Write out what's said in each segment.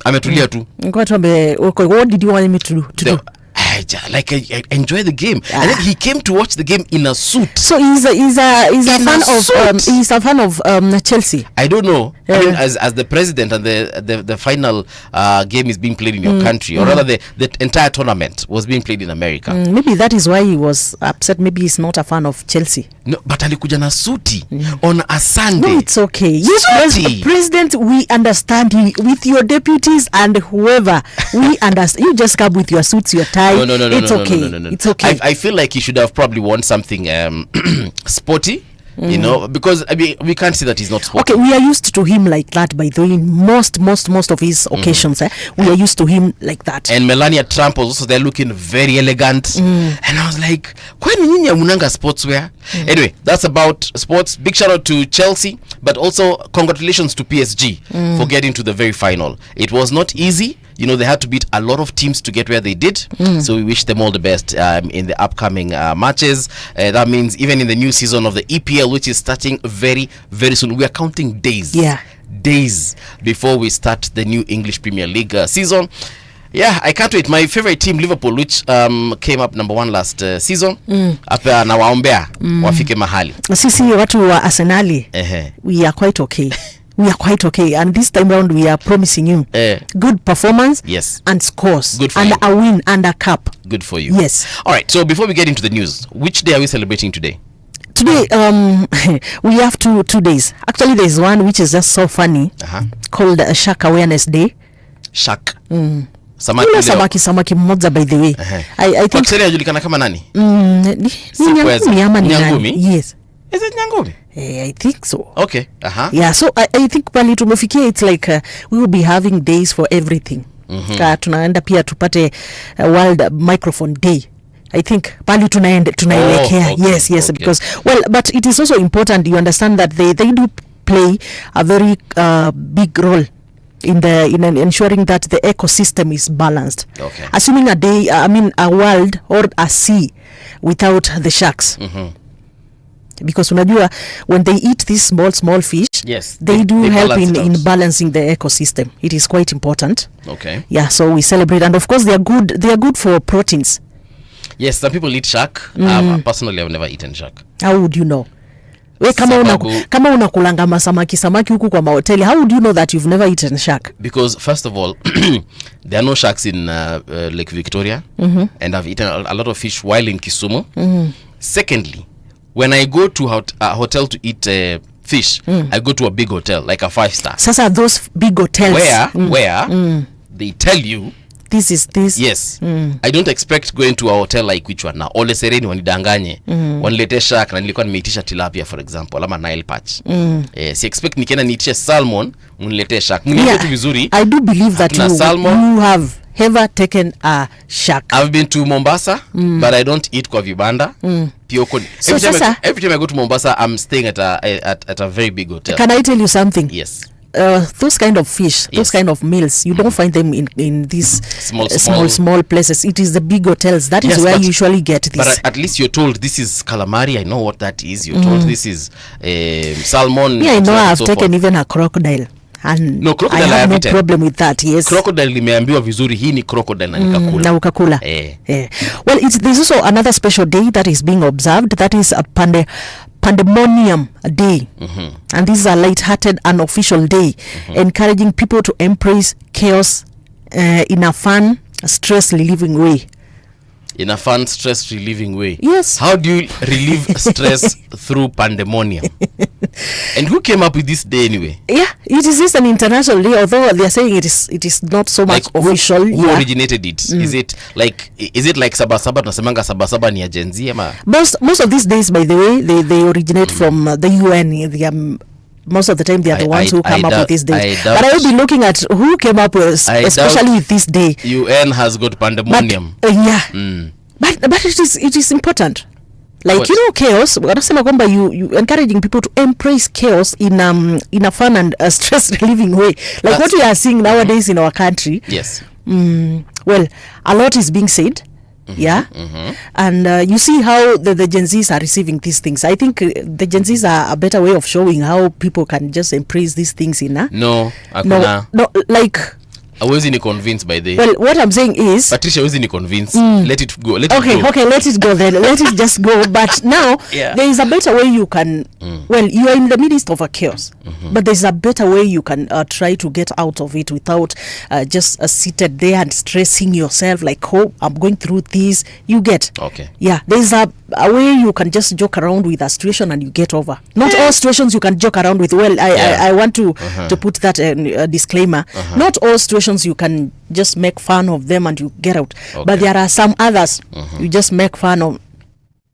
Ametulia tu. Okay, what did you want me to do? I enjoy the game. And then he came to watch the game in a suit. So he's a fan of Chelsea. I don't know. I mean, as the president and the final game is being played in your country, or rather the entire tournament was being played in America. Maybe that is why he was upset. Maybe he's not a fan of Chelsea. No, but alikuja na suti on a Sunday. No, it's okay. You president, we understand you with your deputies and whoever. We understand. You just come with your suits, your tie. No. It's okay. I feel like he should have probably worn something sporty. You know, because I mean, we can't say that he's not sporty. Okay, we are used to him like that, by the way. Most of his occasions, we are used to him like that. And Melania Trump was also there looking very elegant. And I was like, kwani nyinyi munanga sportswear? Anyway, that's about sports. Big shout out to Chelsea, but also congratulations to PSG for getting to the very final. It was not easy. You know, they had to beat a lot of teams to get where they did. So we wish them all the best in the upcoming matches. That means even in the new season of the EPL, which is starting very, very soon. We are counting days. Days before we start the new English Premier League season. Yeah, I can't wait. My favorite team, Liverpool, which came up number 1 last season. Hapa na waombea wafike mahali. Sisi watu wa Arsenali, we are quite okay. We are quite okay, and this time round we are promising you good performance, and scores, good for and you. A win and a cup. Good for you. Yes. All right. So before we get into the news, which day are we celebrating today? Today, we have two days. Actually, there is one which is just so funny, called Shark Awareness Day. Shark. Samaki mmoja, by the way. I think anajulikana kama nani? Nyangumi. Yes. Is it Nyangumi? I think so. Okay. Yeah, so I think pali tumefikia, it's like we will be having days for everything. Tunaenda pia tupate World Microphone Day. I think pali tunaelekea. Yes, because but it is also important you understand that they do play a very big role in ensuring that the ecosystem is balanced. Okay. Assuming a world or a sea without the sharks. Because unajua, when they eat these small fish, they do help in balancing the ecosystem. It is quite important. Okay. Yeah, so we celebrate, and of course they are good for proteins. Yes, some people eat shark. Personally, I've never eaten shark. How would you know? Kama unakulanga samaki huku kwa mahoteli, how would you know that you've never eaten shark? Because first of all, there are no sharks in Lake Victoria, and I've eaten a lot of fish while in Kisumu. Secondly, when I go to a hotel to eat fish, I go to a big hotel, like a 5-star. Sasa those big hotels where they tell you this is this. Yes. I don't expect going to a hotel like which one now. Ole Sereni wanidanganye. Wanilete shark na nilikuwa nimeitisha tilapia, for example, ama Nile perch. Si expect nikienda niitishe salmon, munilete shark. Munilete tu vizuri. I do believe that you have ever taken a shark. I've been to Mombasa, but I don't eat kwa vibanda. Every time I go to Mombasa, I'm staying at a very big hotel. Can I tell you something? Yes. Those kind of fish, those kind of meals, you don't find them in these small places. It is the big hotels. That is where you usually get this. But at least you're told this is calamari. I know what that is. You're told this is salmon. Yeah, I know. I've taken even a crocodile. And no, crocodile I have no problem with that. Yes. Crocodile nimeambiwa vizuri, hii ni crocodile na nikakula. Na ukakula. Well, there's also another special day that is being observed. That is a Pandemonium Day. And this is a light-hearted and official day, encouraging people to embrace chaos in a fun, stress-relieving way. In a fun, stress-relieving way. Yes. How do you relieve stress through pandemonium? And who came up with this day anyway? Yeah, it is just an international day, although they are saying it is not so much official. Who originated it? Is it like Sabasaba? Tunasemanga Sabasaba ni ya Gen Z ama? Most of these days, by the way, they originate from the UN. Most of the time they are the ones who come up with this day. But I will be looking at who came up with, especially with this day. UN has got pandemonium. But, but it is important. Like what? Chaos. Wanasema kwamba you encouraging people to embrace chaos in a fun and stress relieving way. Like what we are seeing nowadays in our country. Yes. Well, a lot is being said. And you see how the Gen Zs are receiving these things. I think the Gen Zs are a better way of showing how people can just embrace these things in no, like Hawezi ni convince by the Well, what I'm saying is, Patricia, hawezi ni convince. Let it go. okay, let it go then. Let it just go. But now, Yeah. there is a better way you can, well, you are in the midst of a chaos, but there's a better way you can try to get out of it without just seated there and stressing yourself like, oh, I'm going through this. You get. Okay. Yeah, there's a way you can just joke around with a situation and you get over. Not all situations you can joke around with. Well, I want to put that disclaimer. Not all situations you can just make fun of them and you get out. Okay. But there are some others you just make fun of,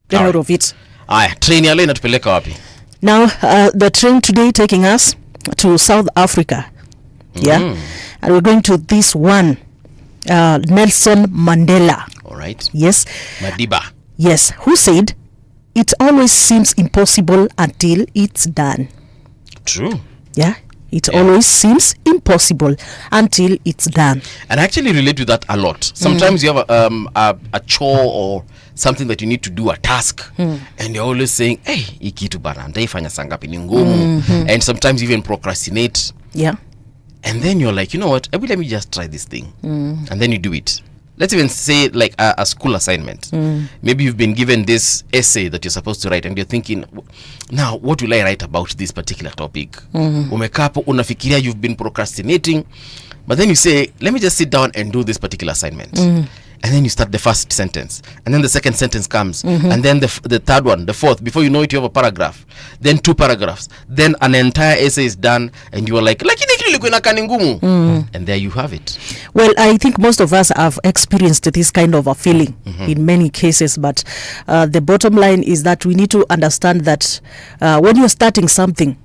get out of it. Aya, train ya leo inatupeleka wapi? Now, the train today taking us to South Africa. Yeah. And we're going to this one, Nelson Mandela. All right. Yes. Madiba. Yes. Who said, it always seems impossible until it's done. True. Yeah. It always seems impossible until it's done. And I actually relate to that a lot. Sometimes you have a chore or something that you need to do, a task, and you're always saying, hey, hii kitu bana, ndaifanya saa ngapi, ni ngumu. And sometimes you even procrastinate. Yeah. And then you're like, you know what, let me just try this thing. And then you do it. Let's even say like a school assignment. Maybe you've been given this essay that you're supposed to write and you're thinking, now what will I write about this particular topic? Umekaa hapo unafikiria, you've been procrastinating, but then you say, let me just sit down and do this particular assignment. And then you start the first sentence, and then the second sentence comes, and then the third one, the fourth. Before you know it, you have a paragraph, then 2 paragraphs, then an entire essay is done, and you are like, and there you have it. Well, I think most of us have experienced this kind of a feeling in many cases, but the bottom line is that we need to understand that when you're starting something,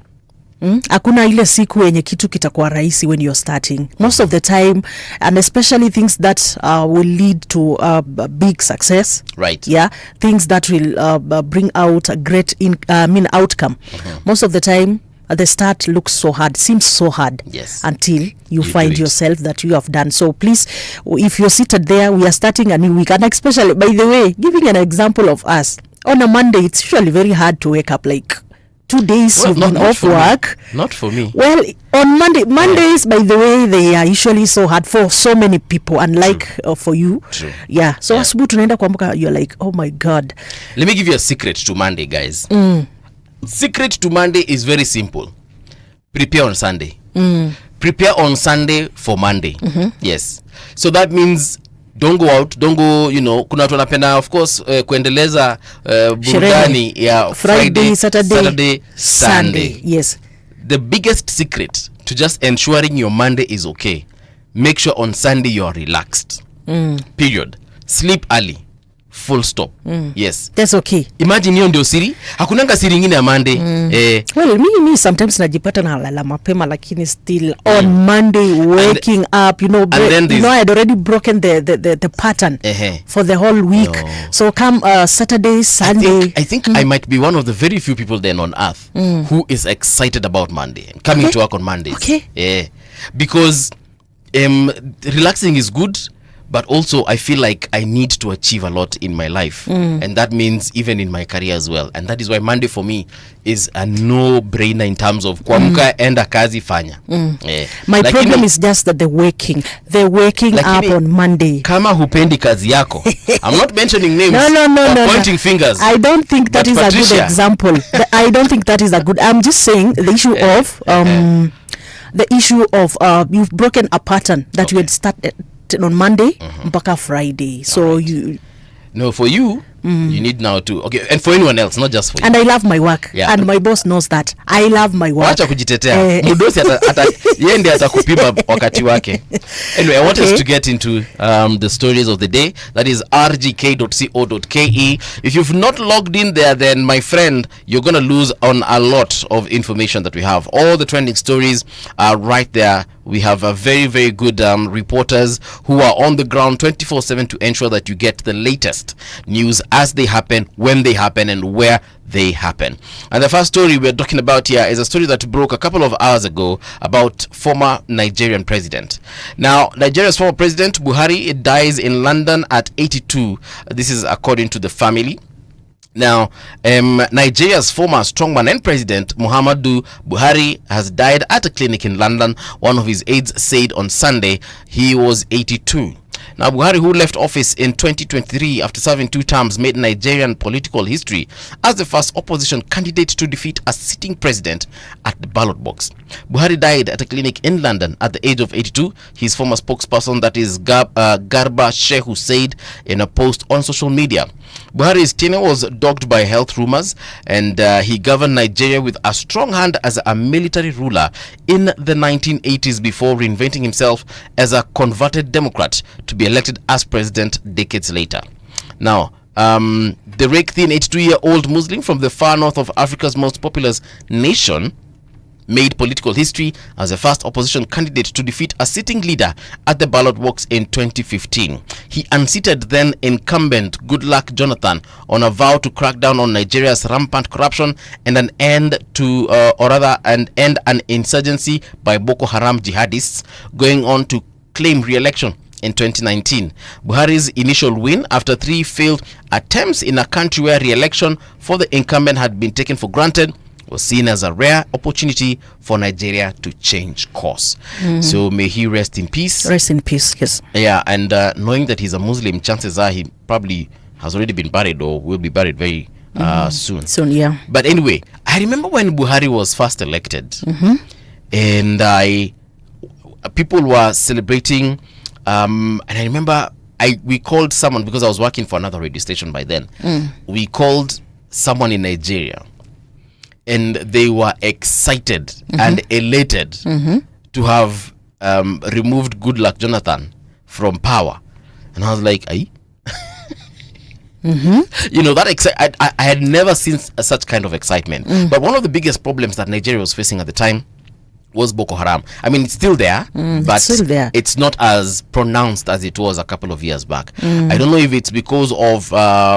hakuna ile siku yenye kitu kitakuwa rahisi when you're starting. Most of the time, and especially things that will lead to big success. Right. Yeah, things that will bring out a great outcome. Most of the time, the start looks so hard, seems so hard. Yes. Until you do find it. yourself that you have done. So please, if you're seated there, we are starting a new week. And especially, by the way, giving an example of us, on a Monday, it's usually very hard to wake up, like 2 days you've been off work. Not for me. Well, on Mondays, by the way, they are usually so hard for so many people, unlike for you. True. Yeah. So asubuhi tunaenda kuamka, you're like, oh my God. Let me give you a secret to Monday, guys. Secret to Monday is very simple. Prepare on Sunday. Prepare on Sunday for Monday. Yes. So that means don't go out, don't go, kuna watu wanapenda of course kuendeleza burudani ya Friday, Saturday, Sunday. Yes. The biggest secret to just ensuring your Monday is okay. Make sure on Sunday you are relaxed. Period. Sleep early. Full stop. Yes. That's okay. Imagine hiyo ndio siri. Hakunanga siri nyingine ya Monday. Well, me sometimes najipata na lala mapema, lakini still on Monday waking up, I had already broken the pattern for the whole week. No. So come Saturday, Sunday. I think I might be one of the very few people then on earth who is excited about Monday and coming to work on Mondays. Okay. Yeah. Because relaxing is good, but also I feel like I need to achieve a lot in my life, and that means even in my career as well. And that is why Monday for me is a no-brainer in terms of kuamka enda kazi fanya. My problem is just that the waking up on Monday. Kama hupendi kazi yako, I'm not mentioning names. No. Pointing fingers. I don't think that is Patricia, a good example. I don't think that is a good. I'm just saying the issue of the issue of you've broken a pattern that you had started on Monday mpaka Friday. So you for you you need now to and for anyone else, not just for you. And I love my work, and my boss knows that I love my work. Acha kujitetea. Mudosi yeye ndiye atakupima wakati wake. Anyway, I want us to get into the stories of the day. That is rgk.co.ke. If you've not logged in there, then my friend, you're going to lose on a lot of information that we have. All the trending stories are right there. We have a very, very good reporters who are on the ground 24/7 to ensure that you get the latest news as they happen, when they happen, and where they happen. And the first story we're talking about here is a story that broke a couple of hours ago about former Nigerian president. Now, Nigeria's former president Buhari dies in London at 82. This is according to the family. Now, Nigeria's former strongman and president Muhammadu Buhari has died at a clinic in London. One of his aides said on Sunday he was 82. Now, Buhari, who left office in 2023 after serving 2 terms, made Nigerian political history as the first opposition candidate to defeat a sitting president at the ballot box. Buhari died at a clinic in London at the age of 82. His former spokesperson, that is Garba Shehu, said in a post on social media. Buhari's tenure was dogged by health rumors, and he governed Nigeria with a strong hand as a military ruler in the 1980s before reinventing himself as a converted Democrat to be elected as president decades later. Now, the rake-thin 82-year-old Muslim from the far north of Africa's most populous nation made political history as the first opposition candidate to defeat a sitting leader at the ballot box in 2015. He unseated then incumbent Goodluck Jonathan on a vow to crack down on Nigeria's rampant corruption and end an insurgency by Boko Haram jihadists, going on to claim re-election in 2019. Buhari's initial win after 3 failed attempts in a country where re-election for the incumbent had been taken for granted was seen as a rare opportunity for Nigeria to change course. So may he rest in peace. Rest in peace, yes. Yeah, and knowing that he's a Muslim, chances are he probably has already been buried or will be buried very soon. Soon, yeah. But anyway, I remember when Buhari was first elected, and people were celebrating, and I remember we called someone, because I was working for another radio station by then. We called someone in Nigeria, and they were excited and elated to have removed Goodluck Jonathan from power. And I was like, aye? You know, that I had never seen such kind of excitement. But one of the biggest problems that Nigeria was facing at the time was Boko Haram. I mean, it's still there, but it's not as pronounced as it was a couple of years back. I don't know if it's because of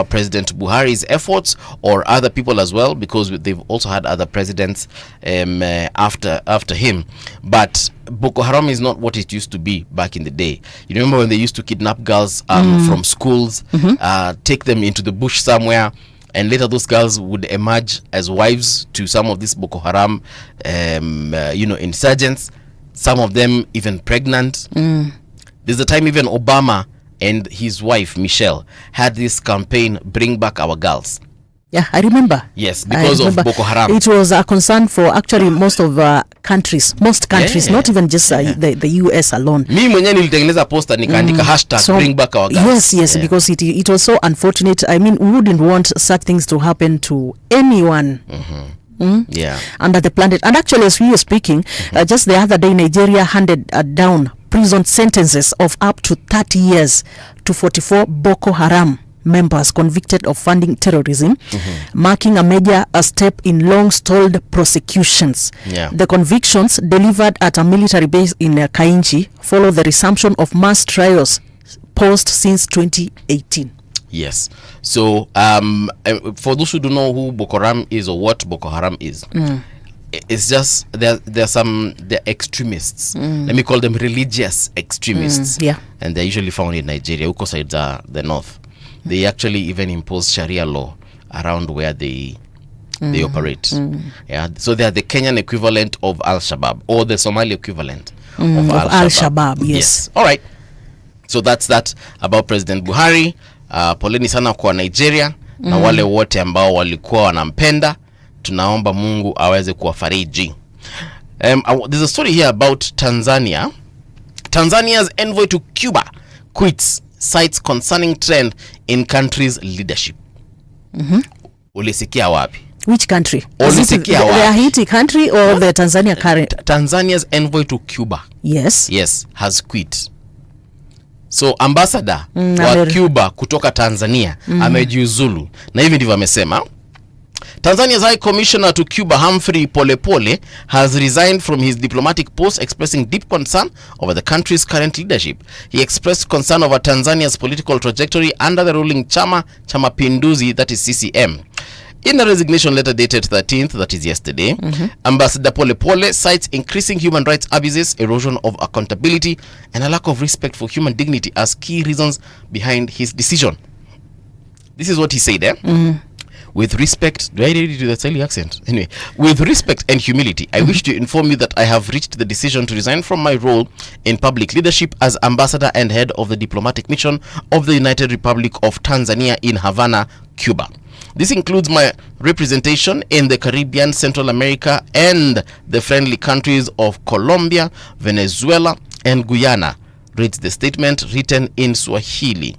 President Buhari's efforts or other people as well, because they've also had other presidents after him. But Boko Haram is not what it used to be back in the day. You remember when they used to kidnap girls from schools, take them into the bush somewhere, and later those girls would emerge as wives to some of these Boko Haram, insurgents. Some of them even pregnant. There's a time even Obama and his wife Michelle had this campaign, "Bring Back Our Girls." Yeah, I remember. Yes, because of Boko Haram. It was a concern for actually most countries, not even just the US alone. Mi mwenyewe nilitengeneza poster nikaandika hashtag "Bring Back Our Girls." Yes, because it was so unfortunate. I mean, we wouldn't want such things to happen to anyone. Yeah. Under the planet. And actually, as we were speaking, just the other day, Nigeria handed down prison sentences of up to 30 years to 44 Boko Haram members convicted of funding terrorism, marking a major step in long-stalled prosecutions. Yeah. The convictions, delivered at a military base in Kainji, follow the resumption of mass trials paused since 2018. Yes. So, for those who don't know who Boko Haram is or what Boko Haram is, it's just they're extremists. Let me call them religious extremists. Yeah. And they're usually found in Nigeria, Uko side the north. They actually even impose Sharia law around where they operate. Yeah. So they are the Kenyan equivalent of Al-Shabaab, or the Somali equivalent of Al-Shabaab. Yes. All right. So that's that about President Buhari. Poleni sana kwa Nigeria na wale wote ambao walikuwa wanampenda. Tunaomba Mungu aweze kuwafariji. There's a story here about Tanzania. Tanzania's envoy to Cuba quits, cites concerning trend in country's leadership. Ulisikia wapi? Which country? Ulisikia wapi? The Haiti country or the Tanzania current? Tanzania's envoy to Cuba. Yes, has quit. So ambassador wa Cuba kutoka Tanzania amejiuzulu, na hivi ndivyo amesema. Tanzania's High Commissioner to Cuba, Humphrey Polepole, has resigned from his diplomatic post, expressing deep concern over the country's current leadership. He expressed concern over Tanzania's political trajectory under the ruling Chama Pinduzi, that is CCM. In a resignation letter dated 13th, that is yesterday, Ambassador Polepole cites increasing human rights abuses, erosion of accountability, and a lack of respect for human dignity as key reasons behind his decision. This is what he said. With respect, do I need to do the Swahili accent? Anyway, with respect and humility, I wish to inform you that I have reached the decision to resign from my role in public leadership as ambassador and head of the diplomatic mission of the United Republic of Tanzania in Havana, Cuba. This includes my representation in the Caribbean, Central America, and the friendly countries of Colombia, Venezuela, and Guyana, reads the statement written in Swahili.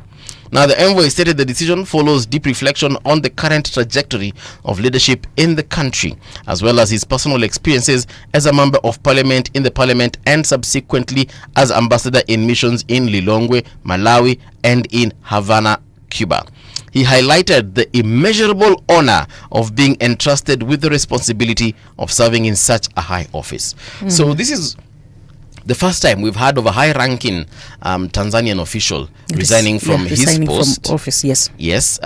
Now, the envoy stated the decision follows deep reflection on the current trajectory of leadership in the country, as well as his personal experiences as a member of parliament in the parliament and subsequently as ambassador in missions in Lilongwe, Malawi, and in Havana, Cuba. He highlighted the immeasurable honor of being entrusted with the responsibility of serving in such a high office. So this is the first time we've heard of a high-ranking Tanzanian official resigning from his post. From office, yes. Yes,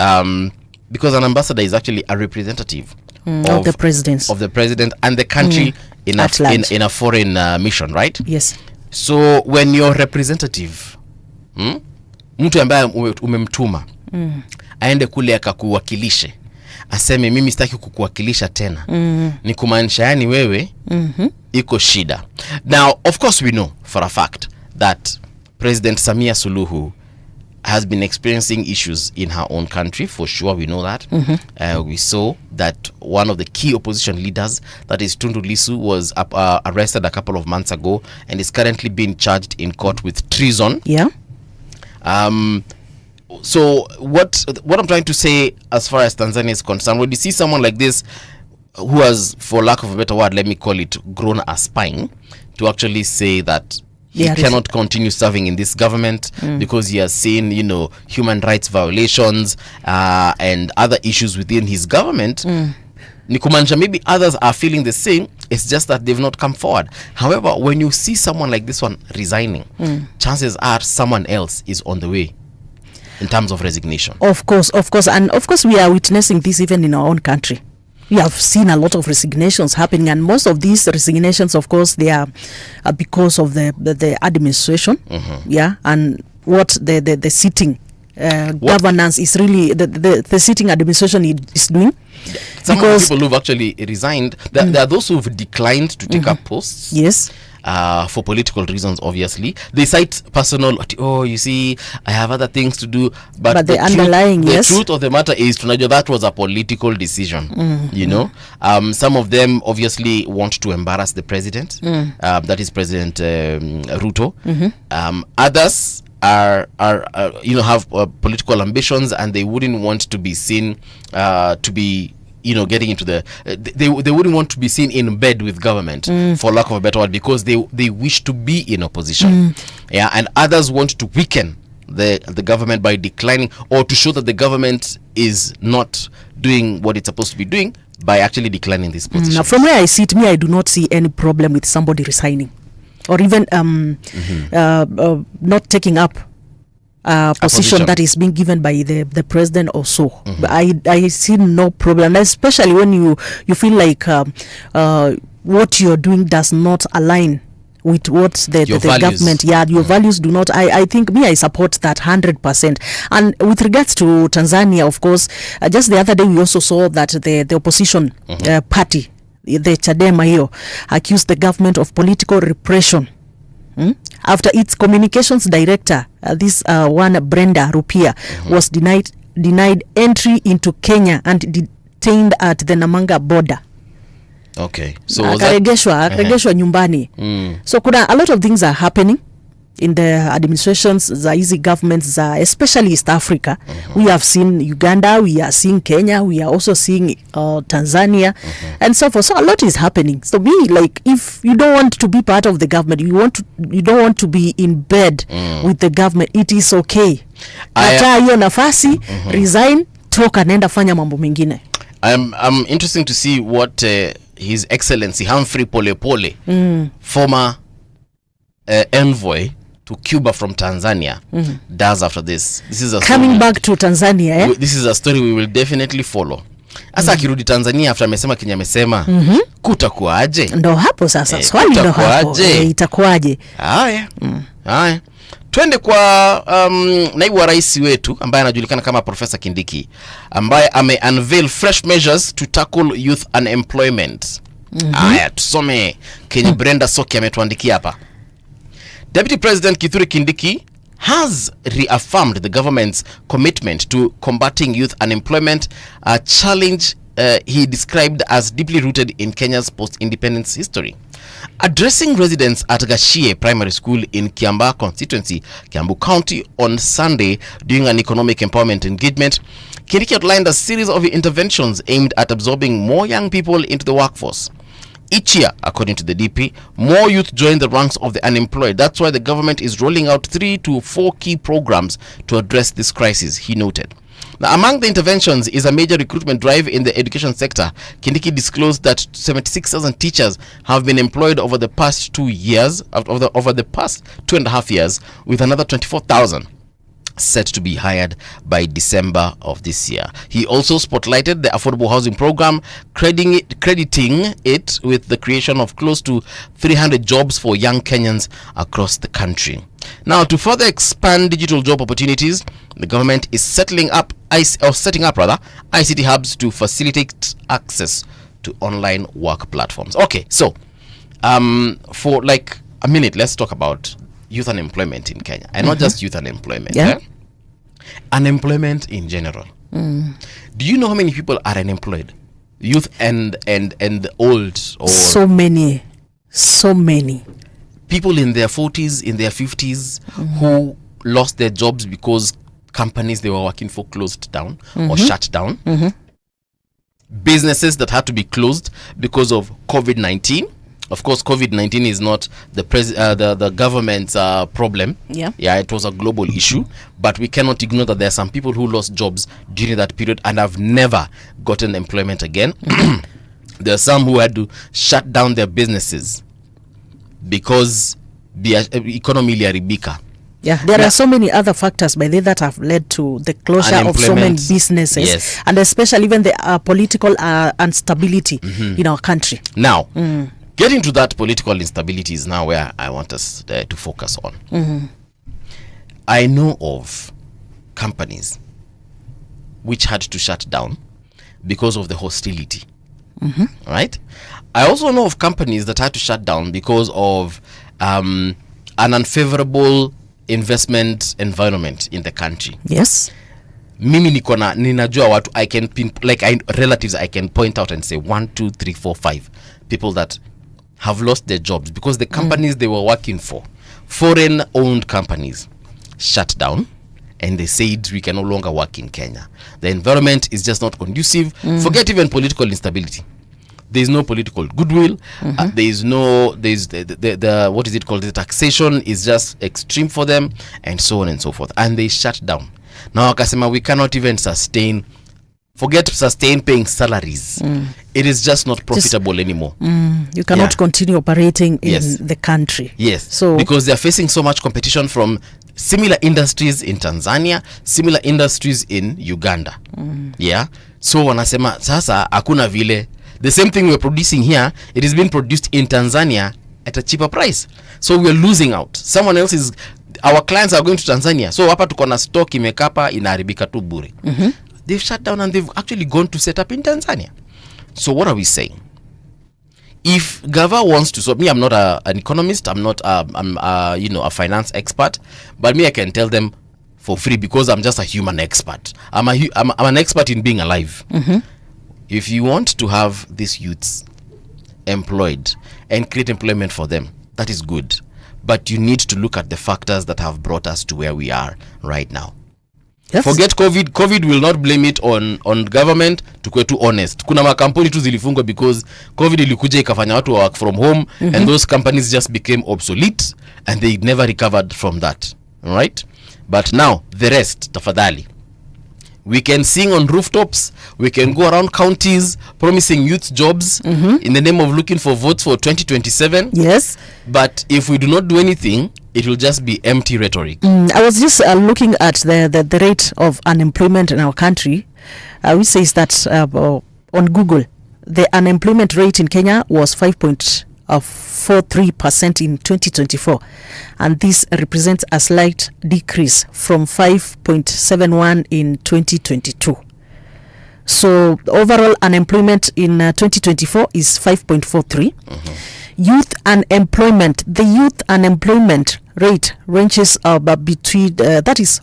because an ambassador is actually a representative of the president and the country in a foreign mission, right? Yes. So when your representative, mtu ambaye umemtuma aende kule akakuwakilishe, aseme mimi sitaki kukuwakilisha tena, ni kumaanisha yani wewe iko shida. Now, of course, we know for a fact that President Samia Suluhu has been experiencing issues in her own country. For sure, we know that. We saw that one of the key opposition leaders, that is Tundu Lissu, was arrested a couple of months ago and is currently being charged in court with treason. Yeah. So what I'm trying to say as far as Tanzania is concerned, when you see someone like this who has, for lack of a better word, let me call it, grown a spine to actually say that he cannot continue serving in this government because he has seen, human rights violations and other issues within his government. Nikumanisha, maybe others are feeling the same. It's just that they've not come forward. However, when you see someone like this one resigning, chances are someone else is on the way in terms of resignation. Of course. And of course, we are witnessing this even in our own country. We have seen a lot of resignations happening, and most of these resignations, of course, they are because of the administration. Yeah, and what the sitting governance is really, the sitting administration is doing. Some of the people who've actually resigned, there are those who've declined to take up posts. Yes. For political reasons, obviously. They cite personal, you see, I have other things to do. But the underlying, the truth of the matter is, that was a political decision. Some of them obviously want to embarrass the president. That is President Ruto. Others are have political ambitions, and they wouldn't want to be seen to be getting into they wouldn't want to be seen in bed with government, for lack of a better word, because they wish to be in opposition. And others want to weaken the government by declining, or to show that the government is not doing what it's supposed to be doing by actually declining this position. Now, from where I see it, I do not see any problem with somebody resigning or even not taking up position that is being given by the president or so. I see no problem, especially when you feel like what you're doing does not align with what the government, your values do not. I think I support that 100%. And with regards to Tanzania, of course, just the other day we also saw that the opposition party, the Chadema here, accused the government of political repression after its communications director, this one Brenda Rupia, was denied entry into Kenya and detained at the Namanga border. Okay, so akarejeshwa nyumbani. So kuna a lot of things are happening in the administrations za hizi governments especially East Africa. We have seen Uganda, we are seeing Kenya, we are also seeing Tanzania, and so forth. So a lot is happening. So like, if you don't want to be part of the government, you don't want to be in bed with the government, it is okay. Acha hiyo nafasi, resign, toka nenda fanya mambo mengine. I'm interested to see what His Excellency Humphrey Polepole, former envoy to Cuba from Tanzania, does after this. This is a coming back to Tanzania. This is a story we will definitely follow. Asa akirudi Tanzania after amesema Kenya amesema, kutakuaje? Ndo hapo sasa swali ndo hapo. Itakuaje? Haya. Twende kwa naibu wa rais wetu ambaye anajulikana kama Profesa Kindiki, ambaye ame-unveil fresh measures to tackle youth unemployment. Aya, tusome Kenya. Brenda Soki ametuandikia hapa. Deputy President Kithure Kindiki has reaffirmed the government's commitment to combating youth unemployment, a challenge he described as deeply rooted in Kenya's post-independence history. Addressing residents at Gashie Primary School in Kiambaa constituency, Kiambu County, on Sunday during an economic empowerment engagement, Kindiki outlined a series of interventions aimed at absorbing more young people into the workforce. Each year, according to the DP, more youth join the ranks of the unemployed. That's why the government is rolling out 3 to 4 key programs to address this crisis, he noted. Now, among the interventions is a major recruitment drive in the education sector. Kindiki disclosed that 76,000 teachers have been employed over the past 2 years, over the past 2.5 years, with another 24,000 set to be hired by December of this year. He also spotlighted the affordable housing program, crediting it with the creation of close to 300 jobs for young Kenyans across the country. Now, to further expand digital job opportunities, the government is setting up ICT hubs to facilitate access to online work platforms. Okay, so for like a minute, let's talk about youth unemployment in Kenya, and not just youth unemployment. Unemployment in general. Do you know how many people are unemployed? Youth and old, or so many people in their 40s, in their 50s, who lost their jobs because companies they were working for closed down or shut down. Businesses that had to be closed because of COVID-19. Of course, COVID-19 is not the government's problem. Yeah, it was a global issue. But we cannot ignore that there are some people who lost jobs during that period and have never gotten employment again. There are some who had to shut down their businesses because the economy iliharibika. Yeah, there are so many other factors by there that have led to the closure of so many businesses, and especially even the political instability in our country. Now, getting to that political instability is now where I want us to focus on. I know of companies which had to shut down because of the hostility. Right? I also know of companies that had to shut down because of an unfavorable investment environment in the country. Yes. Mimi ninajua watu relatives I can point out and say 1, 2, 3, 4, 5 people that have lost their jobs because the companies they were working for, foreign owned companies, shut down, and they said we can no longer work in Kenya. The environment is just not conducive. Forget even political instability. There is no political goodwill. There's the what is it called? The taxation is just extreme for them, and so on and so forth. And they shut down. Now wakasema we cannot even sustain. Forget sustain paying salaries. It is just not profitable anymore. You cannot continue operating in the country. Yes. So because they are facing so much competition from similar industries in Tanzania, similar industries in Uganda. Yeah. So wanasema sasa hakuna vile. The same thing we're producing here, it is being produced in Tanzania at a cheaper price. So we're losing out. Someone else is, our clients are going to Tanzania. So hapa tuko na stock imekapa inaharibika tu bure. They've shut down and they've actually gone to set up in Tanzania. So what are we saying? If Gava wants to, so me, I'm not an economist, I'm not a finance expert, but me I can tell them for free because I'm just a human expert. I'm an expert in being alive. If you want to have these youths employed and create employment for them, that is good. But you need to look at the factors that have brought us to where we are right now. Yes. Forget COVID. COVID will not blame it on government. Tukwe too honest. Kuna makampuni tu zilifungwa because COVID ilikuja ikafanya watu work from home, and those companies just became obsolete and they never recovered from that. All right? But now, the rest, tafadhali. We can sing on rooftops. We can go around counties promising youth jobs in the name of looking for votes for 2027. Yes. But if we do not do anything, it will just be empty rhetoric. I was just looking at the rate of unemployment in our country, which says that on Google, the unemployment rate in Kenya was 5.1%. 5.43% in 2024, and this represents a slight decrease from 5.71 in 2022. So overall unemployment in 2024 is 5.43. Youth unemployment, the youth unemployment rate ranges between that is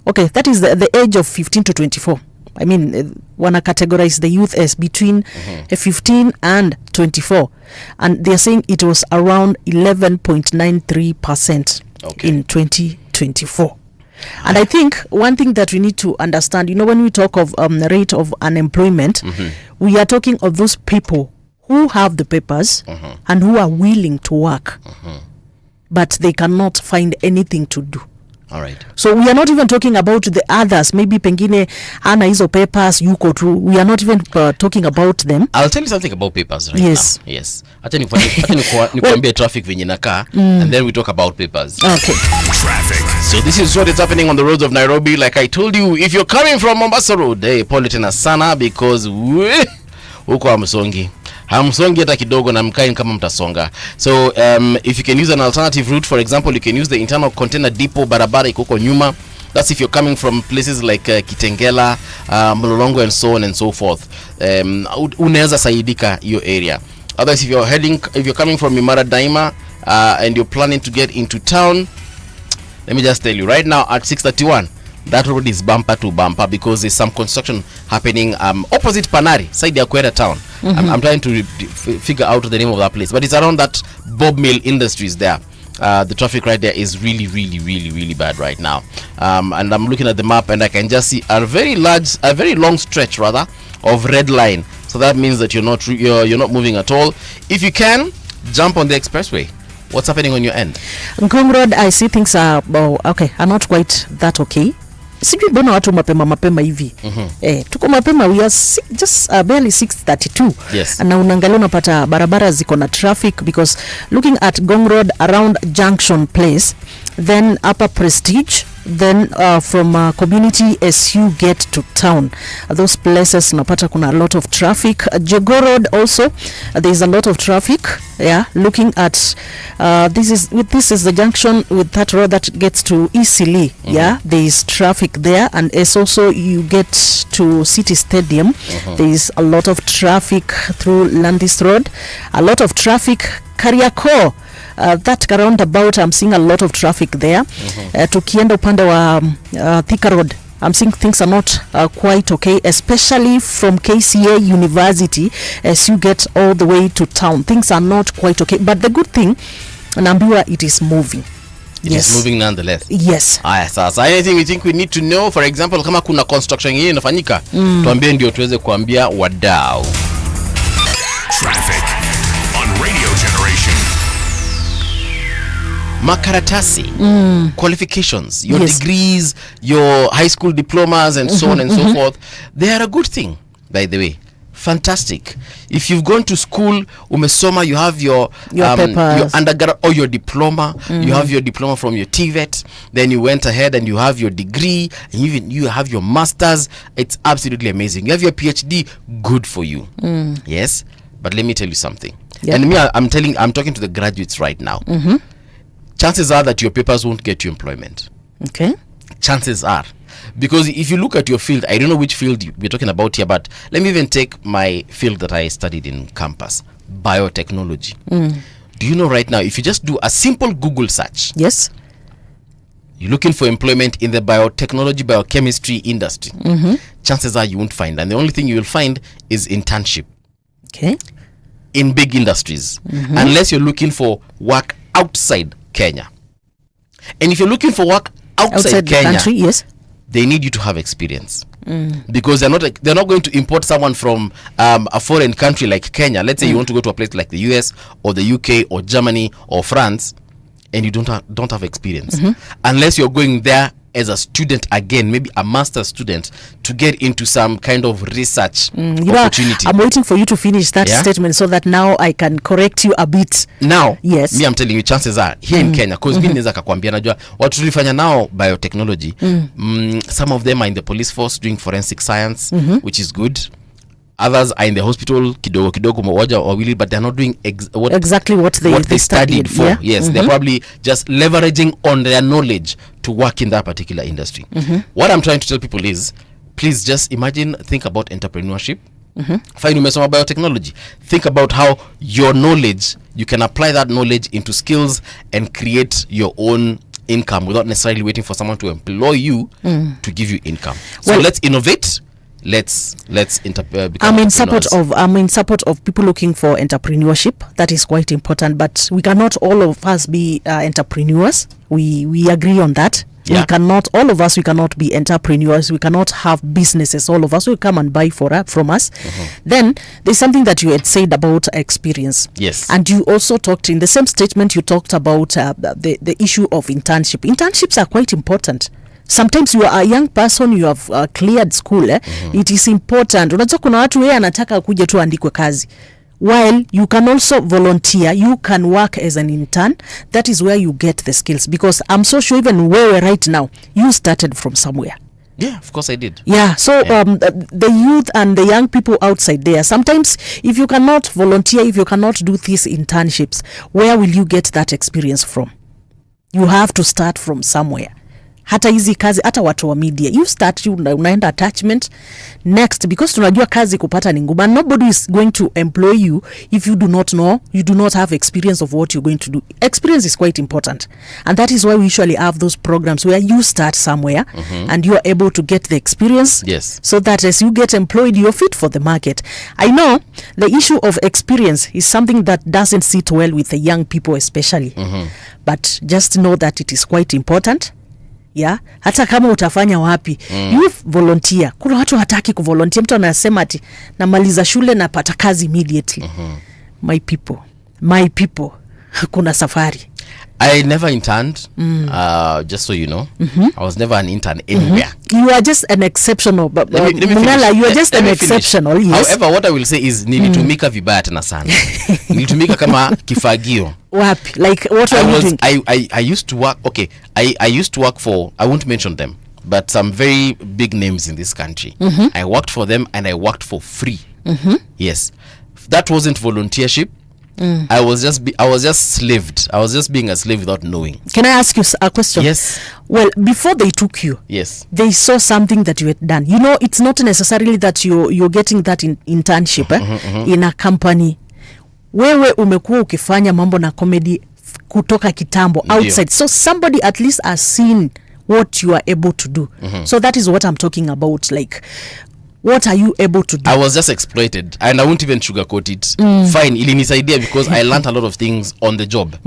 the age of 15 to 24. I mean, wanna categorize the youth as between 15 and 24, and they're saying it was around 11.93% in 2024. And I think one thing that we need to understand, when we talk of the rate of unemployment, we are talking of those people who have the papers and who are willing to work, but they cannot find anything to do. All right. So we are not even talking about the others. Maybe pengine ana hizo papers yuko tu. We are not even talking about them. I'll tell you something about papers right Yes. now. Yes. Acha nikuambie traffic venye inakaa, and then we talk about papers. Okay. Traffic. So this is what is happening on the roads of Nairobi. Like I told you, if you're coming from Mombasa Road, pole tena sana because huko hamsongi hata kidogo na mkain kama mtasonga. So if you can use an alternative route, for example, you can use the internal container depot barabara iko nyuma. That's if you're coming from places like Kitengela, Mlolongo and so on and so forth. Unaweza saidika your area. Otherwise, if you're coming from Imara Daima and you're planning to get into town, let me just tell you right now at 6:31 that road is bumper to bumper because there's some construction happening opposite Panari, side ya Kwera town. I'm trying to figure out the name of that place, but it's around that Bob Mill Industries there. The traffic right there is really bad right now, and I'm looking at the map and I can just see a very long stretch rather of red line. So that means that you're not moving at all. If you can jump on the expressway. What's happening on your end? Ngong Road, I see things are not quite that okay. Sijui mbona watu mapema hivi. Tuko mapema, we are just barely 6:32. Yes. Na unaangalia unapata barabara ziko na traffic because looking at Ngong Road around Junction Place, then Upper Prestige, then from community as you get to town, those places unapata kuna a lot of traffic. Jogoo Road also, there is a lot of traffic. Looking at this is the junction with that road that gets to Eastleigh. There is traffic there, and as also you get to City Stadium, there is a lot of traffic through Landis Road, a lot of traffic Kariakoo. That roundabout, I'm seeing a lot of traffic there. Tukienda upande wa Thika Road, I'm seeing things are not quite okay, especially from KCA University as you get all the way to town. Things are not quite okay, but the good thing, naambiwa it is moving. It is moving nonetheless. Yes. Sasa anything we think we need to know, for example, kama kuna construction hii inafanyika, tuambie ndio tuweze kuambia wadau. Traffic on Radio Generation. Makaratasi, qualifications, your degrees, your high school diplomas and so on and so forth, they are a good thing, by the way. Fantastic. If you've gone to school, umesoma, you have your undergrad or your diploma, you have your diploma from your TVET, then you went ahead and you have your degree, and even you have your masters, it's absolutely amazing. You have your PhD, good for you. Yes, but let me tell you something. And me, I'm talking to the graduates right now. Chances are that your papers won't get you employment. Okay. Chances are. Because if you look at your field, I don't know which field we're talking about here, but let me even take my field that I studied in campus, biotechnology. Do you know right now, if you just do a simple Google search, yes, you're looking for employment in the biotechnology, biochemistry industry, chances are you won't find. And the only thing you will find is internship. Okay. In big industries. Unless you're looking for work outside Kenya. And if you're looking for work outside Kenya, the country, yes, they need you to have experience. Because they're not going to import someone from a foreign country like Kenya. Let's say you want to go to a place like the US or the UK or Germany or France, and you don't have experience. Unless you're going there as a student again, maybe a master's student, to get into some kind of research opportunity. I'm waiting for you to finish that statement so that now I can correct you a bit. Now, yes, me, I'm telling you, chances are here in Kenya, because mimi naweza kakwambia, najua watu tulifanya nao biotechnology, some of them are in the police force doing forensic science, which is good. Others are in the hospital kidogo kidogo moja wawili, but they're not doing exactly what they studied for. Yeah? Yes, they're probably just leveraging on their knowledge to work in that particular industry. What I'm trying to tell people is, please just think about entrepreneurship. Fine, umesoma biotechnology. Think about how your knowledge, you can apply that knowledge into skills and create your own income without necessarily waiting for someone to employ you to give you income. So let's innovate. Let's I'm in support of people looking for entrepreneurship. That is quite important, but we cannot all of us be entrepreneurs. We agree on that. Yeah. All of us, we cannot be entrepreneurs. We cannot have businesses. All of us will come and buy from us. Then there's something that you had said about experience. Yes. And you also talked in the same statement, you talked about the issue of internship. Internships are quite important. Sometimes you are a young person, you have cleared school. It is important. Unajua kuna watu yeye anataka kuja tu andikwe kazi. While you can also volunteer, you can work as an intern. That is where you get the skills, because I'm so sure even where right now, you started from somewhere. Yeah, of course I did. Yeah, so the youth and the young people outside there, sometimes if you cannot volunteer, if you cannot do these internships, where will you get that experience from? You have to start from somewhere. Hata hizi kazi, hata watu wa media, you start, unaenda attachment next, because tunajua kazi kupata ni ngumu, and nobody is going to employ you if you do not know, you do not have experience of what you're going to do. Experience is quite important, and that is why we usually have those programs where you start somewhere and you are able to get the experience. Yes. So that as you get employed, you're fit for the market. I know the issue of experience is something that doesn't sit well with the young people especially, but just know that it is quite important. Yeah, hata kama utafanya wapi, you volunteer. Kuna watu hataki kuvolunteer. Mtu anasema ati namaliza shule napata kazi immediately. My people, kuna safari. I never interned, just so you know. I was never an intern anywhere. You are just an exceptional. Munala, you are just an exceptional. Yes. However, what I will say is nilitumika vibaya tena sana. Nilitumika kama kifagio. Wapi? Like what were you doing? I used to work, okay, I used to work for, I won't mention them, but some very big names in this country. I worked for them and I worked for free. Yes. That wasn't volunteership. I was just slaved. I was just being a slave without knowing. Can I ask you a question? Yes. Well, before they took you, yes, they saw something that you had done. You know, it's not necessarily that you're getting that internship in a company. Wewe umekuwa ukifanya mambo na comedy kutoka kitambo outside. So somebody at least has seen what you are able to do. So that is what I'm talking about. Like, what are you able to do? I was just exploited, and I won't even sugarcoat it. Fine, ilinisaidia because I learned a lot of things on the job.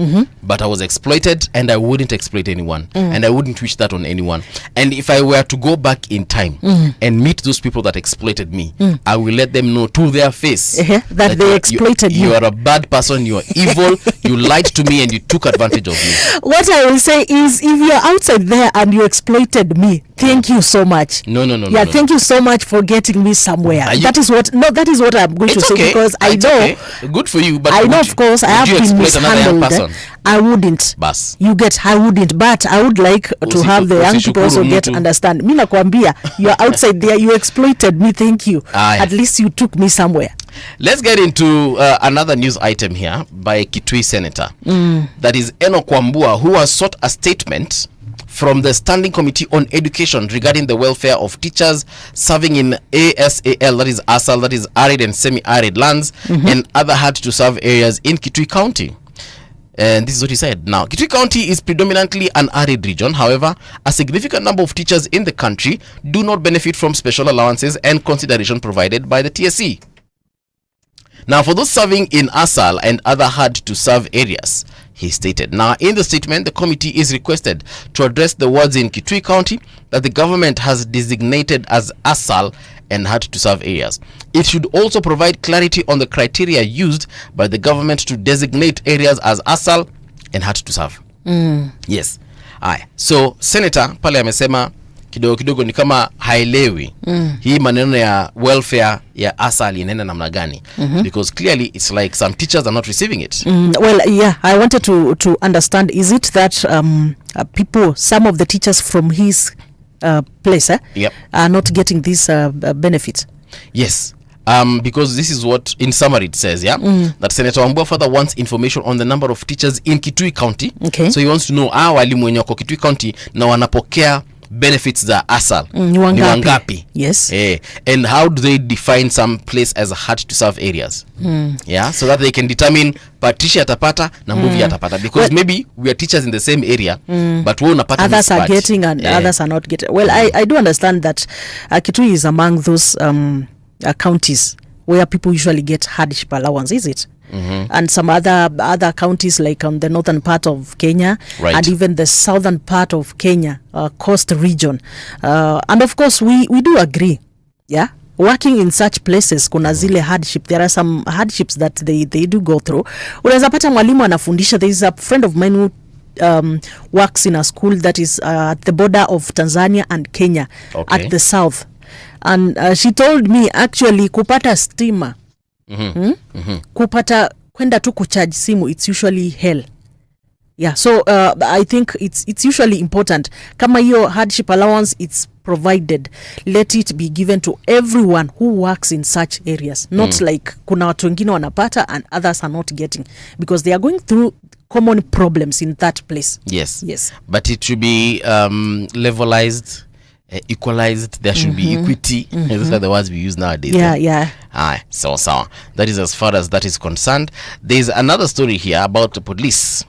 But I was exploited, and I wouldn't exploit anyone, and I wouldn't wish that on anyone. And if I were to go back in time and meet those people that exploited me, I will let them know to their face that they exploited you. You are a bad person, you are evil, you lied to me, and you took advantage of me. What I will say is, if you're outside there and you exploited me, thank you so much. No. Yeah, thank you so much for getting me somewhere. That is what I'm going to say, because I know good for you, but I know, of course, I have been mishandled. I wouldn't. Bas. I wouldn't, but I would like to have the young people also get understand. Mimi nakwambia, you're outside there, you exploited me, thank you. At least you took me somewhere. Let's get into another news item here by Kitui Senator. That is Enoch Wambua, who has sought a statement from the Standing Committee on Education regarding the welfare of teachers serving in ASAL, that is ASAL, that is arid and semi-arid lands, and other hard-to-serve areas in Kitui County. And this is what he said. Now, Kitui County is predominantly an arid region. However, a significant number of teachers in the country do not benefit from special allowances and consideration provided by the TSC. Now, for those serving in ASAL and other hard-to-serve areas, he stated. Now, in the statement, the committee is requested to address the wards in Kitui County that the government has designated as ASAL and hard-to-serve areas. It should also provide clarity on the criteria used by the government to designate areas as ASAL and hard-to-serve. Yes. So, Senator pale amesema kidogo ni kama haelewi hii maneno ya welfare ya ASAL inaenda namna gani, because clearly it's like some teachers are not receiving it. Well, yeah, I wanted to understand, is it that some of the teachers from his place are not getting this benefit? Yes. because this is what in summary it says, that Senator Wambua further wants information on the number of teachers in Kitui County. Okay. So he wants to know walimu wenye wako Kitui County na wanapokea benefits za ASAL ni wangapi. Yes. And how do they define some place as a hard to serve areas? So that they can determine Patricia atapata na Mbuvi atapata, because maybe we are teachers in the same area, but we unapata others are getting and others are not getting. Well, I do understand that Kitui is among those counties where people usually get hardship allowance, is it? And some other counties like on the northern part of Kenya, and even the southern part of Kenya, coast region, and of course we do agree, working in such places kuna zile hardship. There are some hardships that they do go through. Unaweza pata mwalimu anafundisha. There is a friend of mine who works in a school that is at the border of Tanzania and Kenya, at the south, and she told me actually kupata stima, kupata kwenda tu kucharge simu, it's usually hell. So I think it's usually important kama hiyo hardship allowance it's provided, let it be given to everyone who works in such areas, not like kuna watu wengine wanapata and others are not getting, because they are going through common problems in that place. Yes, but it should be levelized, equalized. There should be equity. Those are the words we use nowadays. So that is as far as that is concerned. There's another story here about the police.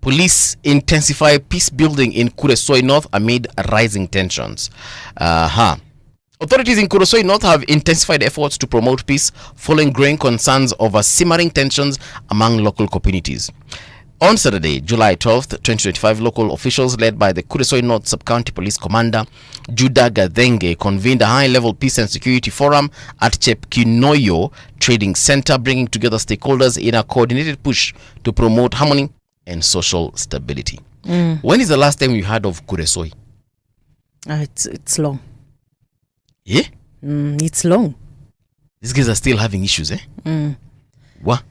Police intensify peace building in Kuresoi North amid rising tensions. Authorities in Kuresoi North have intensified efforts to promote peace following growing concerns over simmering tensions among local communities. On Saturday, July 12th, 2025, local officials led by the Kuresoi North Sub-County Police Commander Judah Gathenge convened a high-level peace and security forum at Chepkinoyo Trading Center, bringing together stakeholders in a coordinated push to promote harmony and social stability. When is the last time you heard of Kuresoi? It's long. It's long. These guys are still having issues, What?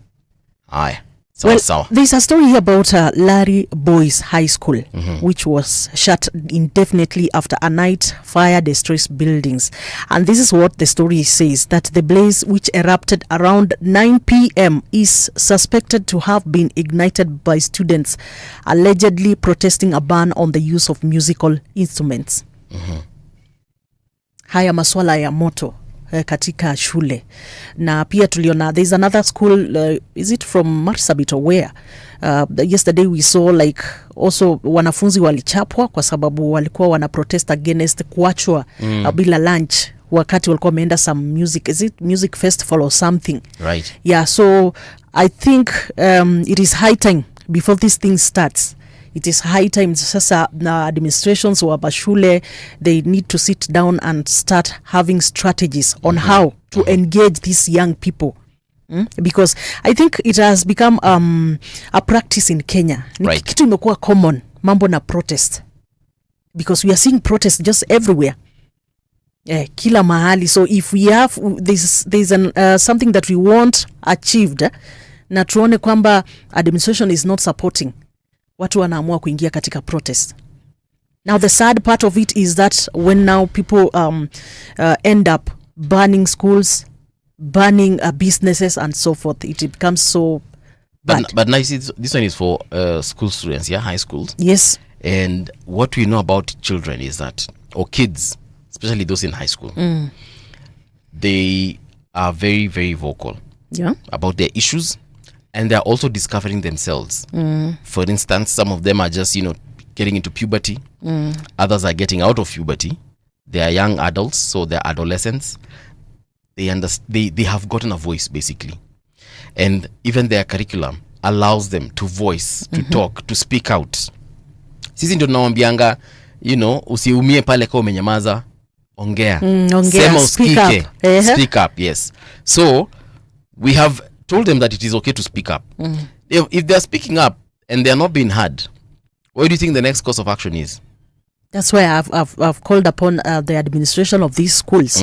There's a story here about Larry Boys High School, which was shut indefinitely after a night fire distressed buildings. And this is what the story says, that the blaze, which erupted around 9 p.m., is suspected to have been ignited by students allegedly protesting a ban on the use of musical instruments. Haya maswala ya moto katika shule. Na pia tuliona there's another school, is it from Marsabit or where? Yesterday we saw like also wanafunzi walichapwa kwa sababu walikuwa wana protest against kuachwa bila lunch wakati walikuwa wameenda some music, is it music festival or something? So I think it is high time before this thing starts. It is high time sasa na administrations wa mashule, they need to sit down and start having strategies on how to engage these young people. Because I think it has become a practice in Kenya. Kitu imekuwa common, mambo na protest. Because we are seeing protests just everywhere. Kila mahali. So if we have there's something that we want achieved, na tuone kwamba administration is not supporting, watu wanaamua kuingia katika protest. Now the sad part of it is that when now people end up burning schools, burning businesses and so forth, it becomes so bad. But now this one is for school students, high schools. Yes. And what we know about children is that, or kids, especially those in high school, they are very, very vocal about their issues. And they're also discovering themselves. For instance, some of them are just, getting into puberty. Others are getting out of puberty. They are young adults, so they're adolescents. They have gotten a voice, basically. And even their curriculum allows them to voice, to talk, to speak out. Sisi ndio tunawambianga, usiumie pale kwa umenyamaza, ongea. Sema usikike. Speak up, yes. So, we have told them that it is okay to speak up. If they're speaking up and they're not being heard, what do you think the next course of action is? That's why I've called upon the administration of these schools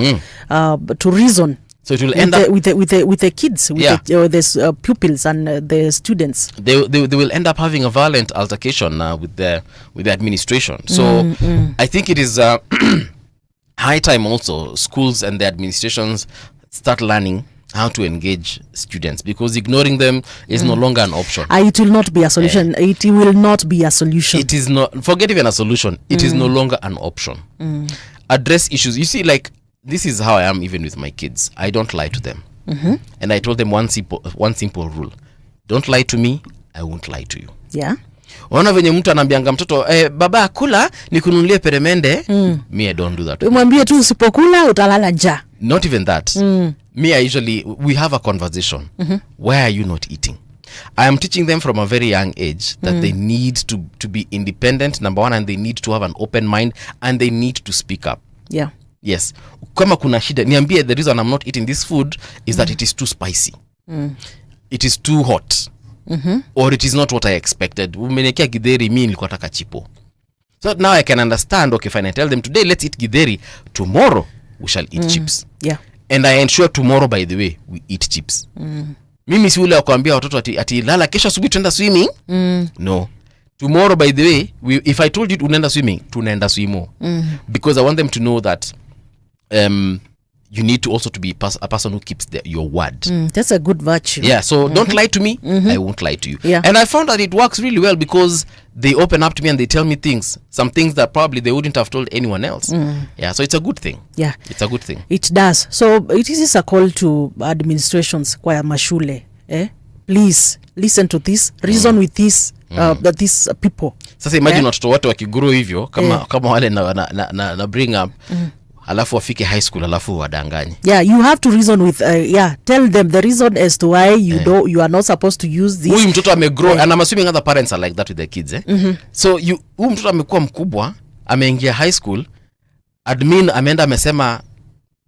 to reason. So it will end up with the kids, with the pupils and the students. They will end up having a violent altercation with the administration. So I think it is high time also schools and the administrations start learning how to engage students, because ignoring them is no longer an option. It will not be a solution. It will not be a solution. It is not, forget even a solution. It is no longer an option. Address issues. You see, like, this is how I am even with my kids. I don't lie to them. And I told them one simple rule. Don't lie to me, I won't lie to you. Yeah. Wana venye mtu anambianga mtoto baba kula nikununulie peremende. Me, I don't do that. Mwambie tu usipokula utalala njaa. Not even that. Me, I usually, we have a conversation. Why are you not eating? I am teaching them from a very young age that they need to be independent, number one, and they need to have an open mind, and they need to speak up. Yeah. Yes. Kama kuna shida, niambie the reason I'm not eating this food is that it is too spicy. It is too hot. Or it is not what I expected. Umenekea githeri, mimi nilikuwa nataka chipo. So now I can understand, okay, fine, I tell them today let's eat githeri, tomorrow we shall eat chips. Yeah. And I ensure tomorrow, by the way, we eat chips. Mimi si ule wa kuambia watoto ati lala kesho asubuhi tuenda swimming. No. Tomorrow, by the way, if I told you unaenda swimming, tunaenda swimo. Because I want them to know that you need to also to be a person who keeps your word. That's a good virtue. Yeah, so don't lie to me, I won't lie to you. Yeah. And I found that it works really well because they open up to me and they tell me things, some things that probably they wouldn't have told anyone else. Yeah, so it's a good thing. Yeah. It's a good thing. It does. So it is a call to administrations kwa mashule. Please listen to this, reason with this, that these people. Sasa imagine watoto wote wakigrow hivyo kama wale na bring up alafu wafike high school alafu wadanganye. Yeah, you have to reason with tell them the reason as to why you are not supposed to use this. Huyu mtoto amegrow and I'm assuming other parents are like that with their kids. So huyu mtoto amekuwa mkubwa, ameingia high school, admin ameenda amesema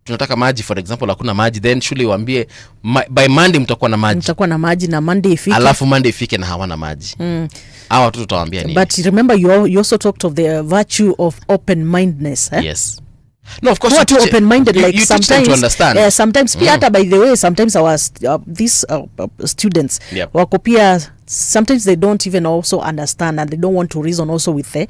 tunataka maji, for example hakuna maji, then shule iwaambie by Monday mtakuwa na maji. Mtakuwa na maji na Monday ifike. Alafu Monday ifike na hawana maji. Hawa watoto tawaambia nini? But remember you also talked of the virtue of open-mindedness. Yes. No, of course. Not too open-minded, like you sometimes to understand. Sometimes pia hata by the way, sometimes our these students wako pia sometimes they don't even also understand and they don't want to reason also with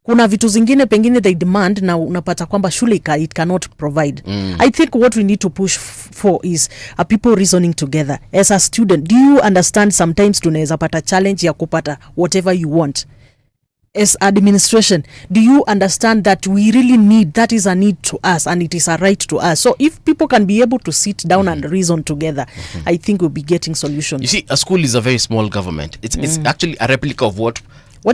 kuna vitu zingine pengine they demand na unapata kwamba shule it cannot provide. I think what we need to push for is people reasoning together. As a student, do you understand sometimes tunaweza pata challenge ya kupata whatever you want? As administration, do you understand that we really need, that is a need to us and it is a right to us? So if people can be able to sit down and reason together, I think we'll be getting solutions. You see, a school is a very small government. It's actually a replica of what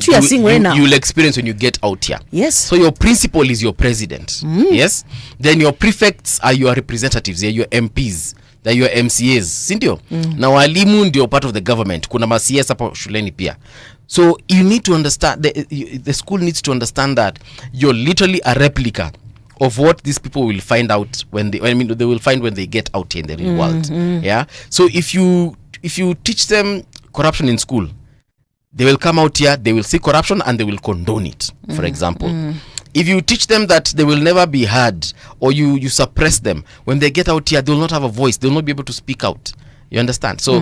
you are seeing right now. You will experience when you get out here. Yes. So your principal is your president. Yes. Then your prefects are your representatives. They're your MPs. They're your MCAs. Sindio? Na walimu ndio part of the government. Kuna ma-CS hapo shuleni pia. So you need to understand, the school needs to understand that you're literally a replica of what these people will find out they will find when they get out here in the real world. Yeah. So if you teach them corruption in school, they will come out here, they will see corruption and they will condone it, for example. If you teach them that they will never be heard or you suppress them, when they get out here, they will not have a voice. They will not be able to speak out. You understand? So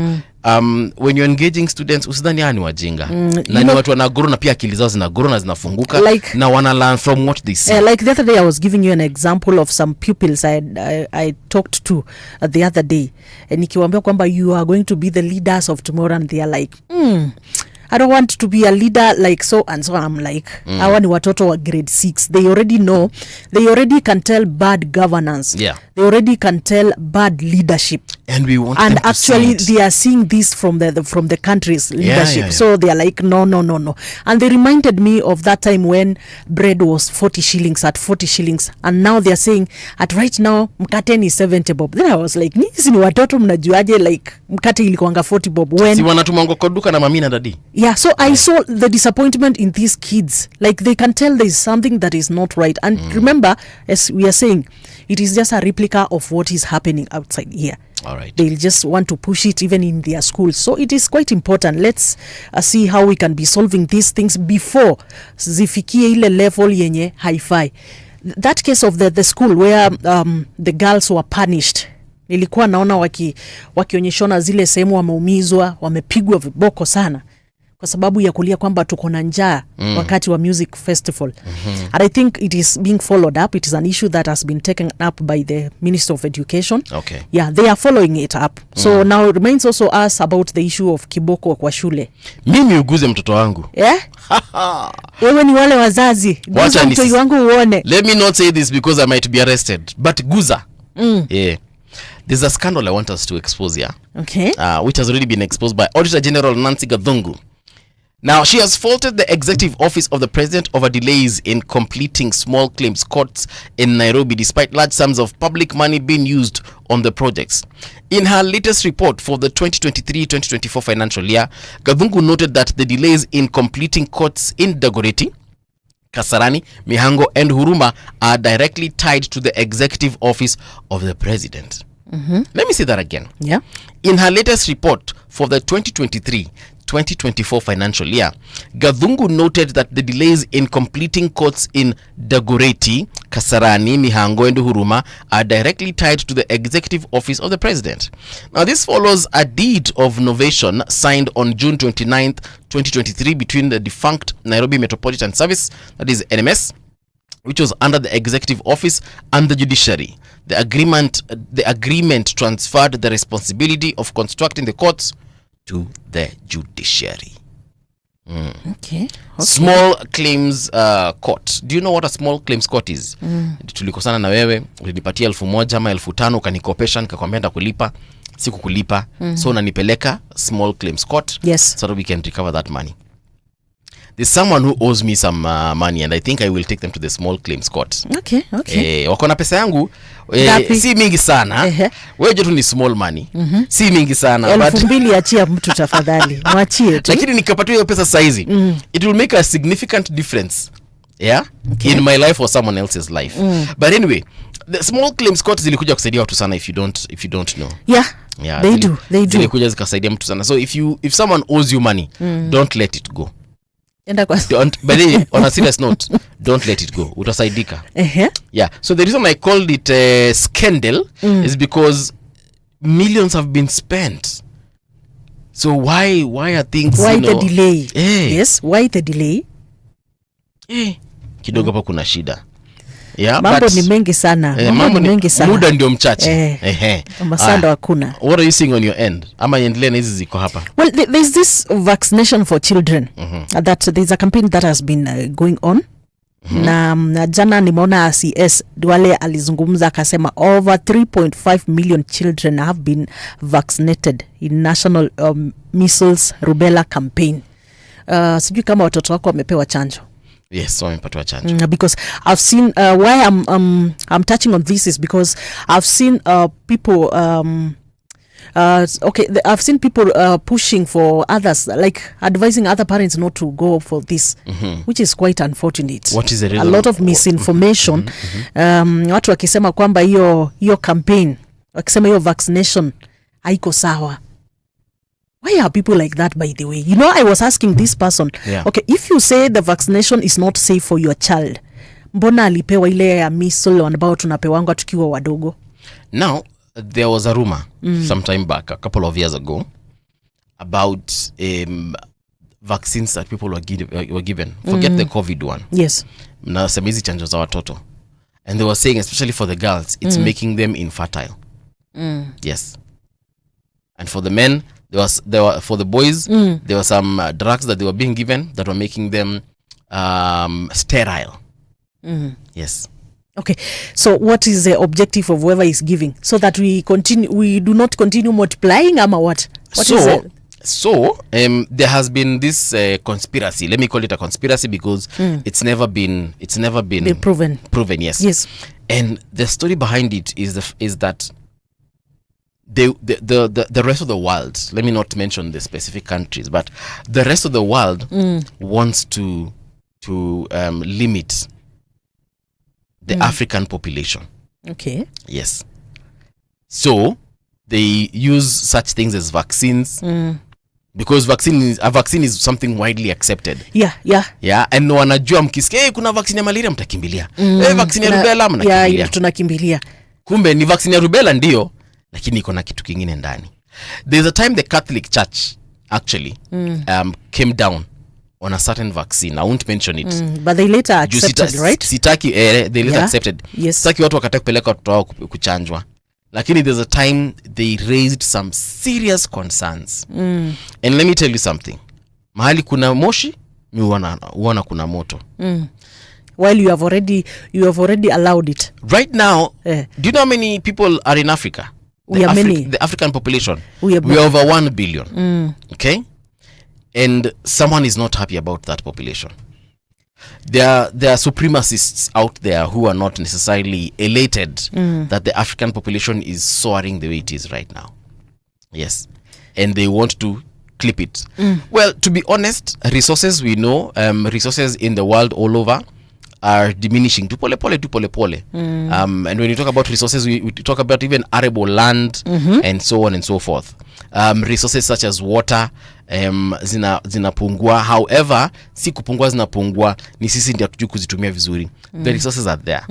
when you're engaging students, usidhani yani wajinga. Na ni watu wanagrow na pia akili zao zinagrow na zinafunguka na wana learn from what they see. Like the other day I was giving you an example of some pupils I talked to the other day. And nikiwaambia kwamba you are going to be the leaders of tomorrow and they are like, I don't want to be a leader like so and so. I'm like, hawa ni watoto wa grade 6. They already know. They already can tell bad governance. Yeah. They already can tell bad leadership. And we want and them actually to see it. they are seeing this from the country's leadership. Yeah. So they are like, no. And they reminded me of that time when bread was 40 shillings at 40 shillings. And now they are saying at right now, mkate ni 70 bob. Then I was like, nisi ni watoto mnajuaje like mkate ilikuanga 40 bob when si wanatumango kwa duka na mami na dadi. Yeah, so I saw the disappointment in these kids. Like they can tell there's something that is not right. And remember, as we are saying, it is just a replica of what is happening outside here. All right. They'll just want to push it even in their schools. So it is quite important. Let's see how we can be solving these things before zifikie ile level yenye haifai. That case of the school where the girls were punished. Nilikuwa naona wakionyeshona zile sehemu wameumizwa, wamepigwa viboko sana. kwa sababu ya kulia kwamba tuko na njaa wakati wa music festival. And I think it is being followed up. It is an issue that has been taken up by the Minister of Education. Okay. Yeah, they are following it up. So now it remains also us about the issue of kiboko kwa shule. Mimi uguze mtoto wangu. Yeah? Wewe ni wale wazazi. Guza mtoto wangu uone. Let me not say this because I might be arrested. But guza. Yeah. There's a scandal I want us to expose here. Okay. Which has already been exposed by Auditor General Nancy Gathungu. Now, she has faulted the Executive Office of the President over delays in completing small claims courts in Nairobi despite large sums of public money being used on the projects. In her latest report for the 2023-2024 financial year, Gathungu noted that the delays in completing courts in Dagoretti, Kasarani, Mihango and Huruma are directly tied to the Executive Office of the President. Let me say that again. Yeah. In her latest report for the 2023-2024 financial year, Gathungu noted that the delays in completing courts in Dagoretti, Kasarani, Mihango and Huruma are directly tied to the Executive Office of the President. Now, this follows a deed of novation signed on June 29th, 2023 between the defunct Nairobi Metropolitan Service, that is NMS, which was under the Executive Office and the Judiciary. The agreement transferred the responsibility of constructing the courts to the Judiciary. Okay. Small claims court. Do you know what a small claims court is? Tulikosana na wewe, ulinipatia 1,000 ama 5,000 ukanikopesha, nikakwambia ndakulipa, sikukulipa. So unanipeleka small claims court. Yes. So that we can recover that money. There's someone who owes me some money and I think I will take them to the small claims court. Okay, okay. Wako na pesa yangu si mingi sana. Wewe jotu ni small money. Si mingi sana. 2,000 achia mtu tafadhali. Mwachie tu. Lakini nikapatiwa hiyo pesa saizi. It will make a significant difference. Yeah? Okay. In my life or someone else's life. But anyway, the small claims court zilikuja kusaidia watu sana if you don't know. Yeah. They do. Zilikuja zikasaidia mtu sana. So if someone owes you money, don't let it go. But on a serious note, don't let it go. Utasaidika. Yeah. So the reason I called it a scandal is because millions have been spent. So why are things? Why the delay? Yes. Why the delay? Kidogo hapa kuna shida. Yeah, mambo ni mengi sana. Mambo ni mengi sana. Muda ndio mchache. Masando hakuna. What are you seeing on your end? Ama endelee na hizi ziko hapa. Well, there's this vaccination for children. That there's a campaign that has been going on. Na jana nimeona CS Duale alizungumza akasema over 3.5 million children have been vaccinated in national measles rubella campaign. Sijui kama watoto wako wamepewa chanjo. Yes, so wamepatiwa chanjo. Because I've seen why I'm touching on this is because I've seen people I've seen people pushing for others, like advising other parents not to go for this, which is quite unfortunate. What is the reason? A lot of misinformation. Watu wakisema kwamba hiyo campaign, wakisema hiyo vaccination haiko sawa. Why are people like that, by the way? You know, I was asking this person, okay, if you say the vaccination is not safe for your child, mbona alipewa ile ya measles ambao tunapewanga tukiwa wadogo? Now, there was a rumor some time back, a couple of years ago, about vaccines that people were given. Forget the COVID one. Yes. Nasema hizi chanjo za watoto. And they were saying, especially for the girls, it's making them infertile. Yes. And for the men, there were for the boys, there were some drugs that they were being given that were making them sterile. Yes. Okay, so what is the objective of whoever is giving, so that we do not continue multiplying, ama what? So there has been this conspiracy. Let me call it a conspiracy because it's never been proven. Yes. And the story behind it is that the rest of the world, let me not mention the specific countries, but the rest of the world wants to limit the African population. Okay. Yes. So they use such things as vaccines because a vaccine is something widely accepted. Yeah. And wanajua mkisikia kuna vaccine ya malaria mtakimbilia. Vaccine ya rubella mnakimbilia. Tunakimbilia. Kumbe ni vaccine ya rubella ndio, lakini iko na kitu kingine ndani. There's a time the Catholic Church actually came down on a certain vaccine. I won't mention it. But they later accepted, right? Sitaki, they later accepted. Yes. Sitaki watu wakataka kupeleka watoto wao kuchanjwa. Lakini there's a time they raised some serious concerns. And let me tell you something. Mahali kuna moshi, mi uona kuna moto. While you have already allowed it. Right now, do you know how many people are in Africa? The African population. We are over 1 billion. Okay? And someone is not happy about that population. There are supremacists out there who are not necessarily elated that the African population is soaring the way it is right now. Yes. And they want to clip it. Well, to be honest, resources, we know, resources in the world all over are diminishing. To pole pole. And when you talk about resources, we talk about even arable land and so on and so forth. Resources such as water zinapungua. However, si kupungua zinapungua, ni sisi ndio hatujui kuzitumia vizuri. The resources are there.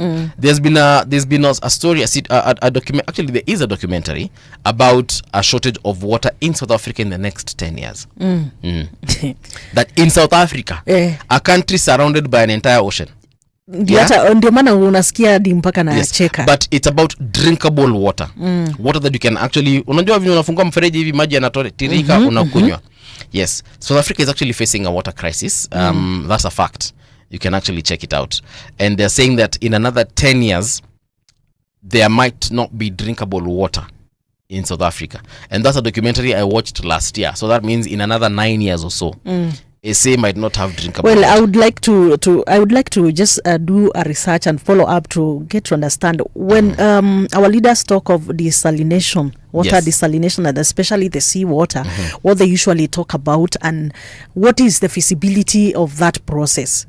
There's been a story, a document. Actually, there is a documentary about a shortage of water in South Africa in the next 10 years. That in South Africa, a country surrounded by an entire ocean. Ndio maana unasikia hadi mpaka na cheka. But it's about drinkable water. Water that you can actually, unajua vile unafungua mfereji hivi maji yanatiririka unakunywa. Yes. South Africa is actually facing a water crisis. That's a fact. You can actually check it out. And they're saying that in another 10 years there might not be drinkable water in South Africa. And that's a documentary I watched last year. So that means in another 9 years or so. SA might not have drinkable water. I would like to just do a research and follow up to get to understand when our leaders talk of desalination, water desalination, and especially the sea water, what they usually talk about and what is the feasibility of that process.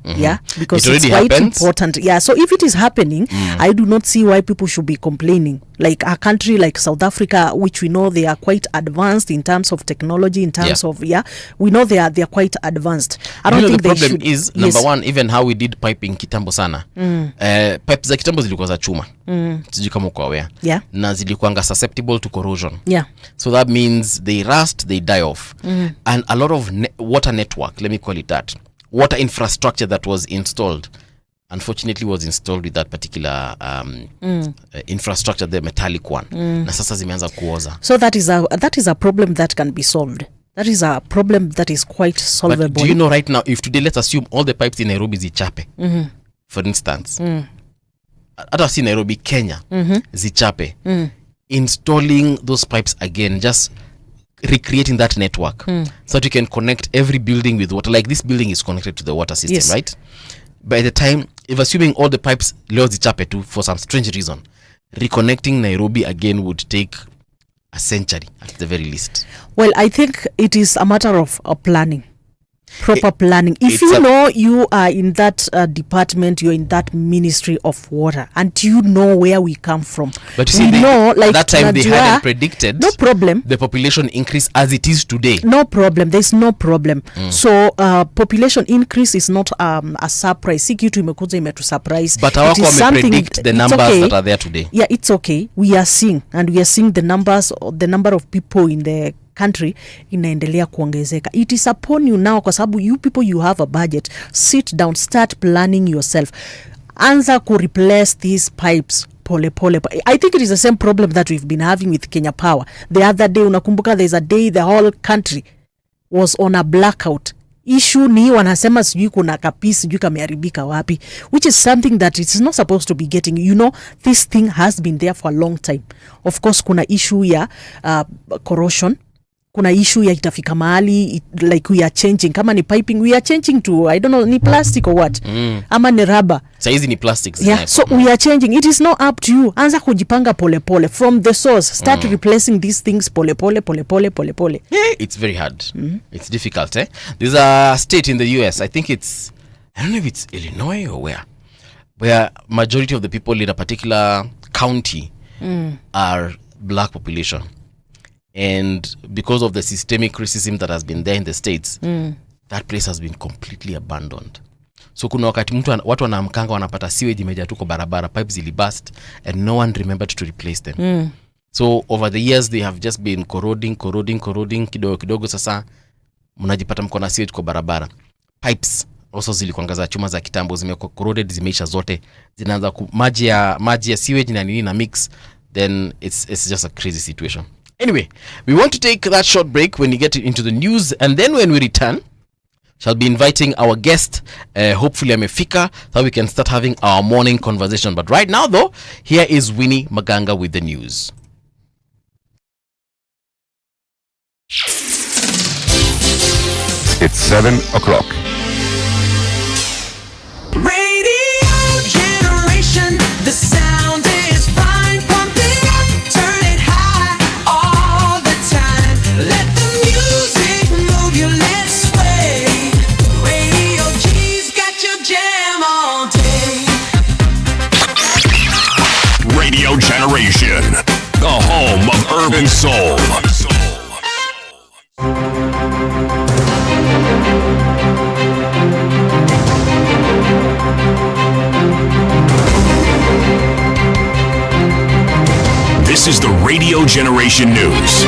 Because it's quite important. So if it is happening, I do not see why people should be complaining. Like a country like South Africa, which we know they are quite advanced in terms of technology, in terms of we know they are quite advanced. I don't think the they problem should. Is number one, even how we did piping kitambo sana. Pipes za kitambo zilikuwa za chuma. Sijui kama uko aware. Na zilikuwa susceptible to corrosion. So that means they rust, they die off. And a lot of water network, let me call it that, water infrastructure that was installed, unfortunately was installed with that particular infrastructure, the metallic one. Na sasa zimeanza kuoza. So that is a problem that can be solved. That is a problem that is quite solvable. But do you know right now, if today let's assume all the pipes in Nairobi zichape, for instance, hata si Nairobi, Kenya, zichape, installing those pipes again, just recreating that network so that you can connect every building with water. Like this building is connected to the water system, right? By the time, if assuming all the pipes leo zichape too, for some strange reason, reconnecting Nairobi again would take a century at the very least. Well, I think it is a matter of planning. Proper planning. If you know you are in that department, you're in that ministry of water, and you know where we come from. But you see, that time they hadn't predicted the population increase as it is today. No problem. There's no problem. So population increase is not a surprise. Si kitu imekuja imetu surprise. But hawako wamepredict the numbers that are there today. Yeah, it's okay. We are seeing the numbers, the number of people in the country inaendelea kuongezeka. It is upon you now, kwa sababu you people, you have a budget. Sit down, start planning yourself. Anza ku replace these pipes pole pole. I think it is the same problem that we've been having with Kenya Power. The other day, unakumbuka, there's a day the whole country was on a blackout. Issue ni wanasema sijui kuna kapisi sijui kameharibika wapi, which is something that it's not supposed to be getting. You know, this thing has been there for a long time. Of course, kuna issue ya corrosion. Kuna issue ya itafika mahali like we are changing. Kama ni piping, we are changing to, I don't know, ni plastic or what. Ama ni rubber. Saizi ni plastics. So we are changing. It is not up to you. Anza kujipanga pole pole. From the source, start replacing these things pole pole. Yeah, it's very hard. It's difficult. There's a state in the US, I think it's, I don't know if it's Illinois or where majority of the people in a particular county are black population. And because of the systemic racism that has been there in the States, that place has been completely abandoned. So kuna wakati watu wanaamkanga wanapata sewage imejaa tu kwa barabara, pipes zilibust and no one remembered to replace them. So over the years they have just been corroding kidogo kidogo. Sasa mnajipata mko na sewage kwa barabara. Pipes also zilikuangaza chuma za kitambo zimekuwa corroded, zimeisha zote, zinaanza maji ya sewage na nini na mix, then it's just a crazy situation. Anyway, we want to take that short break when we get into the news, and then when we return, shall be inviting our guest, hopefully amefika, so we can start having our morning conversation. But right now though, here is Winnie Maganga with the news. It's 7 o'clock. Radio generation, the sound is fine. Pump it up, turn it high all the time. Let the music move you, let's sway. Radio G's got your jam all day. Radio Generation, the home of urban soul. This is the Radio Generation News.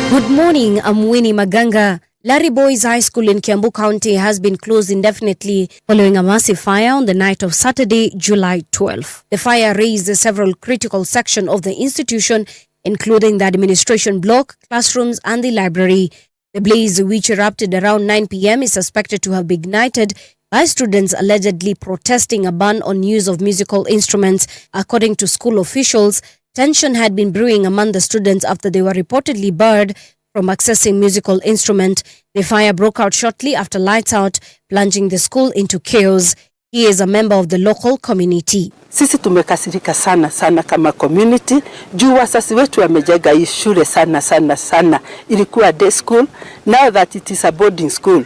Good morning, I'm Winnie Maganga. Larry Boys High School in Kiambu County has been closed indefinitely following a massive fire on the night of Saturday, July 12. The fire razed several critical sections of the institution, including the administration block, classrooms and the library. The blaze, which erupted around 9 p.m., is suspected to have been ignited by students allegedly protesting a ban on use of musical instruments. According to school officials, tension had been brewing among the students after they were reportedly barred from accessing musical instruments. The fire broke out shortly after lights out, plunging the school into chaos. He is a member of the local community. Sisi tumekasirika sana kama community juu wasasi wetu wamejenga hii shule sana. Ilikuwa day school, now that it is a boarding school.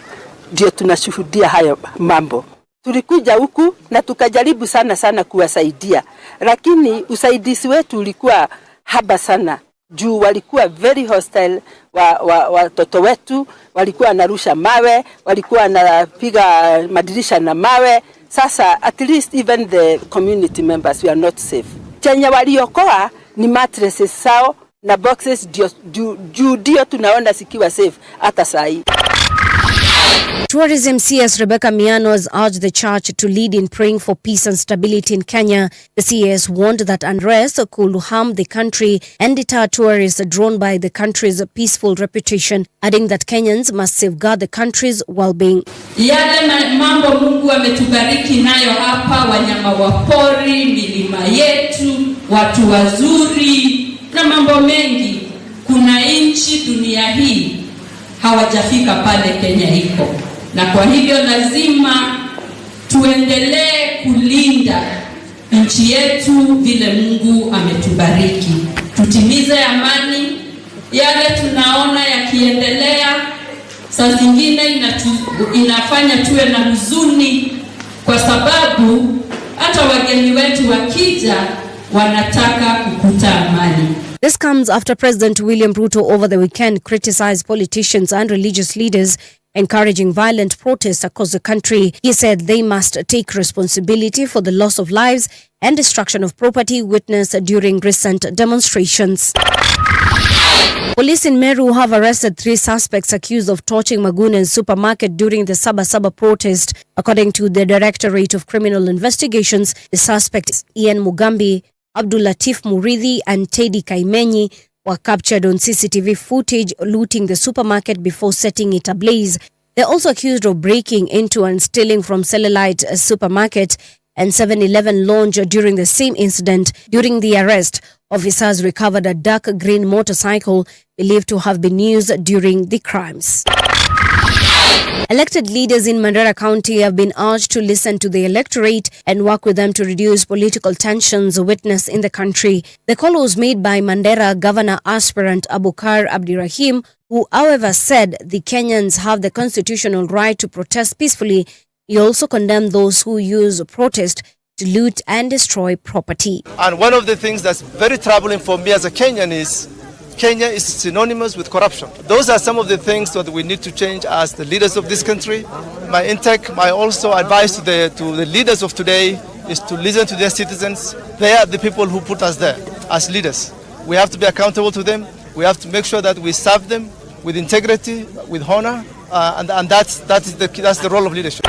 Ndio tunashuhudia haya mambo. Tulikuja huku na tukajaribu sana kuwasaidia, lakini usaidizi wetu ulikuwa haba sana juu walikuwa very hostile. Watoto wetu walikuwa wanarusha mawe, walikuwa wanapiga madirisha na mawe. Sasa at least even the community members were not safe. Chenye waliokoa ni mattresses sao na boxes, ndio tunaona sikiwa safe hata saa hii. Tourism CS Rebecca Miano has urged the church to lead in praying for peace and stability in Kenya. The CS warned that unrest could harm the country and deter tourists drawn by the country's peaceful reputation, adding that Kenyans must safeguard the country's well-being. Yale mambo Mungu ametubariki nayo hapa, wanyama wa pori, milima yetu, watu wazuri na mambo mengi. Kuna nchi dunia hii hawajafika pale Kenya iko. Na kwa hivyo lazima tuendelee kulinda nchi yetu vile Mungu ametubariki. Tutimize amani. Yale tunaona yakiendelea saa zingine inafanya tuwe na huzuni, kwa sababu hata wageni wetu wakija wanataka kukuta amani. This comes after President William Ruto over the weekend criticized politicians and religious leaders encouraging violent protests across the country. He said they must take responsibility for the loss of lives and destruction of property witnessed during recent demonstrations. Police in Meru have arrested 3 suspects accused of torching Maguna's supermarket during the Sabasaba protest. According to the Directorate of Criminal Investigations, the suspects Ian Mugambi, Abdul Latif Muridhi and Teddy Kaimenyi were captured on CCTV footage looting the supermarket before setting it ablaze. They're also accused of breaking into and stealing from Cellulite supermarket and 7-Eleven lounge during the same incident. During the arrest, officers recovered a dark green motorcycle believed to have been used during the crimes. Elected leaders in Mandera County have been urged to listen to the electorate and work with them to reduce political tensions witnessed in the country. The call was made by Mandera Governor aspirant Abukar Abdirahim, who however said the Kenyans have the constitutional right to protest peacefully. He also condemned those who use protest to loot and destroy property. And one of the things that's very troubling for me as a Kenyan is Kenya is synonymous with corruption. Those are some of the things that we need to change as the leaders of this country. My also advice to the leaders of today is to listen to their citizens. They are the people who put us there as leaders. We have to be accountable to them. We have to make sure that we serve them with integrity, with honor, and that's the role of leadership.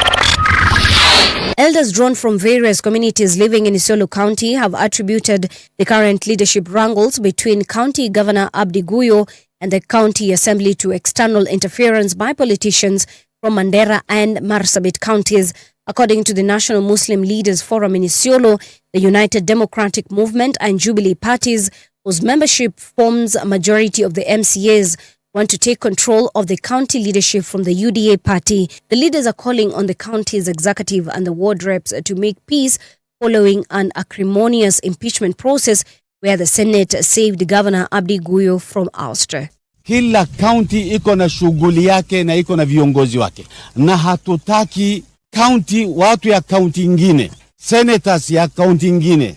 Elders drawn from various communities living in Isiolo County have attributed the current leadership wrangles between County Governor Abdi Guyo and the County Assembly to external interference by politicians from Mandera and Marsabit counties. According to the National Muslim Leaders Forum in Isiolo, the United Democratic Movement and Jubilee parties, whose membership forms a majority of the MCAs, want to take control of the county leadership from the UDA party. The leaders are calling on the county's executive and the ward reps to make peace following an acrimonious impeachment process where the Senate saved Governor Abdi Guyo from ouster. Kila county iko na shughuli yake na iko na viongozi wake, na hatutaki county, watu ya county ingine, senators ya county ingine,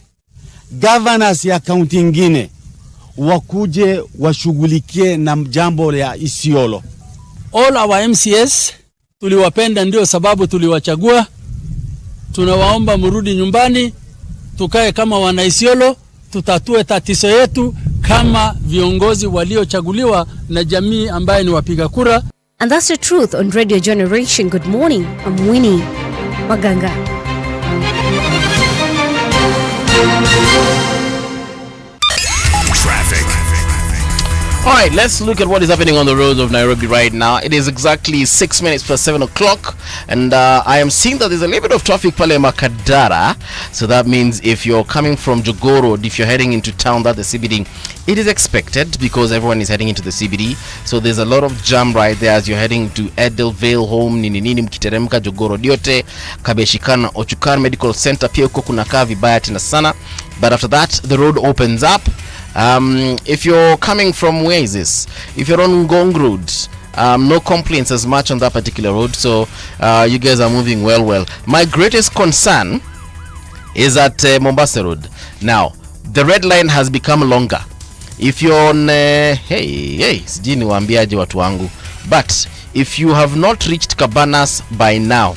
governors ya county ingine wakuje washughulikie na jambo la Isiolo. All our MCS tuliwapenda, ndio sababu tuliwachagua. Tunawaomba mrudi nyumbani, tukae kama wana Isiolo, tutatue tatizo yetu kama viongozi waliochaguliwa na jamii ambaye ni wapiga kura. And that's the truth on Radio Generation. Good morning. I'm Winnie Maganga. Traffic. All right, let's look at what is happening on the roads of Nairobi right now. It is exactly 6 minutes past 7 o'clock, and I am seeing that there's a little bit of traffic pale Makadara. So that means if you're coming from Jogoo Road, if you're heading into town, that the CBD, it is expected because everyone is heading into the CBD. So there's a lot of jam right there as you're heading to Edelvale Home, Nini mkiteremka Jogoo Road yote, Kabeshikana, Ochukar Medical Center, pia huko kunakaa vibaya tena sana. But after that, the road opens up. If you're coming from, where is this? If you're on Ngong Road, no complaints as much on that particular road. So you guys are moving well. My greatest concern is at Mombasa Road. Now, the red line has become longer. If you're on, sijui niwaambiaje watu wangu, but if you have not reached Cabanas by now,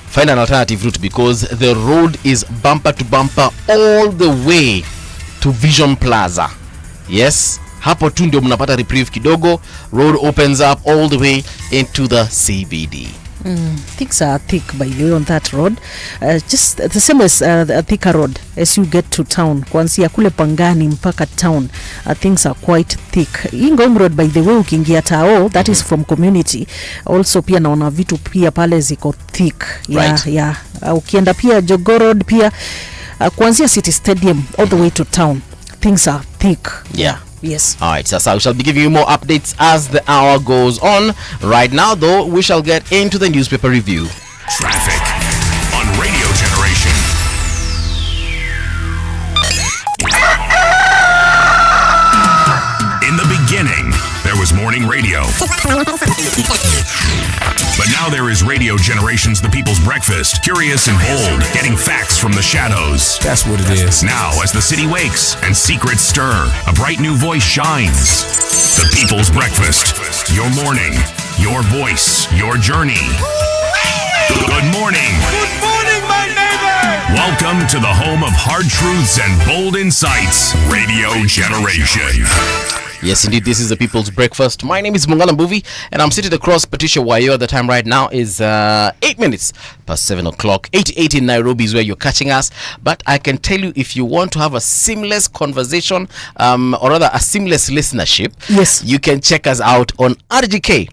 find an alternative route because the road is bumper to bumper all the way to Vision Plaza. Yes, hapo tu ndio mnapata reprieve kidogo. Road opens up all the way into the CBD. Things are thick by the way on that road, just the same as the Thika Road as you get to town. Kuanzia kule Pangani mpaka town, things are quite thick. Ngong Road by the way ukiingia Tao, that is from community. Also pia naona vitu pia pale ziko thick. Yeah. Ukienda pia Jogoo Road pia kuanzia City Stadium all the way to town, things are thick. Yeah. Yes. All right, so we shall be giving you more updates as the hour goes on. Right now, though, we shall get into the newspaper review. Traffic on Radio Generation. In the beginning, there was morning radio. But now there is Radio Generation's The People's Breakfast. Curious and bold, getting facts from the shadows. That's what it is. Now, as the city wakes and secrets stir, a bright new voice shines. The People's Breakfast. Your morning, your voice, your journey. Good morning. Good morning, my neighbor! Welcome to the home of hard truths and bold insights. Radio Generation. Yes, indeed, this is the People's Breakfast. My name is Mungala Mbuvi, and I'm seated across Patricia Wayo. The time right now is 8 minutes past 7 o'clock. 88 in Nairobi is where you're catching us. But I can tell you, if you want to have a seamless conversation, or rather a seamless listenership, yes, you can check us out on rgk.co.ke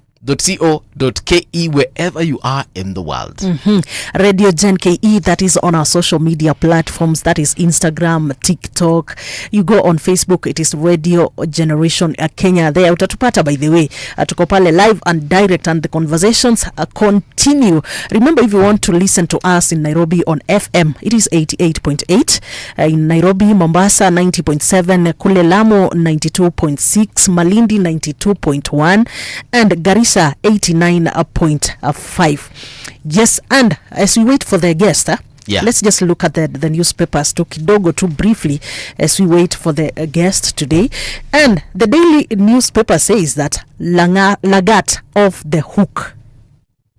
wherever you are in the world. Radio Gen KE, that is on our social media platforms, that is Instagram, TikTok. You go on Facebook, it is Radio Generation Kenya. There utatupata, by the way, tuko pale live and direct, and the conversations continue. Remember, if you want to listen to us in Nairobi on FM, it is 88.8, in Nairobi, Mombasa 90.7, kule Lamu 92.6, Malindi 92.1, and Garissa 89.5. Yes, and as we wait for the guest, let's just look at the newspapers too kidogo too briefly as we wait for the guest today. And the Daily newspaper says that Lagat off the hook.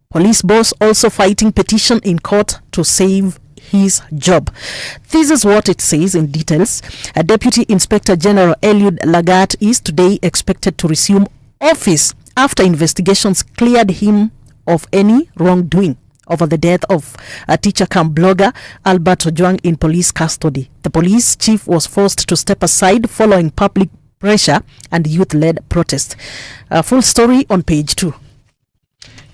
Police boss also fighting petition in court to save his job. This is what it says in details. A Deputy Inspector General Eliud Lagat is today expected to resume office after investigations cleared him of any wrongdoing over the death of a teacher come blogger Albert Ojwang in police custody. The police chief was forced to step aside following public pressure and youth-led protest. Full story on page 2.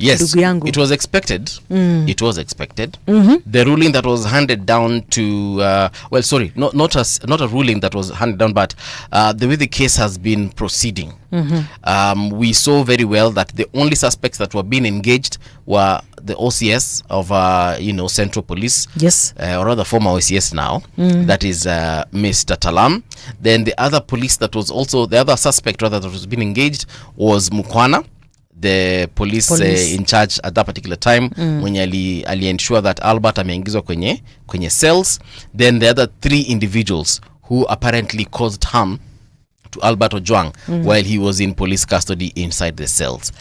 Yes, it was expected. It was expected. The ruling that was handed down to, not a ruling that was handed down, but the way the case has been proceeding. We saw very well that the only suspects that were being engaged were the OCS of, Central Police. Yes. Or rather former OCS now. That is Mr. Talam. Then the other police that was also, the other suspect rather that was being engaged was Mukwana, the police. In charge at that particular time, mwenye ali ensure that Albert ameingizwa kwenye cells. Then the other 3 individuals who apparently caused harm to Albert Ojwang while he was in police custody inside the cells.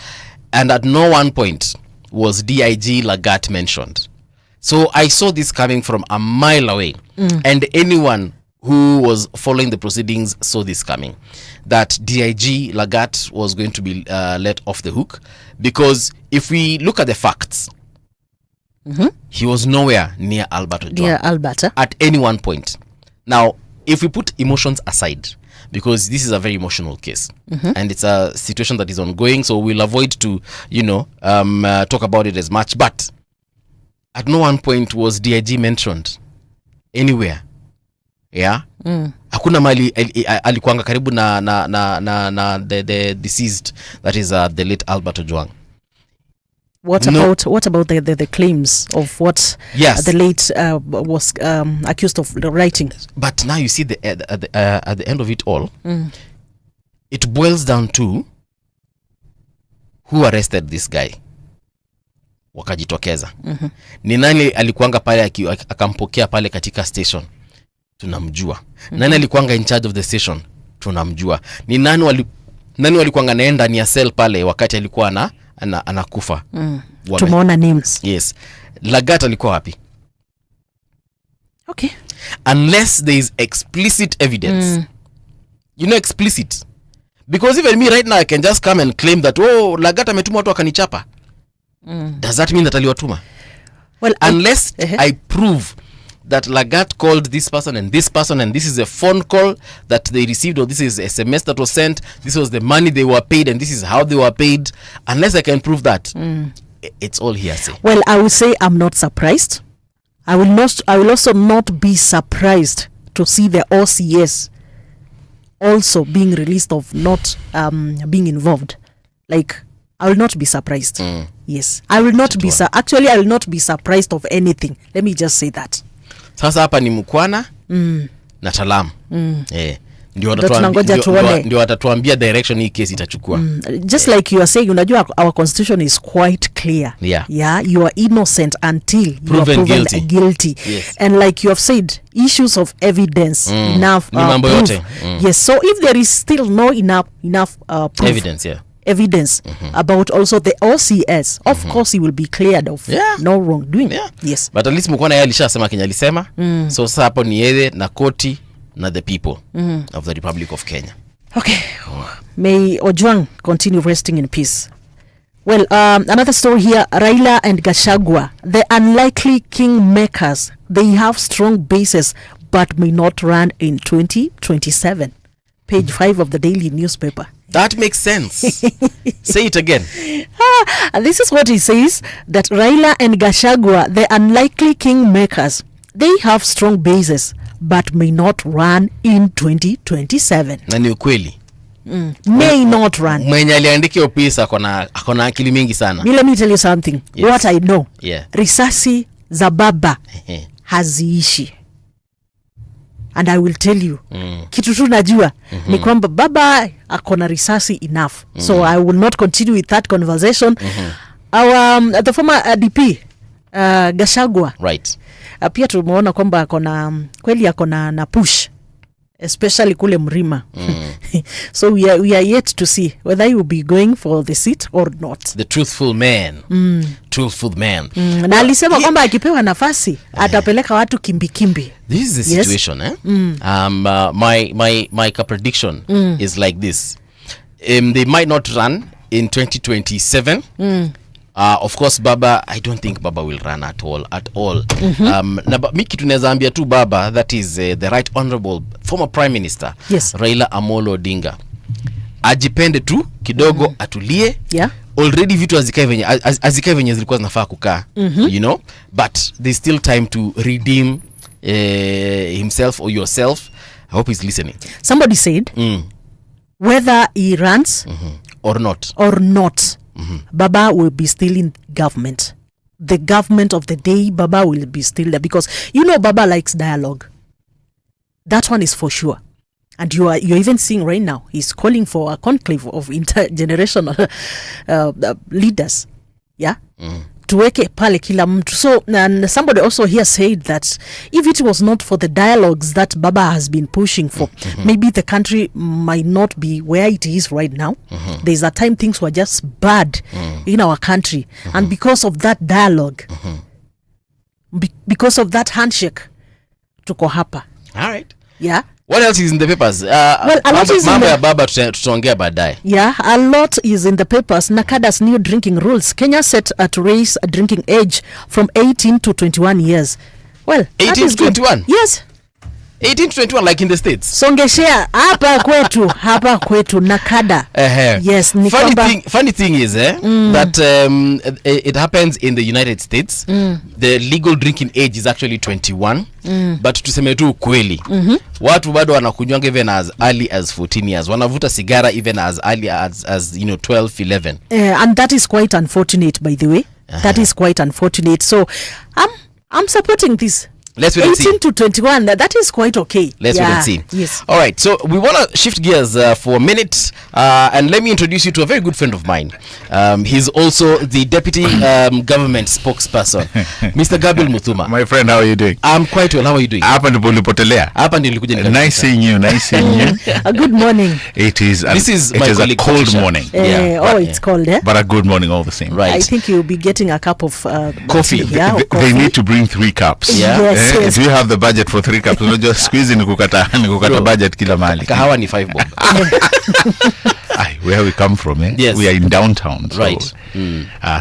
And at no one point was DIG Lagat mentioned. So I saw this coming from a mile away, and anyone who was following the proceedings saw this coming, that DIG Lagat was going to be let off the hook, because if we look at the facts, he was nowhere near Albert Ojwang at any one point. Now, if we put emotions aside, because this is a very emotional case, and it's a situation that is ongoing, so we'll avoid to talk about it as much, but at no one point was DIG mentioned anywhere. Yeah. Hakuna mali alikuanga karibu na the deceased, that is the late Albert Ojwang. What about the claims of what the late was accused of writing? But now you see at the end of it all, it boils down to who arrested this guy. Wakajitokeza. Ni nani alikuanga pale akampokea pale katika station? Tunamjua. Nani alikuanga in charge of the station? Tunamjua. Ni nani walikuanga naenda ndani ya cell pale wakati alikuwa anakufa? Tumeona names. Yes. Lagat alikuwa wapi? Okay. Unless there is explicit evidence. Explicit. Because even me right now I can just come and claim that Lagat ametuma watu akanichapa. Does that mean that aliwatuma? Well, unless I prove that Lagat called this person and this person, and this is a phone call that they received, or this is SMS that was sent, this was the money they were paid, and this is how they were paid, unless I can prove that, it's all hearsay. Well, I will say I'm not surprised. I will also not be surprised to see the OCS also being released of not being involved. Like, I will not be surprised. Yes, I will not be actually I will not be surprised of anything. Let me just say that. Sasa hapa ni Mukwana na Talam. Ndio watatuambia direction hii case itachukua. Just like you are saying, unajua our constitution is quite clear. Yeah, you are innocent until you are proven guilty. Yes. And like you have said, issues of evidence enough proof. Yes, so if there is still no enough proof, evidence about also the OCS, of course he will be cleared of no wrongdoing. Yes, but at least Mukwana yeye alishasema Kenya alisema. So sasa hapo ni yeye na koti na the people of the Republic of Kenya. Okay. May Ojwang continue resting in peace. Well, another story here, Raila and Gachagua, the unlikely kingmakers, they have strong bases but may not run in 2027. Page 5 of the daily newspaper. That makes sense. Say it again. And this is what he says, that Raila and Gachagua, the unlikely kingmakers, they have strong bases but may not run in 2027. Na ni ukweli. May not run. Mwenye aliandika opisa akona akili mingi sana. Let me tell you something. Yes. What I know. Yeah. Risasi za baba haziishi. And I will tell you, kitu tu najua ni kwamba baba akona risasi enough. So I will not continue with that conversation. Our the former DP Gachagua, right, pia tumeona kwamba kweli akona na push, especially kule Mrima. So we are yet to see whether he will be going for the seat or not. The truthful man. Truthful man. Na alisema kwamba akipewa nafasi atapeleka watu kimbi. This is the situation. My prediction is like this. they might not run in 2027. Of course Baba, I don't think Baba will run at all. Na mi kitu naweza ambia tu Baba, that is the right honorable former prime minister, Yes. Raila Amolo Odinga, ajipende tu kidogo, atulie. Yeah. Already vitu azikae venye zilikuwa zinafaa kukaa, you know, but there's still time to redeem himself or yourself. I hope he's listening. Somebody said whether he runs Or not. Baba will be still in government. The government of the day, Baba will be still there, because you know Baba likes dialogue. That one is for sure. And you're even seeing right now, he's calling for a conclave of intergenerational leaders. Yeah? Tuweke pale kila mtu. So, and somebody also here said that if it was not for the dialogues that Baba has been pushing for, maybe the country might not be where it is right now. There's a time things were just bad in our country. And because of that dialogue, because of that handshake, tuko hapa. All right. Yeah. What else is in the papers? Well, a lot is in mambo the- ya Baba tutaongea baadaye. Yeah, a lot is in the papers. Nakada's new drinking rules. Kenya set to raise a drinking age from 18 to 21 years. Well, that 18 is to good. 21? Yes. 18 to 21 like in the States. Songeshea hapa kwetu Nakada. Yes, ni kwamba Funny thing is that it happens in the United States. The legal drinking age is actually 21. But tuseme tu kweli. Watu bado wanakunywanga even as early as 14 years. Wanavuta sigara even as early as 12, 11. and that is quite unfortunate, by the way. That is quite unfortunate. So I'm supporting this. Let's wait and see. 18 to 21, that is quite okay. Let's wait and see. Yes. All right. So we want to shift gears for a minute, and let me introduce you to a very good friend of mine. He's also the deputy government spokesperson, Mr. Gabriel Muthuma. My friend, how are you doing? I'm quite well. How are you doing? Hapa ndipo ulipotelea. Hapa ndio nilikuja Nice seeing you. Good morning. It is a colleague cold Patricia. morning. It's cold, eh? But a good morning all the same. Right. I think you'll be getting a cup of Coffee. Yeah, or They coffee. need to bring 3 cups. Yeah. Yes. Do you have the budget for 3 cups? Unajua squeeze ni kukata Bro, budget kila mahali. Kahawa ni 5 bob. Where we come from, Yes. we are in downtown, so Right.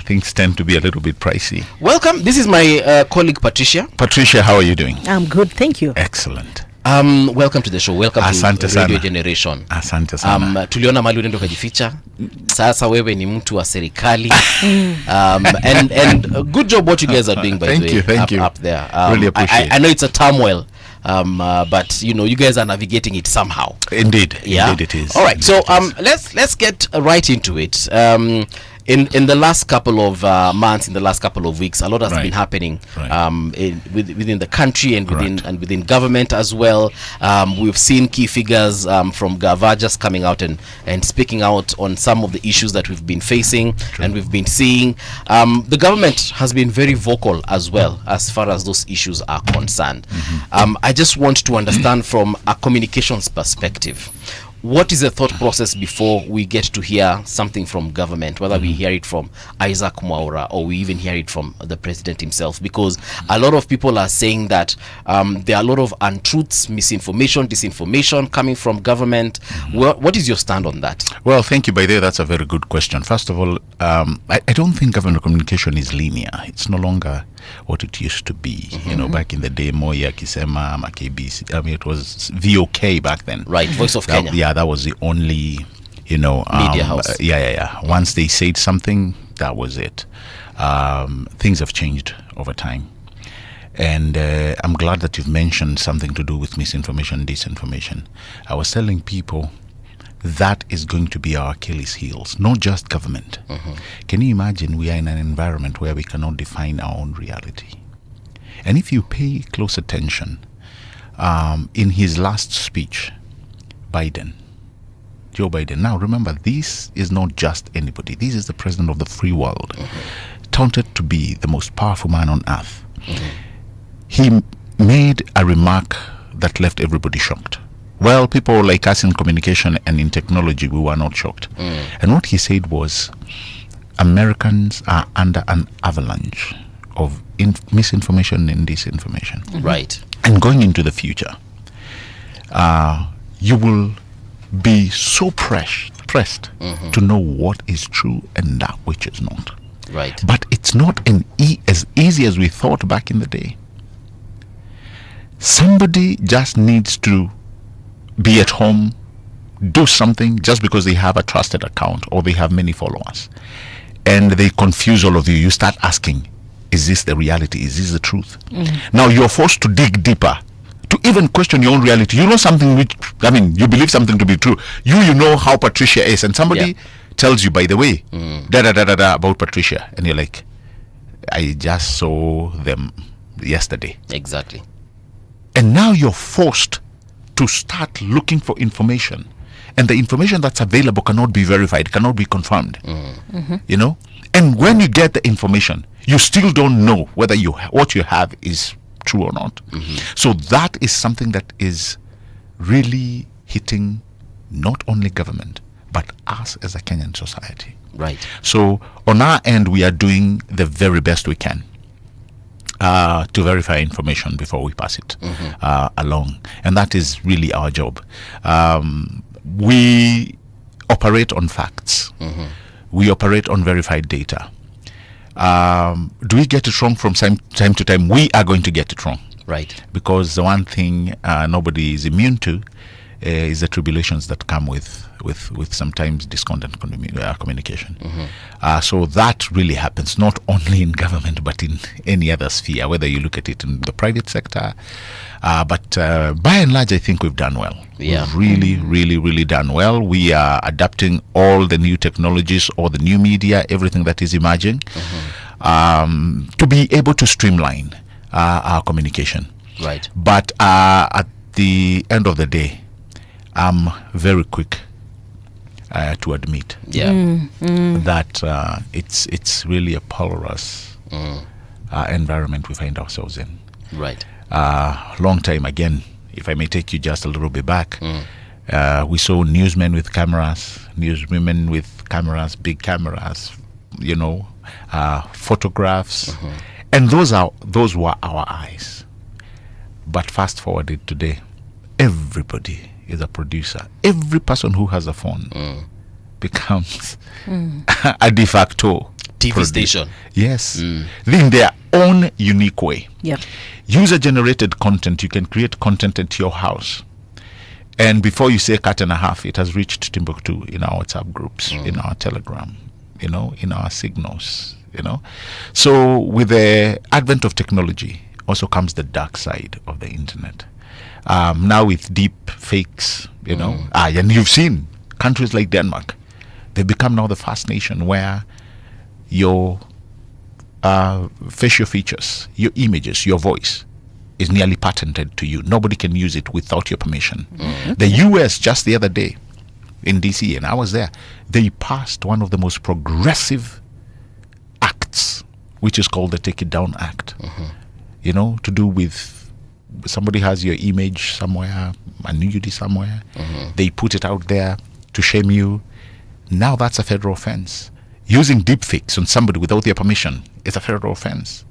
things tend to be a little bit pricey. Welcome. This is my colleague Patricia. Patricia, how are you doing? I'm good, thank you. Excellent. Welcome to the show. Welcome Asante to Radio sana. Generation. Asante sana. Tuliona mali unaenda ukajificha. Sasa wewe ni mtu wa serikali. And good job what you guys are doing, by the way. Thank you. Up there. Really appreciate I know it's a turmoil. But you guys are navigating it somehow. Indeed. Yeah. Indeed it is. All right. So let's get right into it. In the last couple of months, in the last couple of weeks, a lot has been happening within the country and within government as well. We've seen key figures from Gava just coming out and speaking out on some of the issues that we've been facing and we've been seeing. The government has been very vocal as well as far as those issues are concerned. I just want to understand from a communications perspective, what is the thought process before we get to hear something from government, whether we hear it from Isaac Mwaura or we even hear it from the president himself? Because a lot of people are saying that there are a lot of untruths, misinformation, disinformation coming from government. What is your stand on that? Well, thank you. By the way, that's a very good question. First of all, I don't think government communication is linear. It's no longer what it used to be. Back in the day, Moya, Kisema, KBC, it was VOK back then. Right, Voice of Kenya. Yeah, that was the only, media house. Once they said something, that was it. Things have changed over time. And I'm glad that you've mentioned something to do with misinformation, disinformation. I was telling people that is going to be our Achilles heels, not just government. Can you imagine we are in an environment where we cannot define our own reality? And if you pay close attention, in his last speech, Joe Biden, now remember, this is not just anybody. This is the president of the free world, touted to be the most powerful man on earth. He made a remark that left everybody shocked. Well, people like us in communication and in technology, we were not shocked. And what he said was, Americans are under an avalanche of misinformation and disinformation. Right. And going into the future, you will be so pressed pressed to know what is true and that which is not. Right. But it's not as easy as we thought back in the day. Somebody just needs to be at home, do something just because they have a trusted account or they have many followers, and they confuse all of you. You start asking, is this the reality? Is this the truth? Now you're forced to dig deeper, to even question your own reality. You know something which, you believe something to be true. You know how Patricia is, and somebody tells you, by the way, about Patricia, and you're like, I just saw them yesterday. Exactly. And now you're forced to start looking for information, and the information that's available cannot be verified, cannot be confirmed. You know, and when you get the information, you still don't know whether what you have is true or not. So that is something that is really hitting not only government but us as a Kenyan society. Right. So on our end, we are doing the very best we can to verify information before we pass it along, and that is really our job. We operate on facts. We operate on verified data. Do we get it wrong from time to time? We are going to get it wrong. Right. Because the one thing nobody is immune to is the tribulations that come with sometimes discordant communication. So that really happens not only in government but in any other sphere, whether you look at it in the private sector. But by and large, I think we've done well. Yeah. We've really done well. We are adapting all the new technologies, all the new media, everything that is emerging, to be able to streamline our communication. Right. But at the end of the day, I'm very quick to admit that it's really a polarized environment we find ourselves in. Right. Long time again, if I may take you just a little bit back, we saw newsmen with cameras, newswomen with cameras, big cameras, photographs, and those were our eyes. But fast forwarded today, everybody is a producer. Every person who has a phone becomes a de facto TV station. Yes. In their own unique way. Yep. User-generated content. You can create content at your house, and before you say cut and a half, it has reached Timbuktu in our WhatsApp groups, in our Telegram, in our signals. So with the advent of technology also comes the dark side of the internet. Now with deep fakes, and you've seen countries like Denmark, they've become now the first nation where your facial features, your images, your voice is nearly patented to you. Nobody can use it without your permission. The US just the other day in DC, and I was there, they passed one of the most progressive acts, which is called the Take It Down Act. To do with somebody has your image somewhere, a nudity somewhere, they put it out there to shame you. Now that's a federal offense. Using deepfakes on somebody without their permission is a federal offense.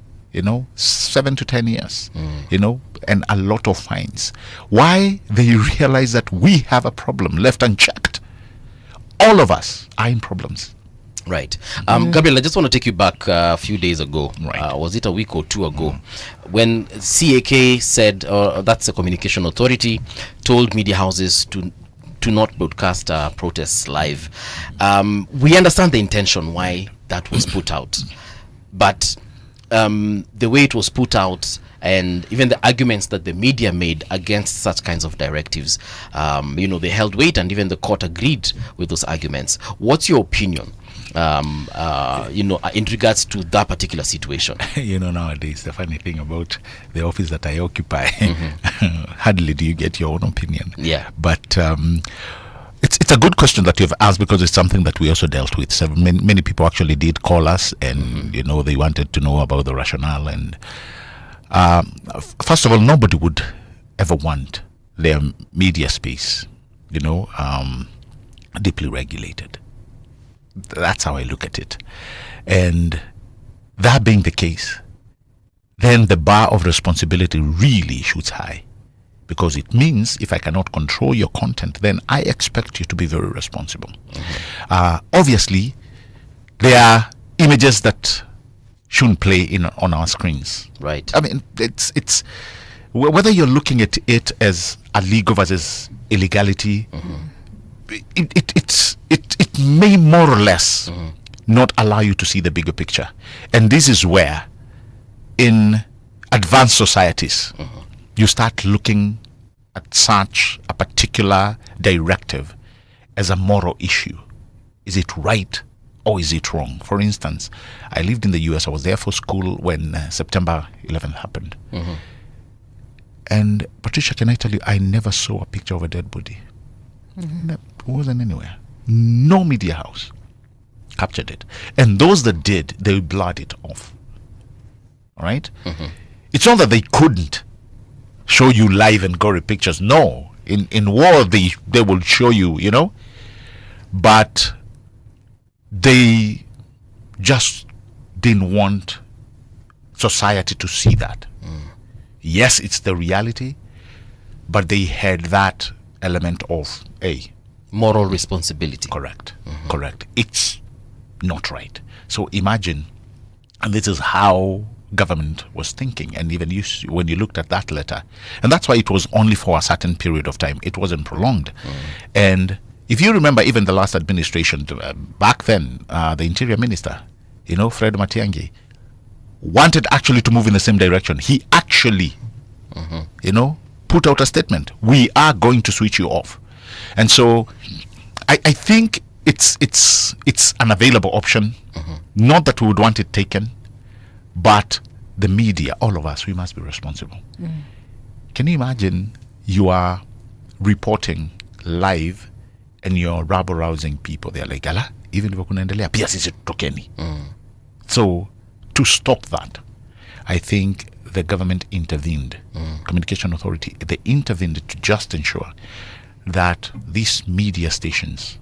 7 to 10 years, and a lot of fines. Why? They realize that we have a problem left unchecked. All of us are in problems. Right. Gabriel, I just want to take you back a few days ago. Right. Was it a week or two ago? When CAK said, that's the Communication Authority, told media houses to not broadcast protests live. We understand the intention why that was put out. But the way it was put out, and even the arguments that the media made against such kinds of directives, they held weight, and even the court agreed with those arguments. What's your opinion, in regards to that particular situation? Nowadays, the funny thing about the office that I occupy, hardly do you get your own opinion. Yeah. But it's a good question that you've asked, because it's something that we also dealt with. So many people actually did call us, and they wanted to know about the rationale. And first of all, nobody would ever want their media space, deeply regulated. That's how I look at it. And that being the case, then the bar of responsibility really shoots high. because it means if I cannot control your content, then I expect you to be very responsible. Obviously, there are images that shouldn't play on our screens. Right. I mean, it's whether you're looking at it as a legal versus illegality, it may more or less not allow you to see the bigger picture. And this is where, in advanced societies, you start looking at such a particular directive as a moral issue. Is it right or is it wrong? For instance, I lived in the US. I was there for school when September 11th happened. And Patricia, can I tell you, I never saw a picture of a dead body. It wasn't anywhere. No media house captured it. And those that did, they blurred it off. All right? It's not that they couldn't show you live and gory pictures. No. In war, they will show you, you know. But they just didn't want society to see that. Yes, it's the reality, but they had that element of moral responsibility. Correct. Correct. It's not right. So imagine, and this is how government was thinking, and even when you looked at that letter, and that's why it was only for a certain period of time. It wasn't prolonged. And if you remember, even the last administration, back then, the Interior Minister, Fred Matiang'i, wanted actually to move in the same direction. He actually, put out a statement. We are going to switch you off. And so I think it's an available option. Not that we would want it taken, but the media, all of us, we must be responsible. Can you imagine you are reporting live and you're rabble-rousing people? They're like, ala, even if kunaendelea pia sisi tutokeni. So to stop that, I think the government intervened, Communication Authority, they intervened to just ensure that these media stations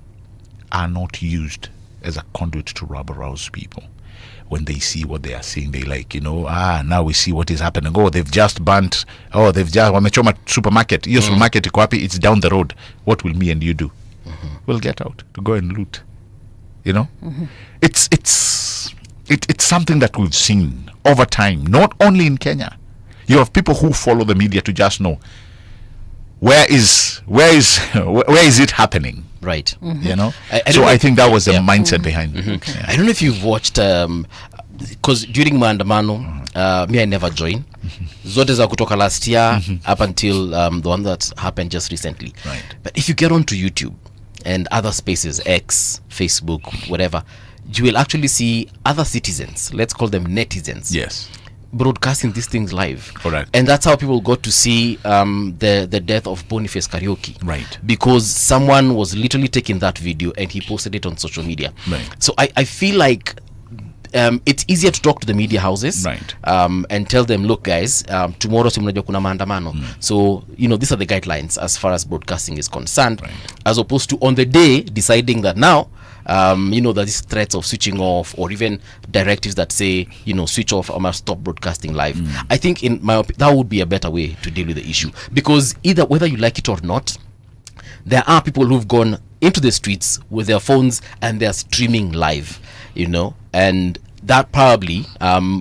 are not used as a conduit to rabble-rouse people. When they see what they are seeing, they like, now we see what is happening. Oh, they've just burnt, wamechoma supermarket. Your supermarket iko wapi? It's down the road. What will me and you do? We'll get out to go and loot. It's something that we've seen over time, not only in Kenya. You have people who follow the media to just know where is it happening, right? I think that was the mindset behind it. Yeah. I don't know if you've watched because during maandamano me I never joined zote za kutoka last year up until the one that happened just recently, right? But if you get onto YouTube and other spaces, X, Facebook, whatever, you will actually see other citizens, let's call them netizens, yes, broadcasting these things live. Correct. And that's how people got to see the death of Boniface Karaoke, right? Because someone was literally taking that video and he posted it on social media, right? So I feel like it's easier to talk to the media houses, right? And tell them, look guys, tomorrow mnajua kuna maandamano, so these are the guidelines as far as broadcasting is concerned, right? As opposed to on the day deciding that now that these threats of switching off, or even directives that say switch off or must stop broadcasting live. I think in my opinion that would be a better way to deal with the issue, because either whether you like it or not, there are people who've gone into the streets with their phones and they're streaming live, and that probably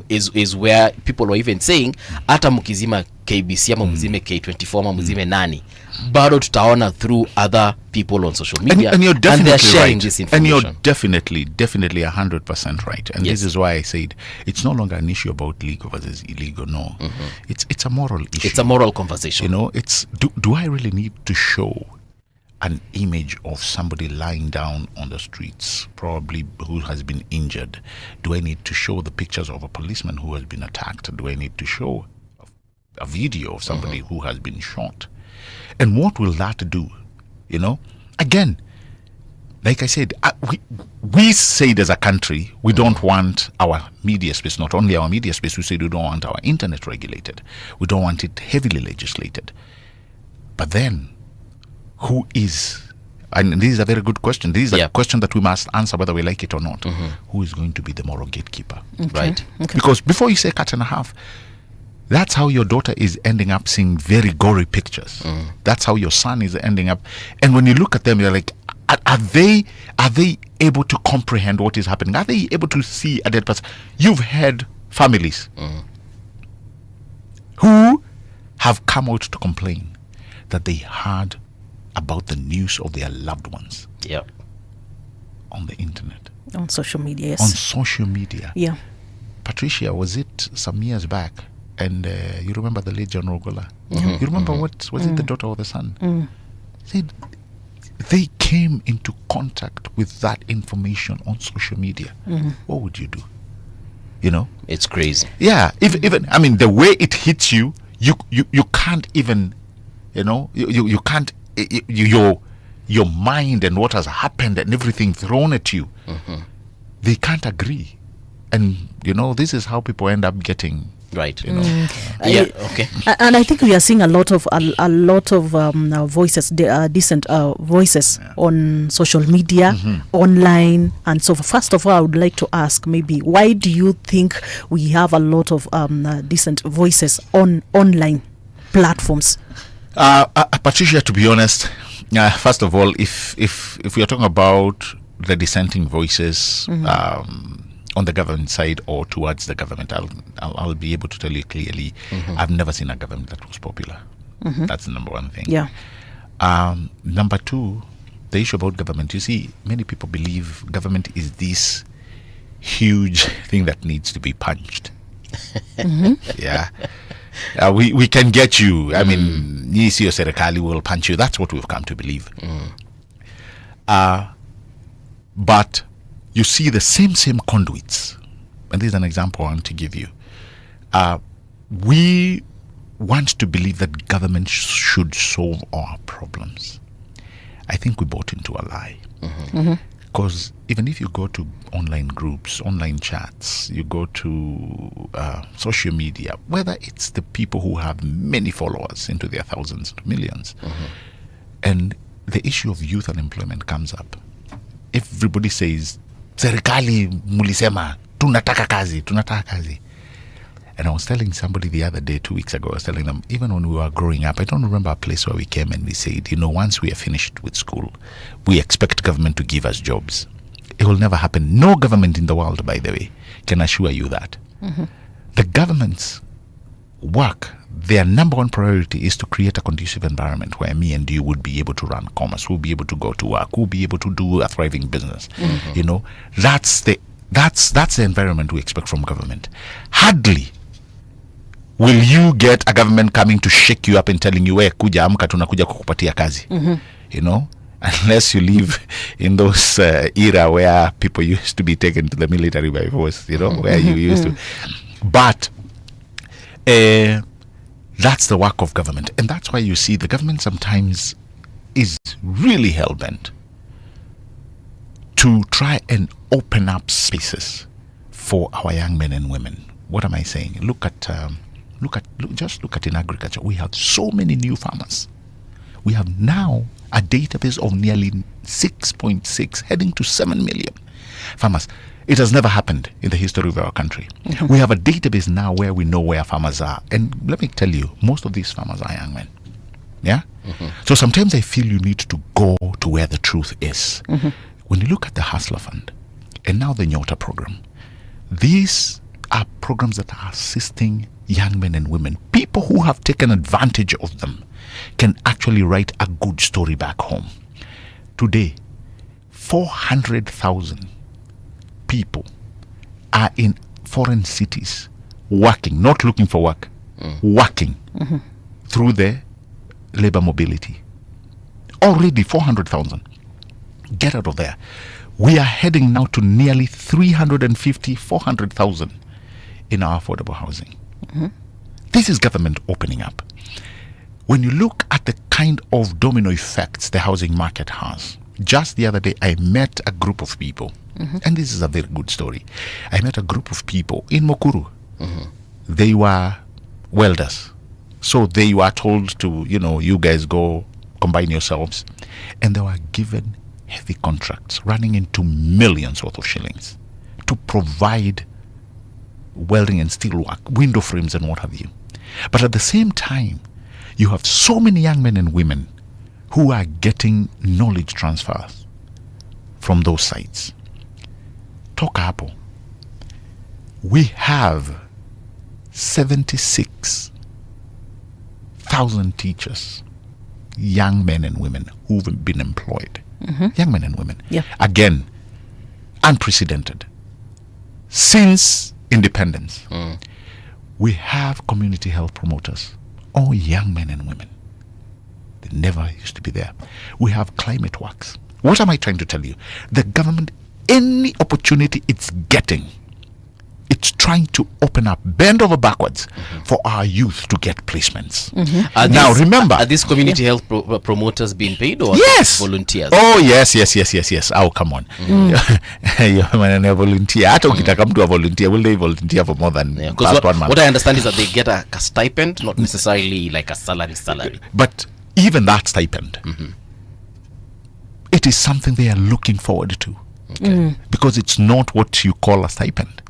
is where people are even saying hata mkizima KBC ama mzime K24 ama mzime nani, bado tutaona through other people on social media, and you're definitely they're sharing right. this information. And you're definitely 100% right. And yes, this is why I said it's no longer an issue about legal versus illegal. No, it's a moral issue. It's a moral conversation. It's do I really need to show an image of somebody lying down on the streets, probably who has been injured? Do I need to show the pictures of a policeman who has been attacked? Do I need to show a video of somebody who has been shot? And what will that do? Again, like I said, we said as a country, we don't want our media space, not only our media space, we said we don't want our internet regulated. We don't want it heavily legislated. But then, who is, and this is a very good question, this is a question that we must answer whether we like it or not. Who is going to be the moral gatekeeper? Right. Okay. Because before you say cut and a half, That's how your daughter is ending up seeing very gory pictures. That's how your son is ending up. And when you look at them, you're like, are they able to comprehend what is happening? Are they able to see a dead person? You've had families who have come out to complain that they heard about the news of their loved ones on the internet, On social media, yes. on social media. Yeah. Patricia, was it some years back? And you remember the late John Rogola? You remember what was it, the daughter or the son? Said they came into contact with that information on social media. What would you do? You know, It's crazy. yeah. Even I mean, the way it hits you, you can't even, you know, you can't. Your mind and what has happened and everything thrown at you, they can't agree, and you know, this is how people end up getting. Right. You know, Yeah. Okay. And I think we are seeing a lot of voices, decent voices on social media, online, and so first of all, I would like to ask, maybe, why do you think we have a lot of decent voices on online platforms? Patricia, to be honest, first of all, if we are talking about the dissenting voices on the government side or towards the government, I'll be able to tell you clearly, I've never seen a government that was popular. That's the number one thing. Yeah. Number two, the issue about government. You see, many people believe government is this huge thing that needs to be punched. Yeah. We can get you. I mean, Nisi or Serikali will punch you. That's what we've come to believe. But you see the same conduits. And this is an example I want to give you. We want to believe that government should solve our problems. I think we bought into a lie. Because even if you go to online groups, online chats, you go to social media, whether it's the people who have many followers into their thousands and millions, and the issue of youth unemployment comes up, everybody says, serikali mulisema, tunataka kazi. And I was telling somebody the other day, 2 weeks ago, I was telling them, even when we were growing up, I don't remember a place where we came and we said, you know, once we are finished with school, we expect government to give us jobs. It will never happen. No government in the world, by the way, can assure you that. The government's work, their number one priority is to create a conducive environment where me and you would be able to run commerce, we'll be able to go to work, we'll be able to do a thriving business. You know, that's the environment we expect from government. Hardly will you get a government coming to shake you up and telling you, kuja amka tunakuja kukupatia kazi. You know, unless you live in those era where people used to be taken to the military by force, you know, where you used to. But that's the work of government. And that's why you see the government sometimes is really hell-bent to try and open up spaces for our young men and women. What am I saying? Just look at in agriculture. We have so many new farmers. We have now a database of nearly 6.6, heading to 7 million farmers. It has never happened in the history of our country. We have a database now where we know where farmers are. And let me tell you, most of these farmers are young men. Yeah? So sometimes I feel you need to go to where the truth is. When you look at the Hustler Fund and now the Nyota program, these are programs that are assisting young men and women. People who have taken advantage of them can actually write a good story back home. Today, 400,000 people are in foreign cities working, not looking for work, working through the labor mobility. Already 400,000. Get out of there. We are heading now to nearly 350, 400,000 in our affordable housing. This is government opening up. When you look at the kind of domino effects the housing market has, just the other day I met a group of people, and this is a very good story. I met a group of people in Mukuru. They were welders. So they were told to, you guys go combine yourselves. And they were given heavy contracts running into millions worth of shillings to provide welding and steel work, window frames and what have you. But at the same time, you have so many young men and women who are getting knowledge transfers from those sites. Toka hapo, we have 76,000 teachers, young men and women who've been employed. Young men and women. Yeah. Again, unprecedented. Since independence, we have community health promoters, all young men and women. They never used to be there. We have climate works. What am I trying to tell you? The government, any opportunity it's getting, it's trying to open up, bend over backwards for our youth to get placements. Now, remember, are these community health promoters being paid or yes, volunteers? Oh yes. Oh, come on. You're volunteer. Hata ukitaka mtu a volunteer, will they volunteer for more than past 1 month? What I understand is that they get a stipend, not necessarily like a salary. But even that stipend, it is something they are looking forward to. Because it's not what you call a stipend.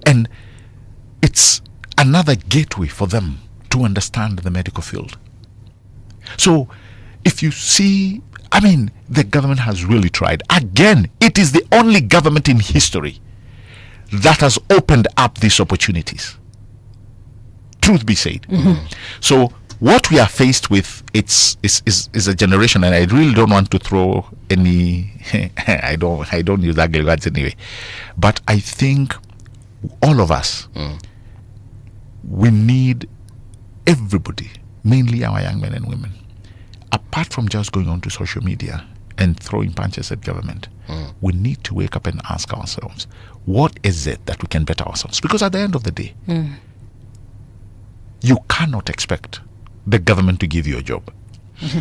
And it's another gateway for them to understand the medical field. So if you see, I mean, the government has really tried. Again, it is the only government in history that has opened up these opportunities. Truth be said. So what we are faced with is a generation, and I really don't want to throw any I don't use ugly words anyway, but I think all of us, we need everybody, mainly our young men and women, apart from just going on to social media and throwing punches at government, we need to wake up and ask ourselves, what is it that we can better ourselves? Because at the end of the day, you cannot expect the government to give you a job.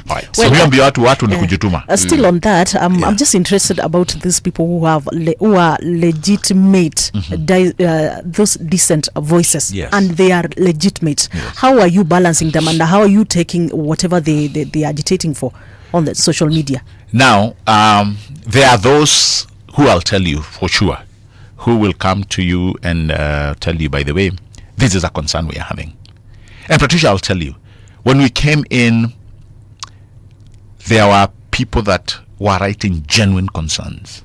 All right. So watu ni kujituma. Still on that, I'm just interested about these people who have who are legitimate, those decent voices, and they are legitimate. How are you balancing them, and how are you taking whatever they are agitating for on the social media? Now, there are those who I'll tell you for sure, who will come to you and tell you, by the way, this is a concern we are having. And Patricia, I'll tell you, when we came in, there were people that were writing genuine concerns.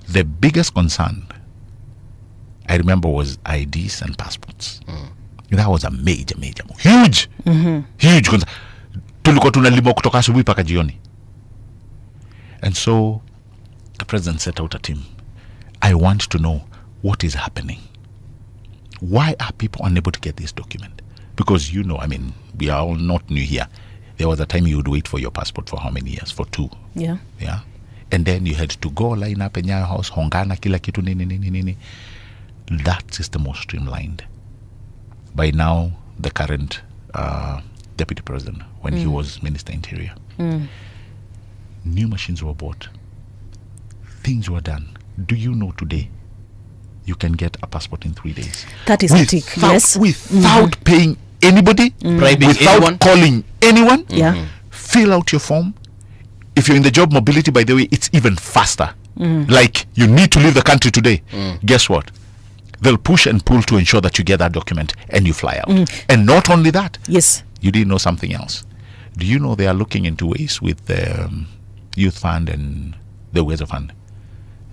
The biggest concern, I remember, was IDs and passports. That was a major, huge concern. Tulikuwa tunalima kutoka asubuhi mpaka jioni. And so the president set out a team. I want to know what is happening. Why are people unable to get this document? Because, you know, I mean, we are all not new here. There was a time you would wait for your passport for how many years? For 2. Yeah. And then you had to go line up in your house, hongana, kila kitu, nini. That system was streamlined. By now, the current deputy president, when he was Minister Interior, new machines were bought. Things were done. Do you know today, you can get a passport in 3 days? That is a tick, yes. Without paying anybody, without calling anyone. Fill out your form. If you're in the job mobility, by the way, it's even faster. Like, you need to leave the country today. Guess what? They'll push and pull to ensure that you get that document and you fly out. And not only that, you didn't know something else. Do you know they are looking into ways with the Youth Fund and the Weather Fund?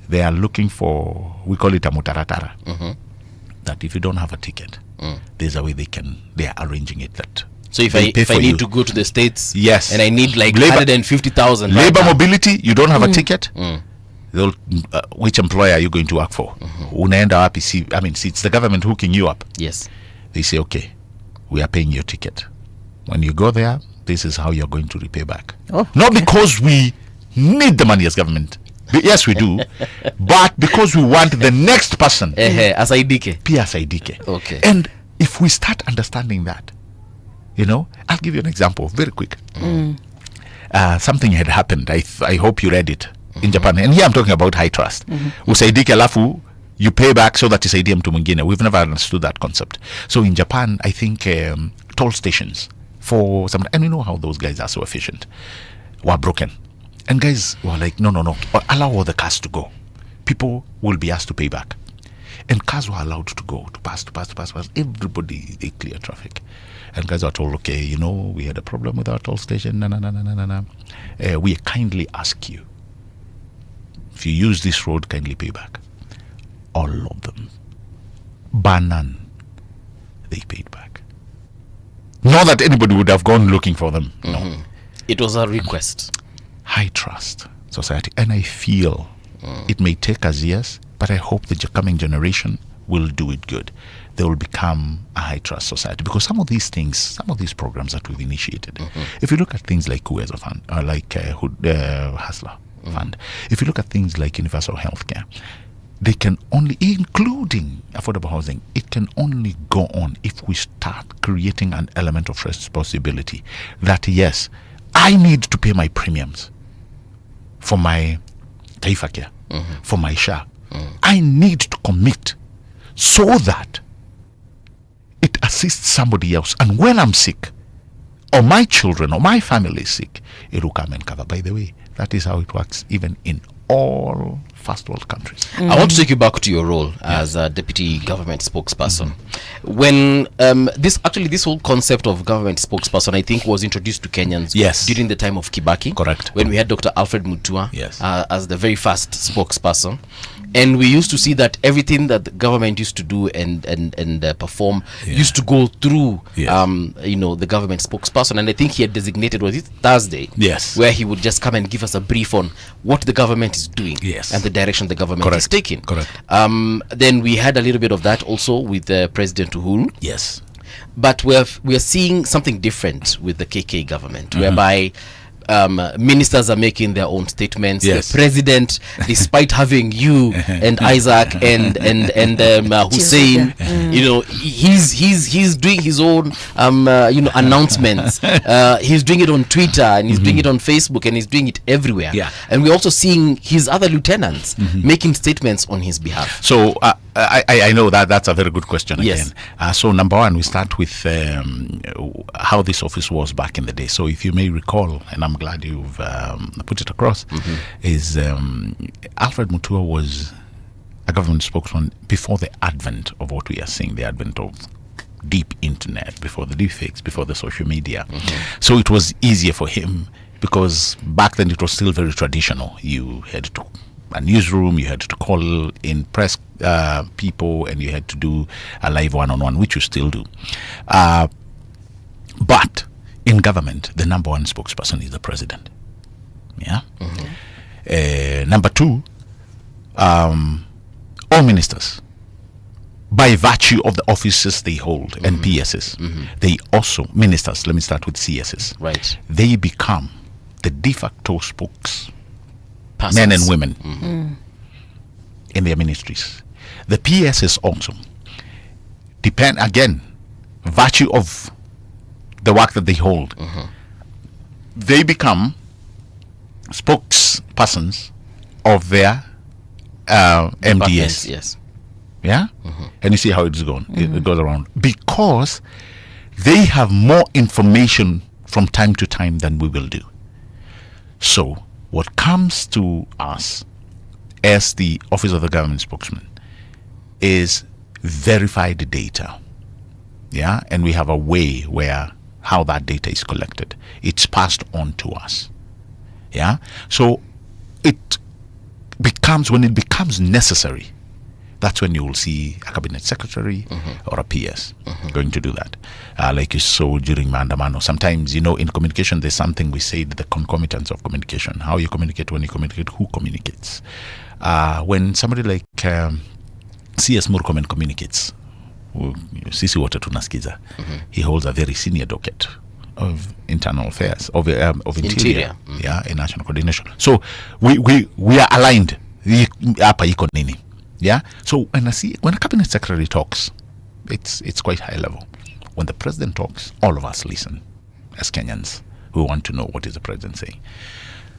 They are looking for, we call it a mutaratara, that if you don't have a ticket, there's a way they are arranging it that. So if I need to go to the States, and I need like 150,000 labor mobility, you don't have a ticket, they'll which employer are you going to work for? Unaenda wapi? See, it's the government hooking you up. They say, okay, we are paying your ticket. When you go there, this is how you're going to repay back. Not because we need the money as government. Yes, we do. But because we want the next person. Asaidike. Okay. And if we start understanding that, you know, I'll give you an example, very quick. Something had happened. I hope you read it in Japan. And here I'm talking about high trust. Usaidike alafu, you pay back so that isaidie mtu mwingine. We've never understood that concept. So in Japan, I think toll stations for some, and you know how those guys are so efficient, were broken. And guys were like, no, allow all the cars to go. People will be asked to pay back. And cars were allowed to go, to pass. Everybody, they clear traffic. And guys are told, okay, you know, we had a problem with our toll station. We kindly ask you, if you use this road, kindly pay back. All of them, bar none, they paid back. Not that anybody would have gone looking for them. No. It was a request. High trust society. And I feel it may take us years, but I hope the coming generation will do it good. They will become a high trust society, because some of these things, some of these programs that we've initiated, if you look at things like Kuweza Fund, or like Hustler Fund, if you look at things like universal healthcare, they can only, including affordable housing, it can only go on if we start creating an element of responsibility that, yes, I need to pay my premiums for my Taifa Care, for my SHA. I need to commit so that it assists somebody else. And when I'm sick, or my children or my family is sick, it will come and cover. By the way, that is how it works even in all first world countries. I want to take you back to your role as a deputy government spokesperson. When this whole concept of government spokesperson, I think, was introduced to Kenyans during the time of Kibaki. Correct. When we had Dr. Alfred Mutua as the very first spokesperson. And we used to see that everything that the government used to do and perform used to go through the government spokesperson. And I think he had designated, was it Thursday? Yes. Where he would just come and give us a brief on what the government is doing and the direction the government is taking. Correct. Then we had a little bit of that also with President Uhuru. Yes. But we are seeing something different with the KK government, whereby ministers are making their own statements. The president, despite having you and Isaac and Hussein, he's doing his own announcements. He's doing it on Twitter, and he's doing it on Facebook, and he's doing it everywhere. And we're also seeing his other lieutenants making statements on his behalf. So I know that's a very good question again. So number one, we start with how this office was back in the day. So if you may recall, and I'm glad you've put it across, is Alfred Mutua was a government spokesman before the advent of what we are seeing, the advent of deep internet, before the deepfakes, before the social media. So it was easier for him, because back then it was still very traditional. You had to a newsroom, you had to call in press people, and you had to do a live one-on-one, which you still do. But in government, the number one spokesperson is the president. Number two, all ministers, by virtue of the offices they hold, and PSs, they also, ministers, let me start with CSs, they become the de facto spokesmen and women in their ministries. The PSs also depend, again, virtue of the work that they hold, they become spokespersons of their MDS. And you see how it's going. It goes around, because they have more information from time to time than we will do. So what comes to us as the office of the government spokesman is verified data. And we have a way where how that data is collected, it's passed on to us. So it becomes, when it becomes necessary, that's when you will see a cabinet secretary or a PS going to do that. Like you saw during Maandamano. Sometimes, in communication, there's something we say, the concomitance of communication. How you communicate, when you communicate, who communicates. When somebody like CS Murkomen communicates, sisi wote tunasikiza, he holds a very senior docket of internal affairs, of interior. In national coordination. So we are aligned. Hapa iko nini? So when a cabinet secretary talks, it's quite high level. When the president talks, all of us listen as Kenyans. We want to know what is the president saying.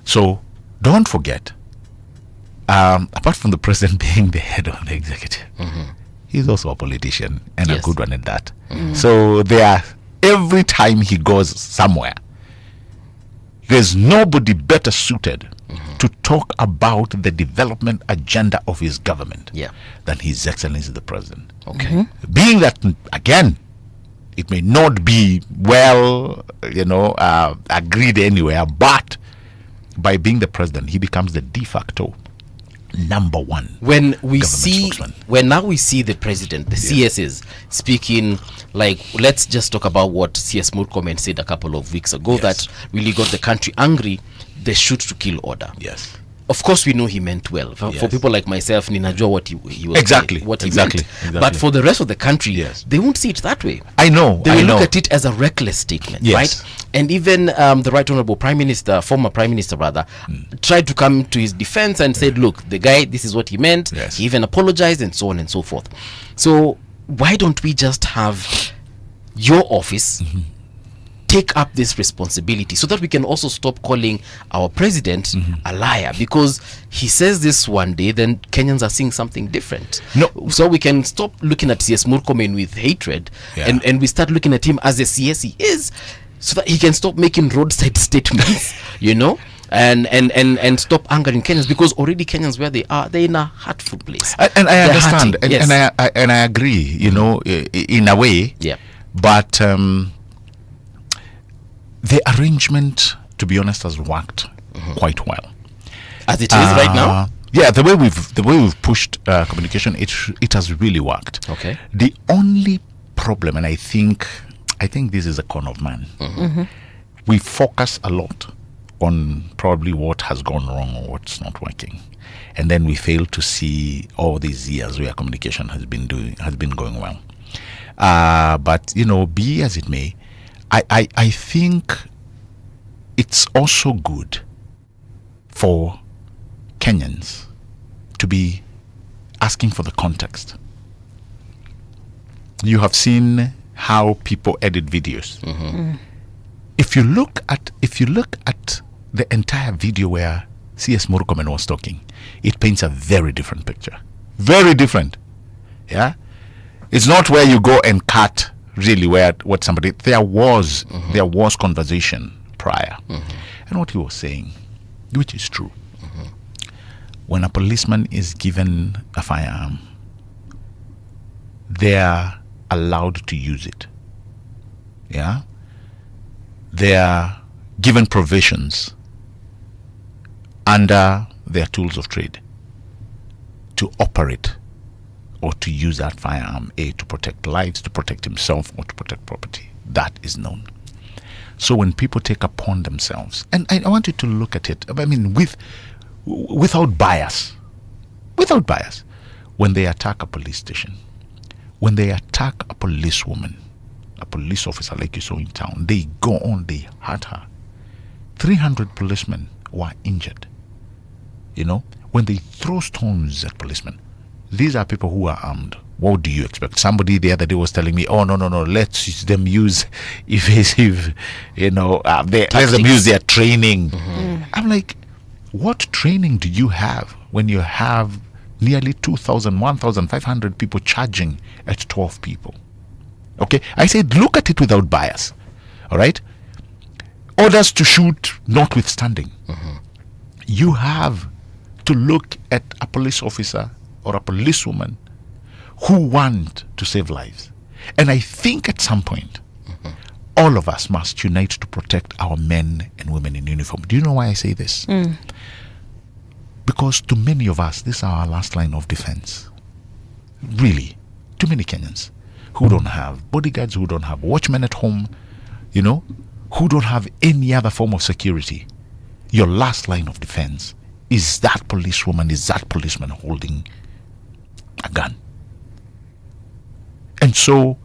So don't forget, apart from the president being the head of the executive, he's also a politician, and a good one at that. So every time he goes somewhere, there's nobody better suited to talk about the development agenda of his government Yeah. than His Excellency the President. Okay. Being that, again, it may not be well, agreed anywhere, but by being the president, he becomes the de facto number one. When we government see, spokesman. when now we see the president, the CSs speaking, like, let's just talk about what CS Murkomen said a couple of weeks ago, Yes. that really got the country angry, the shoot to kill order. Yes. Of course, we know he meant well. For Yes. people like myself, ninajua what he was Exactly, what he exactly, meant. exactly. But for the rest of the country, Yes. they won't see it that way. I know. They I will know. look at it as a reckless statement, Yes. right? And even the Right Honorable Prime Minister, former Prime Minister rather, tried to come to his defense and said, look, the guy, this is what he meant. Yes. He even apologized and so on and so forth. So why don't we just have your office take up this responsibility so that we can also stop calling our president a liar, because he says this one day, then Kenyans are seeing something different. No. So we can stop looking at CS Murkomen with hatred, Yeah. and we start looking at him as a CS he is, so that he can stop making roadside statements, and stop angering Kenyans, because already Kenyans, where they are, they're in a hurtful place. And I They're understand, hurting, yes. and I agree, in a way. Yeah. But the arrangement, to be honest, has worked quite well. As it is right now. Yeah, the way we've pushed communication, it has really worked. Okay. The only problem, and I think this is a con of man. We focus a lot on probably what has gone wrong or what's not working, and then we fail to see all these years where communication has been going well. But be as it may, I think it's also good for Kenyans to be asking for the context. You have seen how people edit videos. If you look at the entire video where CS Murkomen was talking, it paints a very different picture. Very different. Yeah? It's not where you go and cut really what somebody, there was conversation prior. And what he was saying, which is true, when a policeman is given a firearm, they are allowed to use it. Yeah? They are given provisions under their tools of trade to operate or to use that firearm, to protect lives, to protect himself, or to protect property. That is known. So when people take upon themselves, and I want you to look at it, I mean, without bias, when they attack a police station, when they attack a policewoman, a police officer like you saw in town, they go on, they hurt her. 300 policemen were injured. When they throw stones at policemen, these are people who are armed. What do you expect? Somebody the other day was telling me, oh, no, let's them use evasive, let them use their training. I'm like, what training do you have when you have nearly 2,000, 1,500 people charging at 12 people? Okay, I said, look at it without bias. All right? Orders to shoot notwithstanding. You have to look at a police officer or a policewoman who want to save lives. And I think at some point, all of us must unite to protect our men and women in uniform. Do you know why I say this? Because to many of us, this is our last line of defense. Really, too many Kenyans who don't have bodyguards, who don't have watchmen at home, who don't have any other form of security. Your last line of defense is that policewoman, is that policeman holding a gun. And so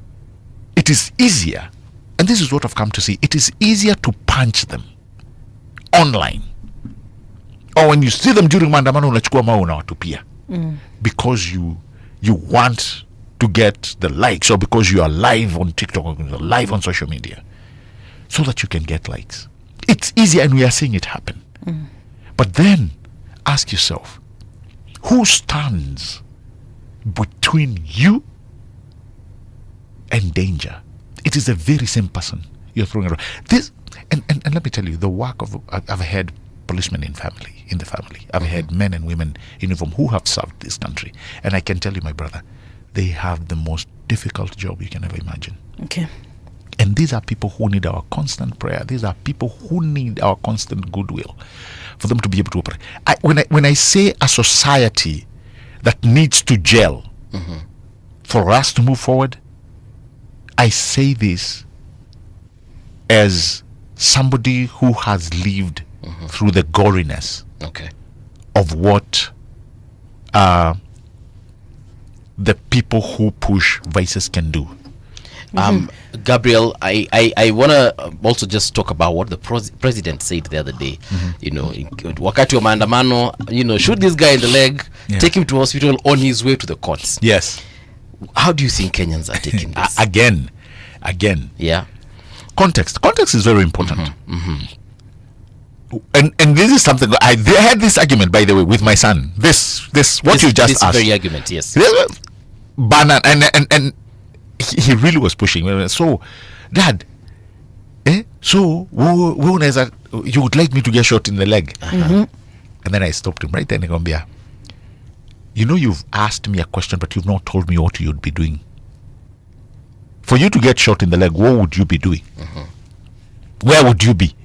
it is easier, and this is what I've come to see, it is easier to punch them online, or when you see them during maandamano unachukua mawe unawatupia because you want to get the likes, or because you are live on TikTok or live on social media so that you can get likes. It's easier, and we are seeing it happen. But then ask yourself, who stands between you and danger? It is the very same person you're throwing around. This, and let me tell you, the work I've had policemen in the family. I've had men and women in uniform who have served this country. And I can tell you, my brother, they have the most difficult job you can ever imagine. Okay. And these are people who need our constant prayer. These are people who need our constant goodwill for them to be able to operate. When I say a society that needs to gel for us to move forward, I say this as somebody who has lived through the goriness of what the people who push vices can do. Gabriel, I want to also just talk about what the president said the other day. You know, wakati wa maandamano, you know, shoot this guy in the leg, take him to hospital on his way to the courts. Yes. How do you think Kenyans are taking this? Again. Yeah. Context is very important. And this is something I had this argument, by the way, with my son. You just asked. This very argument, yes. Banana, and he really was pushing. So, Dad, so you would like me to get shot in the leg? And then I stopped him right there and I go, you know, you've asked me a question, but you've not told me what you'd be doing. For you to get shot in the leg, what would you be doing? Where would you be?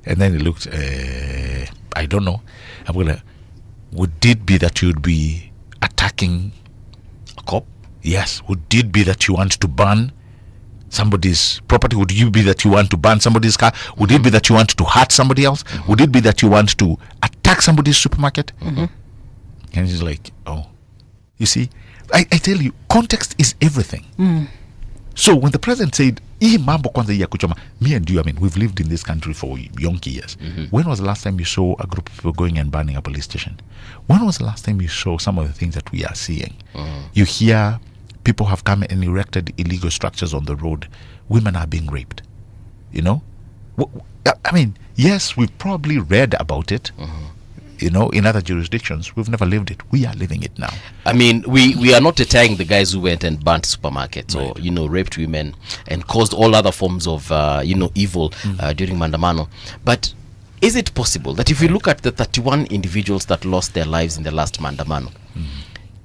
And then he looked, I don't know. Would it be that you'd be attacking a cop? Yes. Would it be that you want to burn somebody's property? Would you be that you want to burn somebody's car? Would it be that you want to hurt somebody else? Would it be that you want to attack somebody's supermarket? And he's like, oh, you see, I tell you, context is everything. So when the president said, me and you, I mean, we've lived in this country for yonky years. When was the last time you saw a group of people going and burning a police station? When was the last time you saw some of the things that we are seeing? You hear people have come and erected illegal structures on the road. Women are being raped. You know? I mean, yes, we've probably read about it. You know, in other jurisdictions, we've never lived it. We are living it now. I mean, we are not denying the guys who went and burnt supermarkets or, you know, raped women and caused all other forms of, you know, evil during Mandamano. But is it possible that if we look at the 31 individuals that lost their lives in the last Mandamano,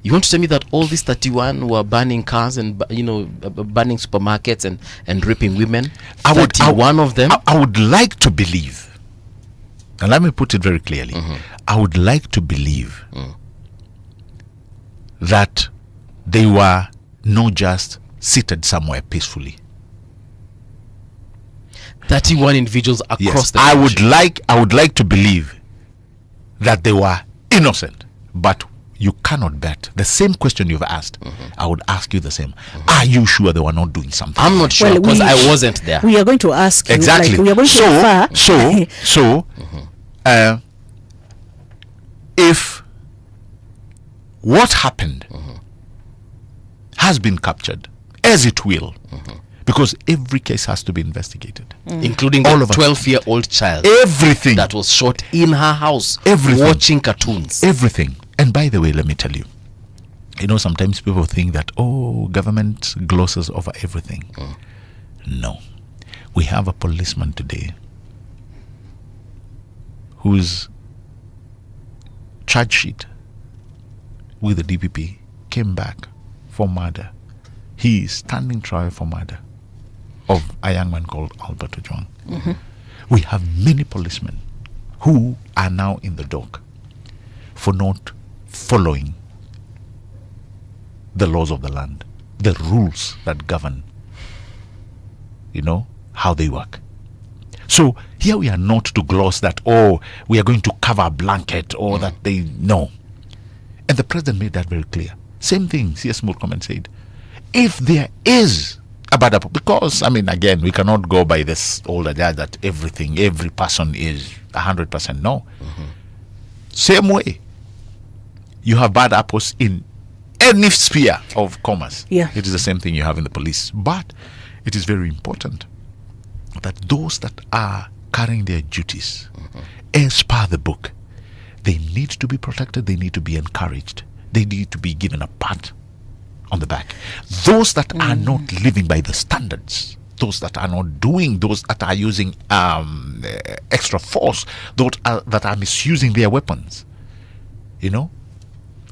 you want to tell me that all these 31 were burning cars and, you know, burning supermarkets and raping women? I would like to believe, and let me put it very clearly, I would like to believe that they were not just seated somewhere peacefully. 31 individuals across the country. I would like to believe that they were innocent, but you cannot bet. The same question you've asked, I would ask you the same. Are you sure they were not doing something? I'm not sure because I wasn't there. We are going to ask you. Exactly. Like, we are going so if what happened has been captured, as it will, because every case has to be investigated, including the 12-year-old child, everything that was shot in her house, watching cartoons, everything. And by the way, let me tell you, you know, sometimes people think that, oh, government glosses over everything. No. We have a policeman today whose charge sheet with the DPP came back for murder. He is standing trial for murder of a young man called Albert Ojwang. We have many policemen who are now in the dock for not following the laws of the land, the rules that govern, you know, how they work. So here we are not to gloss that, oh, we are going to cover a blanket or that they know. And the president made that very clear. Same thing C.S. Murkomen said. If there is a bad apple, because, I mean, again, we cannot go by this old idea that every person is 100%. No. Same way, you have bad apples in any sphere of commerce. It is the same thing you have in the police. But it is very important that those that are carrying their duties as per the book, they need to be protected, they need to be encouraged, they need to be given a pat on the back. Those that are not living by the standards those that are not doing, those that are using extra force, those that are misusing their weapons. You know,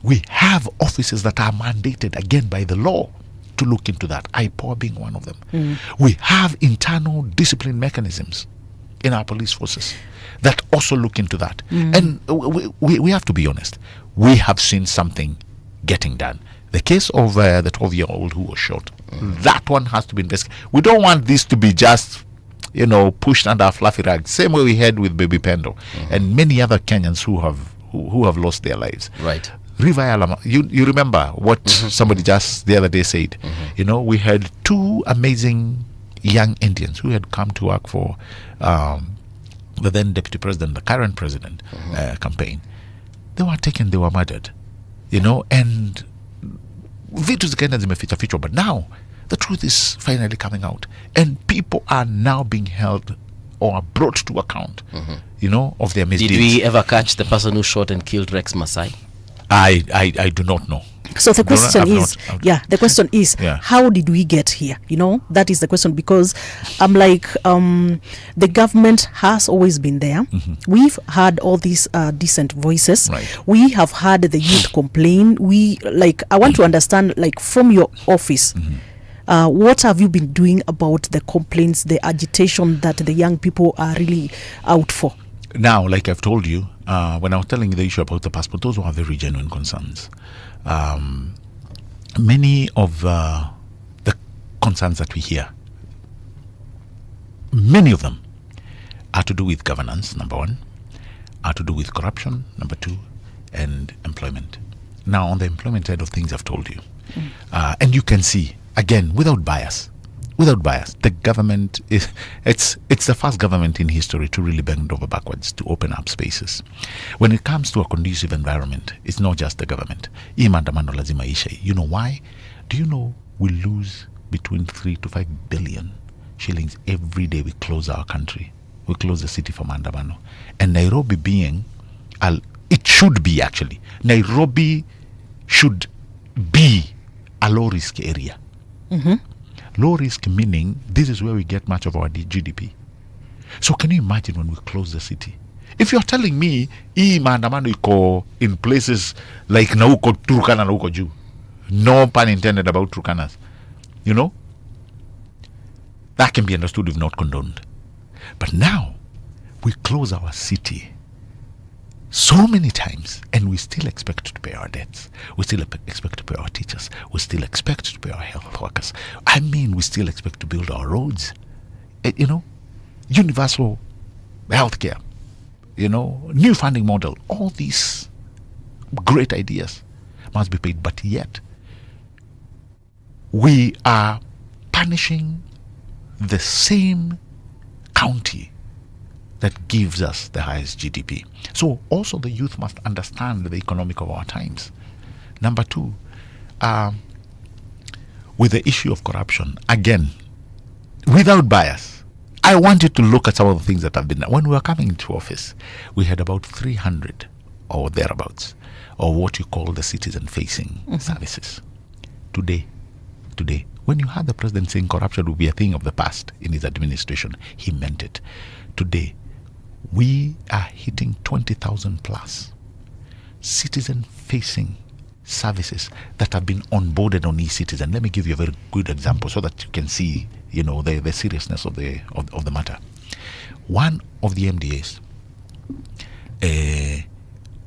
we have offices that are mandated again by the law to look into that, IPOA being one of them. We have internal discipline mechanisms in our police forces that also look into that. And we have to be honest, we have seen something getting done. The case of the 12-year-old who was shot, that one has to be investigated. We don't want this to be just, you know, pushed under a fluffy rag. Same way we had with Baby Pendo and many other Kenyans who have lost their lives. Right. River Alama, you remember what somebody just the other day said. You know, we had two amazing young Indians who had come to work for the then deputy president, the current president campaign. They were taken, they were murdered. You know, and vitu zikaenda zimeficha fichwa, but now the truth is finally coming out, and people are now being held or brought to account, you know, of their misdeeds. Did we ever catch the person who shot and killed Rex Masai? I do not know. So the question is, the question is, Yeah. how did we get here? You know, that is the question, because I'm like, the government has always been there. We've heard all these decent voices. Right. We have heard the youth complain. I want to understand, like, from your office, what have you been doing about the complaints, the agitation that the young people are really out for? Now, like I've told you, when I was telling you the issue about the passport, those were very genuine concerns. Many of the concerns that we hear, many of them are to do with governance, number one, are to do with corruption, number two, and employment. Now, on the employment side of things, I've told you. And you can see, again, without bias, the government it's the first government in history to really bend over backwards to open up spaces. When it comes to a conducive environment, it's not just the government. Hii maandamano lazima ishe. You know why? Do you know we lose between 3 to 5 billion shillings every day we close our country? We close the city for maandamano. And Nairobi being, it should be actually, Nairobi should be a low risk area. Low risk meaning this is where we get much of our GDP. So can you imagine when we close the city? If you're telling me hii maandamano iko in places like na huko Turkana na huko juu, no pun intended about Turkanas, you know, that can be understood if not condoned. But now we close our city so many times, and we still expect to pay our debts. We still expect to pay our teachers. We still expect to pay our health workers. I mean, we still expect to build our roads. You know, universal healthcare. You know, new funding model. All these great ideas must be paid, but yet we are punishing the same county that gives us the highest GDP. So also the youth must understand the economic of our times. Number two, with the issue of corruption, again, without bias, I want you to look at some of the things that have been done. When we were coming into office, we had about 300 or thereabouts of what you call the citizen-facing services. Today, when you had the president saying corruption would be a thing of the past in his administration, he meant it. Today, we are hitting 20,000 plus citizen-facing services that have been onboarded on eCitizen. Let me give you a very good example so that you can see, you know, the seriousness of the matter. One of the MDAs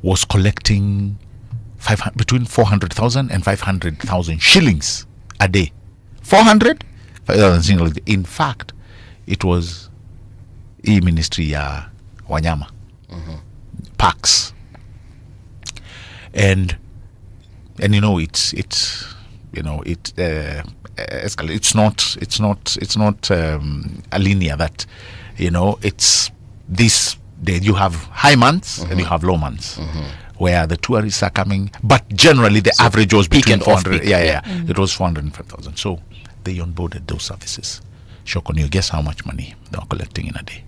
was collecting between 400,000 and 500,000 shillings a day. 400? 5,000 shillings. In fact, it was ministry ya wanyama, parks, and you know it's not a linear that, you know, it's this day you have high months and you have low months where the tourists are coming, but generally the average was between 400. It was 405,000. So they onboarded those services. Shokon, you guess how much money they were collecting in a day?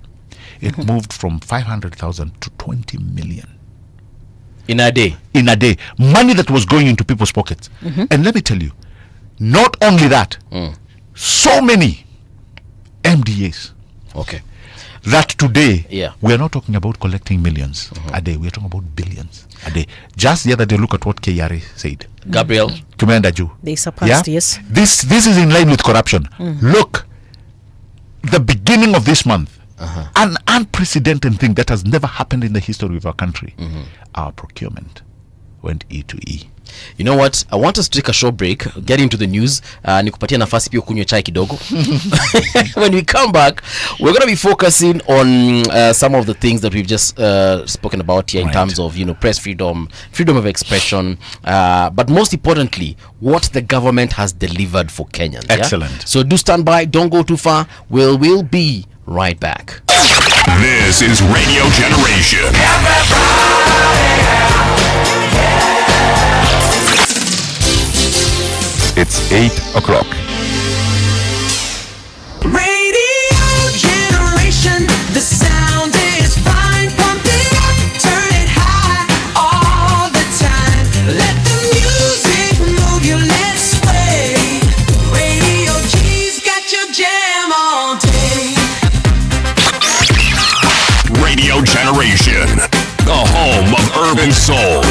It moved from 500,000 to 20 million. In a day? In a day. Money that was going into people's pockets. And let me tell you, not only that, so many MDAs. Okay. That today, Yeah. we are not talking about collecting millions a day. We are talking about billions a day. Just the other day, look at what KRA said. Gabriel. Commander Ju. They surpassed, yes. This is in line with corruption. Look, the beginning of this month, an unprecedented thing that has never happened in the history of our country. Our procurement went E to E. You know what? I want us to take a short break, get into the news. Nikupatia nafasi pia kunywa chai kidogo. When we come back, we're going to be focusing on some of the things that we've just spoken about here in terms of, press freedom, freedom of expression, but most importantly, what the government has delivered for Kenyans. Excellent. Yeah? So do stand by, don't go too far. We'll be right back. This is Radio Generation. It's 8 o'clock. Radio Generation, the sound is fine. Pump it up, turn it high all the time. Let the music move you, let's sway. Radio G's got your jam all day. Radio Generation, the home of urban soul.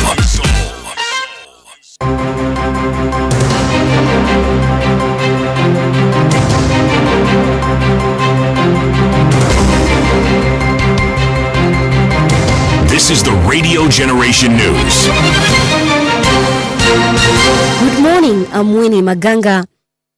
This is the Radio Generation News. Good morning, I'm Winnie Maganga.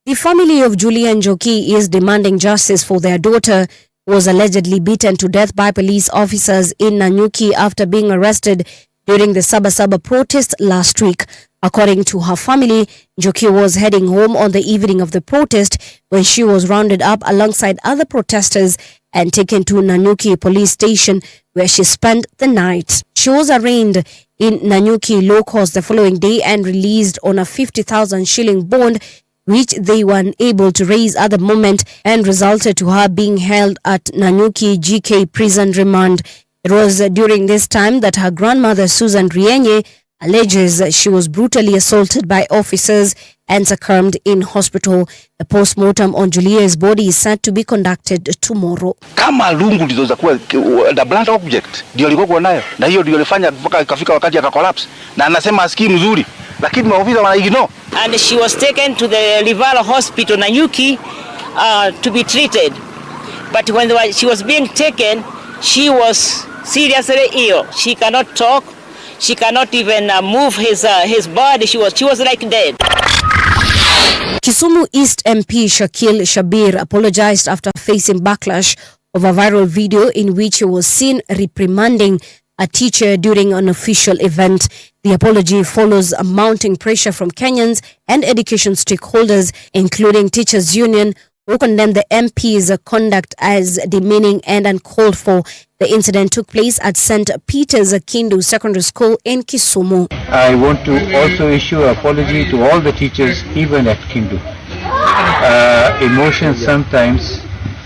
The family of Julia Njoki is demanding justice for their daughter who was allegedly beaten to death by police officers in Nanyuki after being arrested during the Sabasaba protest last week. According to her family, Njoki was heading home on the evening of the protest when she was rounded up alongside other protesters and taken to Nanyuki police station where she spent the night. She was arraigned in Nanyuki Low Court the following day and released on a 50,000 shilling bond, which they were unable to raise at the moment and resulted to her being held at Nanyuki GK prison remand. It was during this time that her grandmother Susan Rienye alleges she was brutally assaulted by officers and succumbed in hospital. A post-mortem on Julia's body is set to be conducted tomorrow. Kama lungu ndizo za kuwa the blunt object ndio alikuwa nayo, na hiyo ndio ilifanya mpaka ikafika wakati aka collapse, na anasema asikii mzuri, lakini maofisa wana ignore. And she was taken to the Rival Hospital Nanyuki to be treated, but when she was being taken, she was seriously ill. She cannot talk. She cannot even move his body. She was like dead. Kisumu East MP Shakil Shabir apologized after facing backlash of a viral video in which he was seen reprimanding a teacher during an official event. The apology follows a mounting pressure from Kenyans and education stakeholders, including Teachers Union, who condemned the MP's conduct as demeaning and uncalled for. The incident took place at St. Peter's Kindu Secondary School in Kisumu. I want to also issue an apology to all the teachers, even at Kindu. Emotions sometimes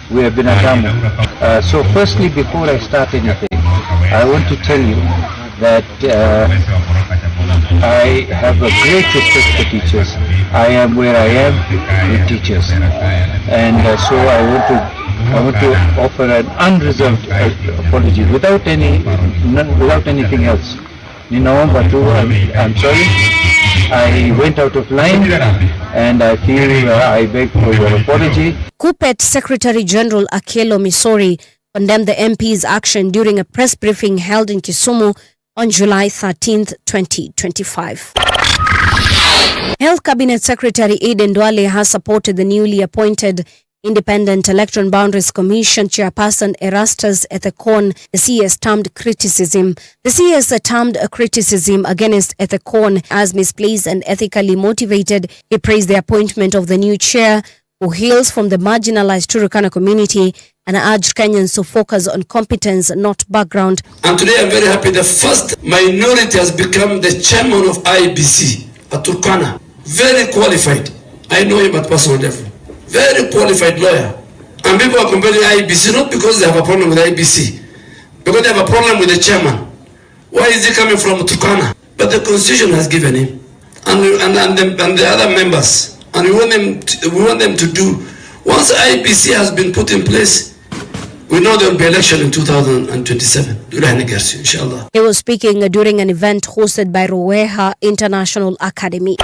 we have been a dam. So firstly, before I start anything, I want to tell you that I have a great respect for teachers. I am where I am with teachers, and so I want to offer an unreserved apology without anything else. Ninaomba tu, I'm sorry. I went out of line, and I feel I beg for your apology. KUPPET Secretary General Akelo Misori condemned the MP's action during a press briefing held in Kisumu on July 13th, 2025. Health Cabinet Secretary Aden Duale has supported the newly appointed Independent Electoral Boundaries Commission Chairperson Erastus Ethekon. The CS termed criticism. The CS termed a criticism against Ethekon as misplaced and ethically motivated. He praised the appointment of the new chair, who hails from the marginalized Turkana community, and urged Kenyans to focus on competence, not background. And today I'm very happy the first minority has become the chairman of IBC at Turkana. Very qualified. I know him at personal level. Very qualified lawyer. And people are comparing IBC not because they have a problem with IBC, because they have a problem with the chairman. Why is he coming from Turkana? But the constitution has given him, and the other members, and we want them to do Once IBC has been put in place, we know there will be election in 2027. Inshallah. He was speaking during an event hosted by Roweha International Academy.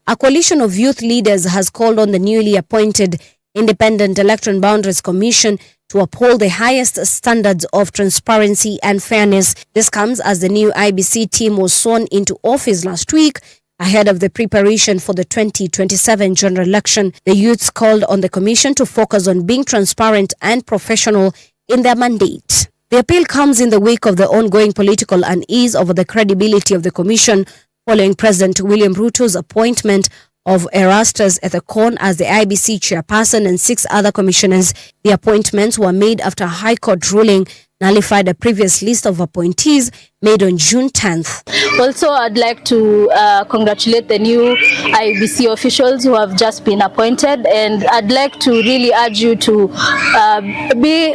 A coalition of youth leaders has called on the newly appointed Independent Electoral Boundaries Commission to uphold the highest standards of transparency and fairness. This comes as the new IBC team was sworn into office last week ahead of the preparation for the 2027 general election. The youths called on the commission to focus on being transparent and professional in their mandate. The appeal comes in the wake of the ongoing political unease over the credibility of the commission following President William Ruto's appointment of Erastus Ethekon as the IBC chairperson and 6 other commissioners. The appointments were made after a High Court ruling nullified a previous list of appointees made on June 10th. Also, I'd like to congratulate the new IBC officials who have just been appointed, and I'd like to really urge you to be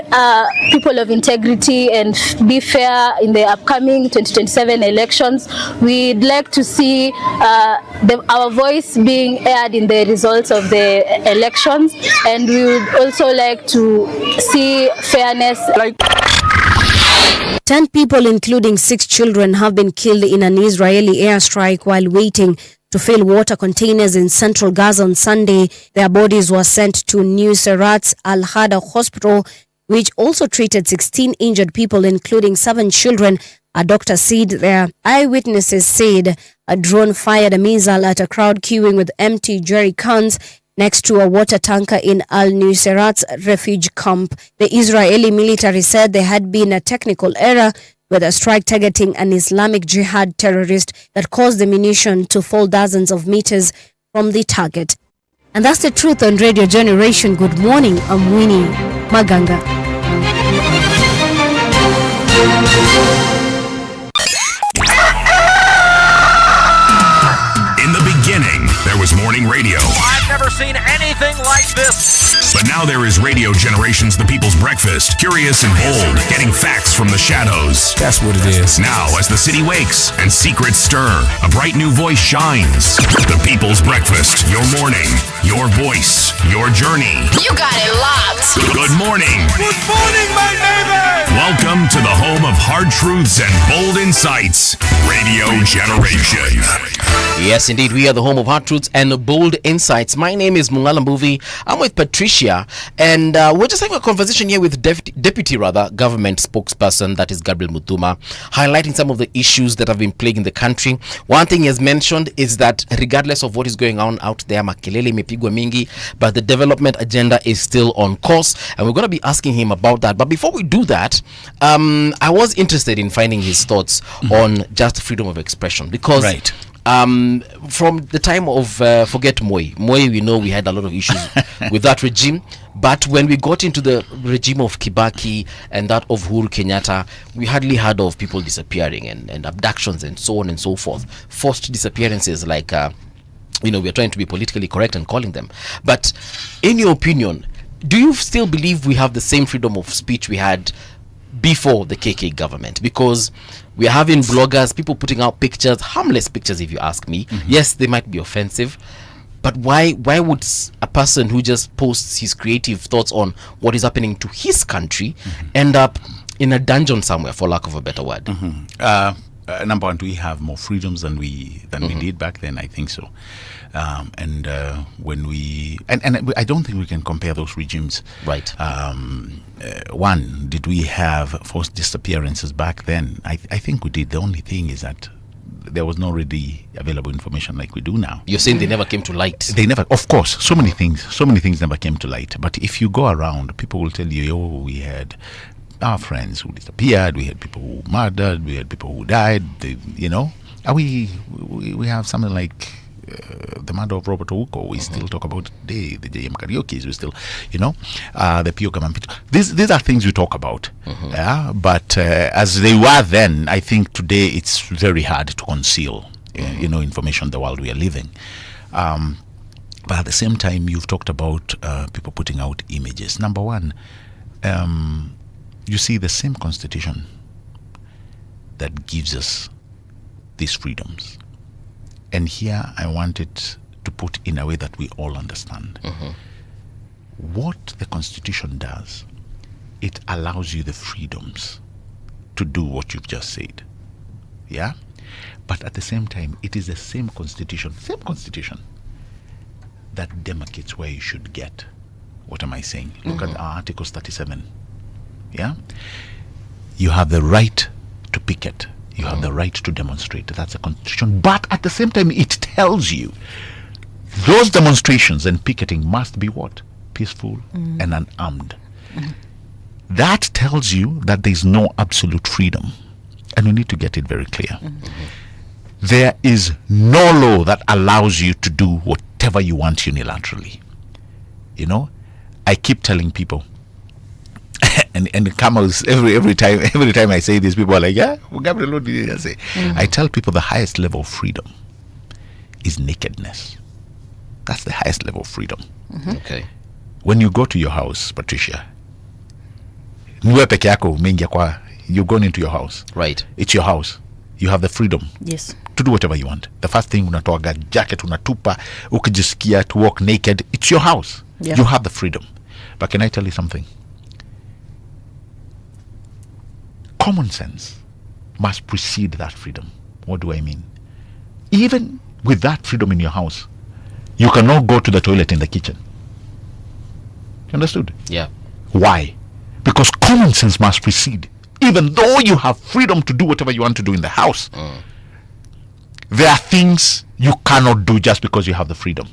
people of integrity and be fair in the upcoming 2027 elections. We'd like to see our voice being aired in the results of the elections, and we would also like to see fairness. 10 people, including 6 children, have been killed in an Israeli airstrike while waiting to fill water containers in central Gaza on Sunday. Their bodies were sent to Nuseirat's Al-Hada hospital, which also treated 16 injured people, including 7 children. A doctor said there. Eyewitnesses said a drone fired a missile at a crowd queuing with empty jerry cans next to a water tanker in Al-Nuseirat's refugee camp. The Israeli military said there had been a technical error with a strike targeting an Islamic Jihad terrorist that caused the munition to fall dozens of meters from the target. And that's the truth on Radio Generation. Good morning, I'm Winnie Maganga. In the beginning, there was morning radio. I've never seen anything like this. But now there is Radio Generation's The People's Breakfast. Curious and bold, getting facts from the shadows. That's what it is. Now, as the city wakes and secrets stir, a bright new voice shines. The People's Breakfast. Your morning, your voice, your journey. You got it locked. Good morning. Good morning, my neighbor. Welcome to the home of hard truths and bold insights. Radio Generation. Yes, indeed. We are the home of hard truths and bold insights. My name is Mungala Mbuvi. I'm with Patricia, and we're just having a conversation here with Deputy Government Spokesperson, that is Gabriel Muthuma, highlighting some of the issues that have been plaguing the country. One thing he has mentioned is that regardless of what is going on out there, makelele imepigwa mingi, but the development agenda is still on course, and we're going to be asking him about that. But before we do that, I was interested in finding his thoughts on just freedom of expression, because from the time of forget Moi, we know we had a lot of issues with that regime, but when we got into the regime of Kibaki and that of Uhuru Kenyatta, we hardly heard of people disappearing and abductions and so on and so forth, forced disappearances, like we're trying to be politically correct and calling them. But in your opinion, do you still believe we have the same freedom of speech we had before the KK government? Because we are having bloggers, people putting out pictures, harmless pictures if you ask me. Yes, they might be offensive, but why would a person who just posts his creative thoughts on what is happening to his country end up in a dungeon somewhere, for lack of a better word? Number one, do we have more freedoms than we did back then? I think so. When we and I don't think we can compare those regimes. Right. One, did we have forced disappearances back then? I think we did. The only thing is that there was no ready available information like we do now. You're saying they never came to light? They never. Of course, so many things never came to light. But if you go around, people will tell you, we had our friends who disappeared, we had people who murdered, we had people who died. We have something like the murder of Robert Ouko. We still talk about it today. The JM karaoke, we still, the Pio Kamampito. These are things we talk about. But as they were then, I think today it's very hard to conceal, information in the world we are living. But at the same time, you've talked about people putting out images. Number one, you see the same constitution that gives us these freedoms. And here I want it to put in a way that we all understand. What the Constitution does, it allows you the freedoms to do what you've just said. Yeah? But at the same time, it is the same constitution that demarcates where you should get. What am I saying? Look at Article 37. Yeah? You have the right to picket. You have the right to demonstrate. That's a constitution. But at the same time, it tells you those demonstrations and picketing must be what? Peaceful and unarmed. That tells you that there is no absolute freedom. And we need to get it very clear. There is no law that allows you to do whatever you want unilaterally. You know, I keep telling people, and it comes every time I say this, people are like, yeah, Gabriel, what did I say? I tell people the highest level of freedom is nakedness. That's the highest level of freedom. Okay. When you go to your house, Patricia, you've gone into your house. Right. It's your house. You have the freedom. Yes. To do whatever you want. The first thing, unatoaga jacket, unatupa, ukijisikia to walk naked. It's your house. Yeah. You have the freedom. But can I tell you something? Common sense must precede that freedom. What do I mean? Even with that freedom in your house, you cannot go to the toilet in the kitchen. You understood? Yeah. Why? Because common sense must precede. Even though you have freedom to do whatever you want to do in the house, there are things you cannot do just because you have the freedom.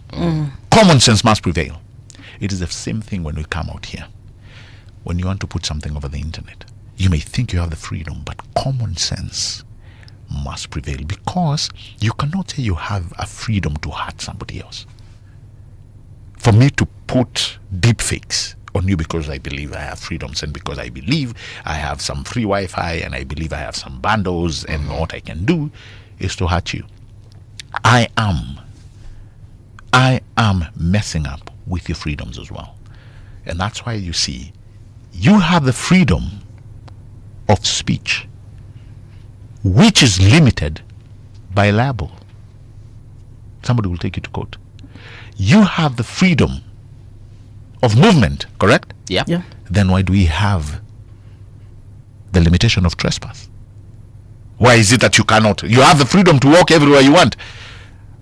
Common sense must prevail. It is the same thing when we come out here. When you want to put something over the internet, you may think you have the freedom, but common sense must prevail, because you cannot say you have a freedom to hurt somebody else. For me to put deep fakes on you because I believe I have freedoms, and because I believe I have some free Wi-Fi, and I believe I have some bundles, and what I can do is to hurt you. I am messing up with your freedoms as well. And that's why you see, you have the freedom of speech, which is limited by libel. Somebody will take you to court. You have the freedom of movement, correct? Yeah. Then why do we have the limitation of trespass? Why is it that you cannot? You have the freedom to walk everywhere you want,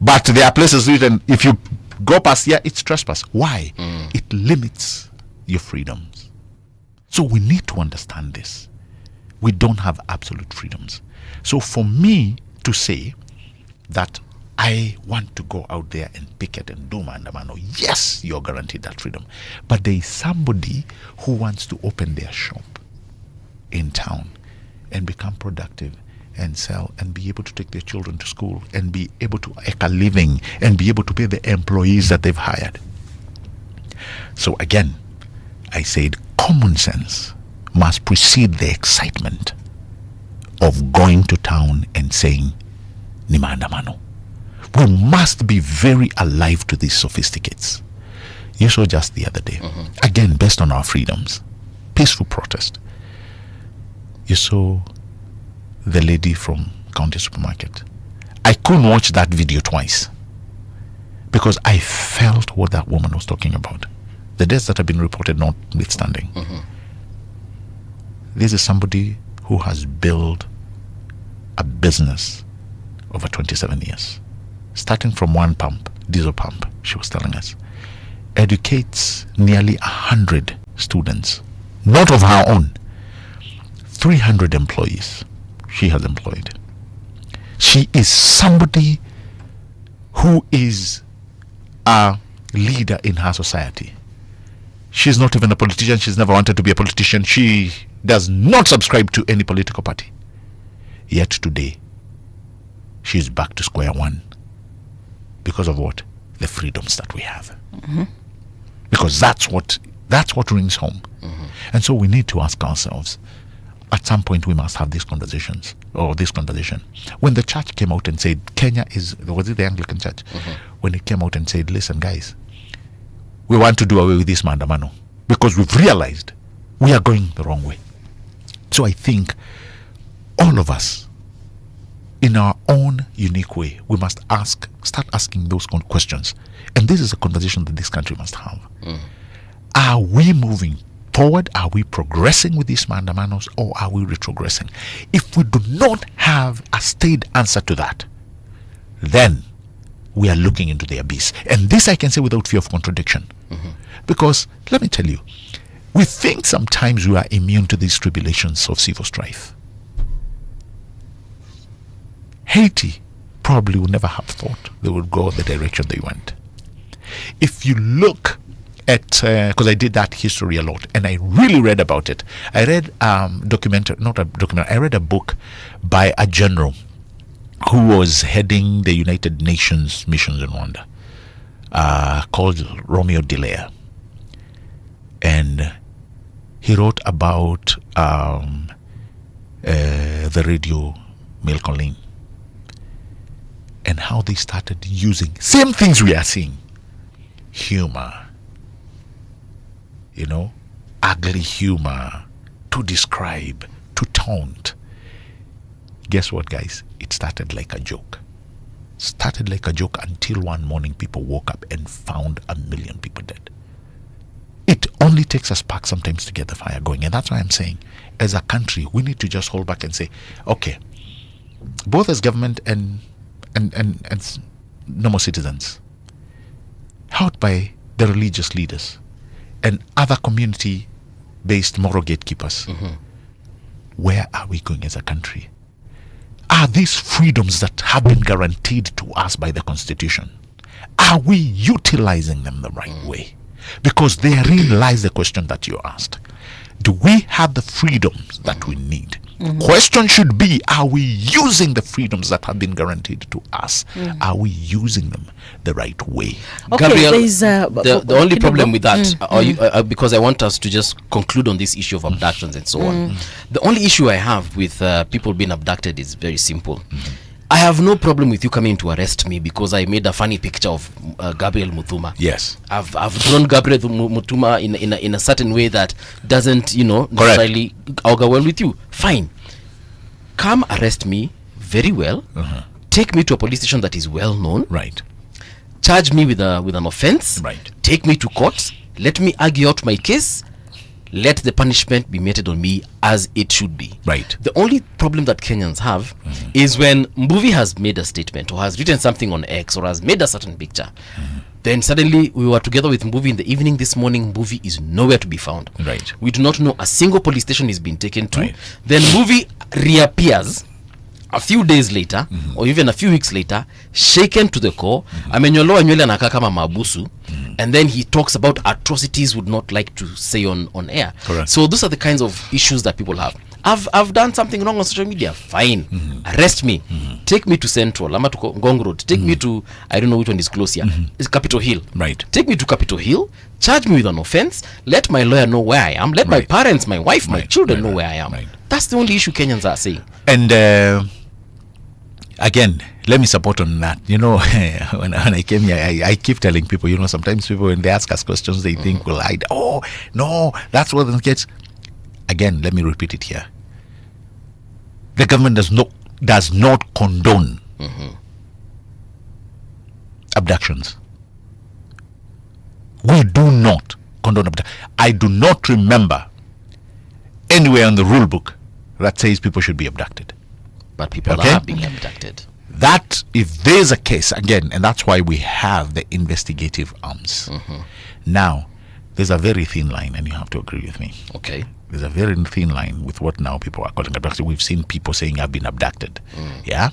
but there are places written, if you go past here, it's trespass. Why? It limits your freedoms. So we need to understand this. We don't have absolute freedoms. So for me to say that I want to go out there and picket and do maandamano, yes, you're guaranteed that freedom. But there is somebody who wants to open their shop in town and become productive and sell and be able to take their children to school and be able to make a living and be able to pay the employees that they've hired. So again, I said common sense must precede the excitement of going to town and saying ni maandamano. We must be very alive to these sophisticates. You saw just the other day, again, based on our freedoms, peaceful protest. You saw the lady from County Supermarket. I couldn't watch that video twice because I felt what that woman was talking about. The deaths that have been reported notwithstanding. This is somebody who has built a business over 27 years. Starting from one pump, diesel pump, she was telling us, educates nearly 100 students, not of her own. 300 employees she has employed. She is somebody who is a leader in her society. She's not even a politician. She's never wanted to be a politician. She does not subscribe to any political party. Yet today, she's back to square one. Because of what? The freedoms that we have. Because that's what rings home. And so we need to ask ourselves, at some point we must have these conversations, or this conversation. When the church came out and said, Kenya is, was it the Anglican church? When it came out and said, listen guys, we want to do away with this maandamano because we've realized we are going the wrong way. So I think all of us, in our own unique way, we must start asking those questions. And this is a conversation that this country must have. Are we moving forward? Are we progressing with these mandamanos, or are we retrogressing? If we do not have a staid answer to that, then we are looking into the abyss. And this I can say without fear of contradiction. Because, let me tell you, we think sometimes we are immune to these tribulations of civil strife. Haiti probably would never have thought they would go the direction they went. If you look at, because I did that history a lot, and I really read about it. I read I read a book by a general who was heading the United Nations missions in Rwanda, called Romeo Delea. And he wrote about the radio mail calling and how they started using same things we are seeing. Humor, ugly humor to describe, to taunt. Guess what, guys? It started like a joke. Started like a joke until one morning people woke up and found 1 million people dead. It only takes a spark sometimes to get the fire going. And that's why I'm saying, as a country, we need to just hold back and say, okay, both as government and normal citizens, helped by the religious leaders and other community-based moral gatekeepers, where are we going as a country? Are these freedoms that have been guaranteed to us by the Constitution, are we utilizing them the right way? Because therein lies the question that you asked. Do we have the freedoms that we need? Question should be, are we using the freedoms that have been guaranteed to us? Are we using them the right way? Okay, Gabriel, there's, the only problem with that, because I want us to just conclude on this issue of abductions and so on. The only issue I have with people being abducted is very simple. I have no problem with you coming to arrest me because I made a funny picture of Gabriel Muthuma. Yes. I've drawn Gabriel Muthuma in a certain way that doesn't, necessarily augur well with you. Fine. Come arrest me very well. Take me to a police station that is well known. Right. Charge me with an offense. Right. Take me to court. Let me argue out my case. Let the punishment be meted on me as it should be. Right. The only problem that Kenyans have is when Mbuvi has made a statement or has written something on X or has made a certain picture, then suddenly we were together with Mbuvi in the evening this morning. Mbuvi is nowhere to be found. Right. We do not know a single police station is being taken to. Then Mbuvi reappears a few days later or even a few weeks later, shaken to the core, amenyoloa nywele anakaa kama mabusu, and then he talks about atrocities would not like to say on air. Correct. So those are the kinds of issues that people have. I've done something wrong on social media. Fine. Arrest me. Take me to Central, Lama to Ngong Road. Take me to, I don't know which one is close here. It's Capitol Hill. Right. Take me to Capitol Hill. Charge me with an offense. Let my lawyer know where I am. Let my parents, my wife, my children know where I am. That's the only issue Kenyans are saying. And again, let me support on that. When I came here, I keep telling people, sometimes people, when they ask us questions, they think we'll hide. Oh, no, that's what the kids. Again, let me repeat it here. The government does not condone abductions. We do not condone abductions. I do not remember anywhere in the rule book that says people should be abducted. But people are being abducted. That, if there's a case, again, and that's why we have the investigative arms. Now, there's a very thin line, and you have to agree with me. Okay. There's a very thin line with what now people are calling abduction. We've seen people saying, I've been abducted. Yeah?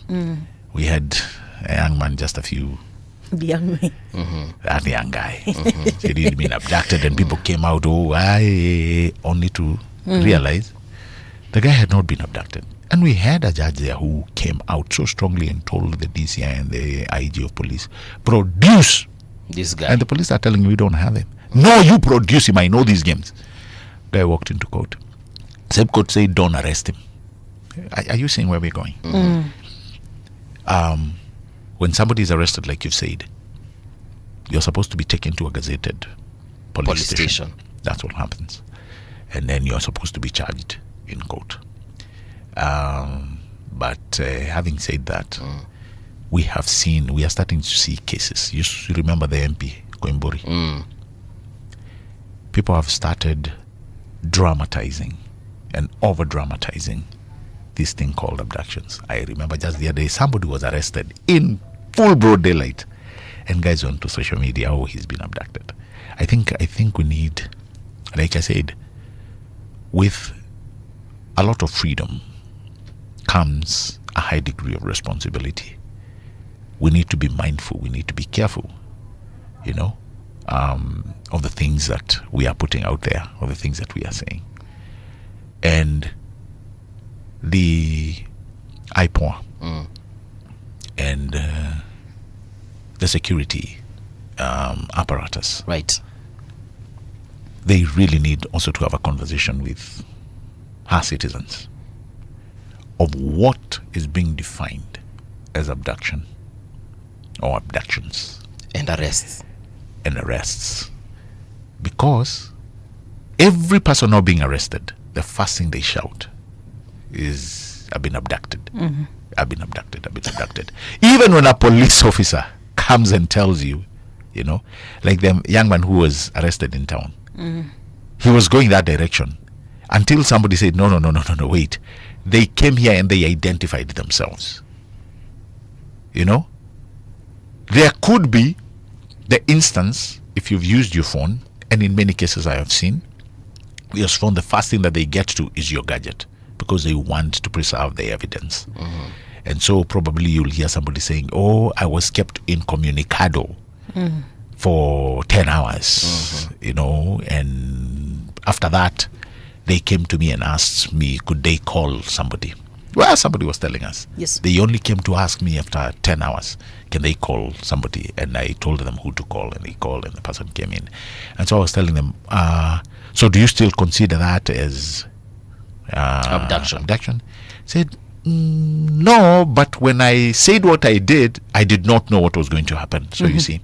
We had a young man just a few... The young man. That young guy. Said he'd been abducted, and people came out, only to realize the guy had not been abducted. And we had a judge there who came out so strongly and told the DCI and the IG of police, produce this guy. And the police are telling me, we don't have him. No, you produce him. I know these games. Guy walked into court. Same court said, don't arrest him. Are you seeing where we're going? When somebody is arrested, like you've said, you're supposed to be taken to a gazetted police station. That's what happens. And then you're supposed to be charged in court. But having said that, we are starting to see cases. You remember the MP, Koimburi? people have started dramatizing and over dramatizing this thing called abductions. I remember just the other day somebody was arrested in full broad daylight, and guys went to social media, oh, he's been abducted. I think we need, like I said, with a lot of freedom comes a high degree of responsibility. We need to be mindful, we need to be careful, of the things that we are putting out there, of the things that we are saying. And the IPOA and the security apparatus, right, they really need also to have a conversation with our citizens of what is being defined as abduction or abductions and arrests. Because every person now being arrested, the first thing they shout is, I've been abducted. I've been abducted. Even when a police officer comes and tells you, like the young man who was arrested in town, he was going that direction until somebody said, no, wait. They came here and they identified themselves. There could be the instance, if you've used your phone, and in many cases I have seen, your phone, the first thing that they get to is your gadget, because they want to preserve the evidence. And so probably you'll hear somebody saying, oh, I was kept incommunicado for 10 hours, and after that they came to me and asked me, could they call somebody? Well, somebody was telling us. Yes. They only came to ask me after 10 hours, can they call somebody? And I told them who to call, and they called, and the person came in. And so I was telling them, so do you still consider that as abduction? Said, no, but when I said what I did not know what was going to happen. So you see,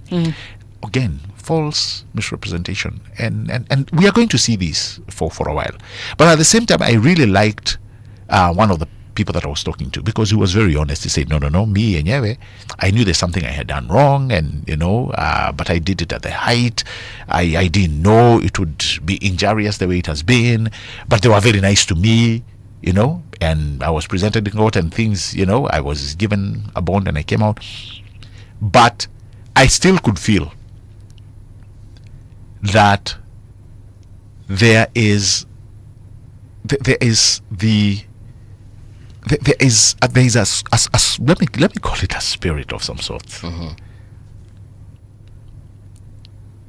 again, false misrepresentation. And we are going to see this for a while. But at the same time, I really liked one of the people that I was talking to, because he was very honest. He said, no, me, Enyewe, I knew there's something I had done wrong, and but I did it at the height. I didn't know it would be injurious the way it has been, but they were very nice to me, and I was presented in court and things, I was given a bond and I came out. But I still could feel that there is let me call it a spirit of some sort,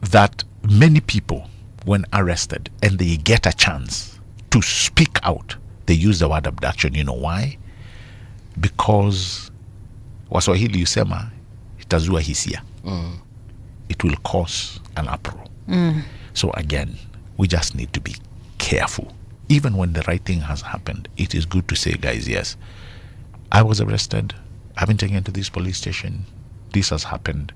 that many people, when arrested and they get a chance to speak out, they use the word abduction. You know why? Because Waswahili yusema itazua hisia. It will cause an uproar. So again, we just need to be careful. Even when the right thing has happened, it is good to say, guys, yes, I was arrested, I've been taken to this police station, this has happened,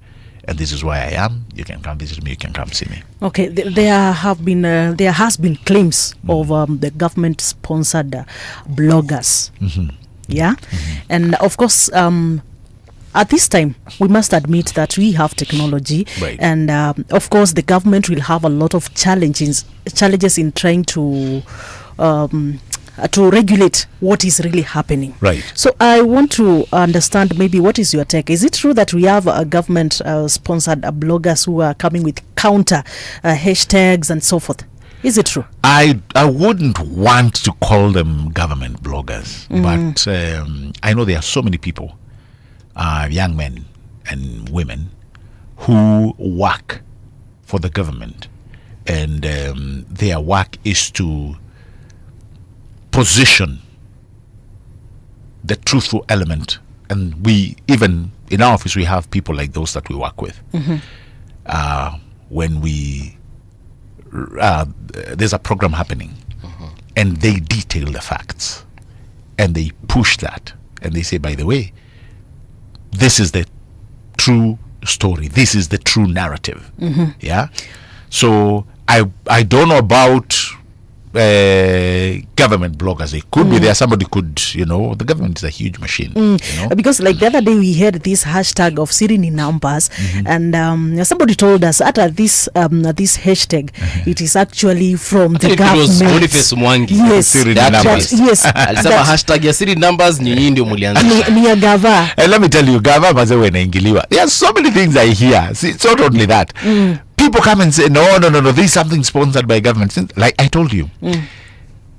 and this is why I am. You can come visit me, you can come see me. Okay, there has been claims of the government-sponsored bloggers. Yeah? And of course, at this time, we must admit that we have technology, right. And of course, the government will have a lot of challenges in trying to regulate what is really happening. Right. So I want to understand, maybe, what is your take? Is it true that we have government sponsored bloggers who are coming with counter hashtags and so forth? Is it true? I wouldn't want to call them government bloggers, but I know there are so many people, young men and women, who work for the government, and their work is to position the truthful element. And we, even in our office, we have people like those that we work with. When we there's a program happening, and they detail the facts, and they push that, and they say, by the way, this is the true story, this is the true narrative. Yeah. So I don't know about the government bloggers. They could be there. Somebody could, the government is a huge machine. Because like the other day we had this hashtag of Sirini numbers, and somebody told us at this hashtag it is actually from the government. It was Boniface Mwangi. Yes, Sirini numbers. Yes. Alisema hashtag ya Sirini numbers nyinyi ndio mlianza. Ni ya gava. And let me tell you, gava mazewe naingiliwa. There are so many things I hear. See, it's not only that. People come and say, no, this is something sponsored by government. Like I told you,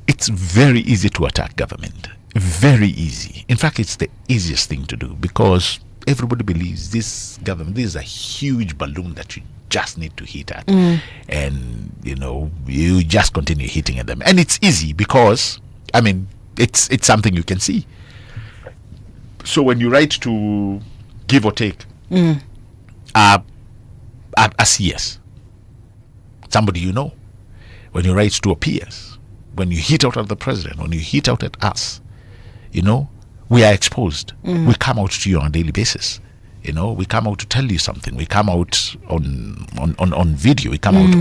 it's very easy to attack government. Very easy. In fact, it's the easiest thing to do because everybody believes this government, this is a huge balloon that you just need to hit at. And, you just continue hitting at them. And it's easy because, it's something you can see. So when you write to give or take, a CS, somebody when you write to a PS, when you hit out at the president, when you hit out at us, we are exposed. We come out to you on a daily basis. We come out to tell you something. We come out on video. We come out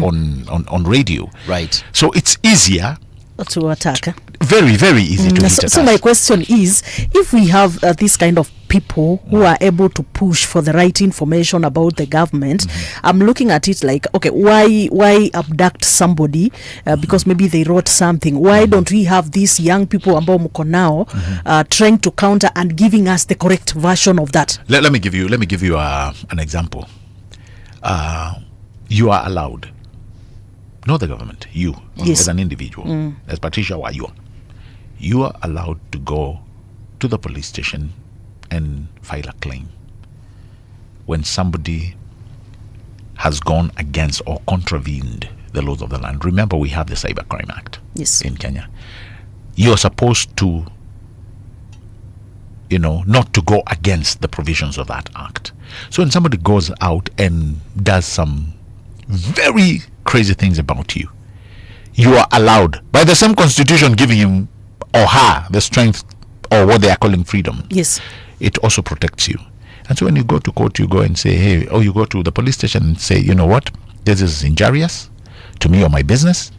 on radio. Right. So it's easier to attack. Very, very easy to hit at So us. my question is, if we have this kind of people who are able to push for the right information about the government, I'm looking at it like, okay, why abduct somebody because maybe they wrote something? Why don't we have these young people ambao mko nao trying to counter and giving us the correct version of that? Let me give you an example. You are allowed, not the government, you as an individual, as Patricia Wayua, you are allowed to go to the police station and file a claim when somebody has gone against or contravened the laws of the land. Remember, we have the Cybercrime Act in Kenya. You're supposed to, not to go against the provisions of that act. So when somebody goes out and does some very crazy things about you, you are allowed, by the same constitution giving him or her the strength or what they are calling freedom. Yes. It also protects you. And so when you go to court, you go and say, hey, or you go to the police station and say, you know what, this is injurious to me or my business,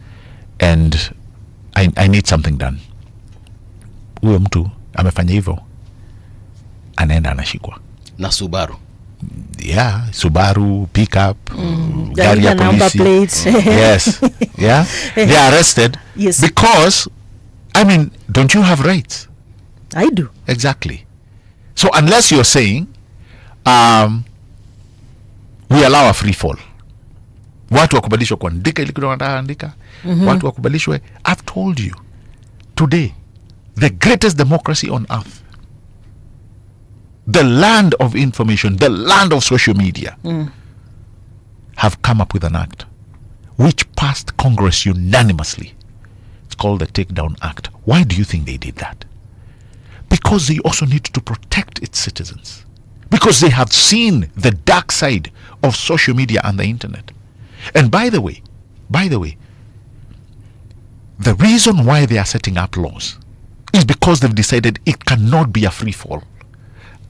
and I need something done. Huyo mtu amefanya hivyo, anaenda anashikwa na Subaru. Yeah, Subaru, pickup, gari ya number polisi. plates. Yes. Yeah. They are arrested because, don't you have rights? I do. Exactly. So unless you're saying we allow a free fall, watu wakubadilishwe kuandika ili kitu wanataka andika, watu wakubalishwe. I've told you today, the greatest democracy on earth, the land of information, the land of social media, have come up with an act which passed Congress unanimously. It's called the Takedown Act. Why do you think they did that? Because they also need to protect its citizens. Because they have seen the dark side of social media and the internet. And by the way, the reason why they are setting up laws is because they've decided it cannot be a free fall.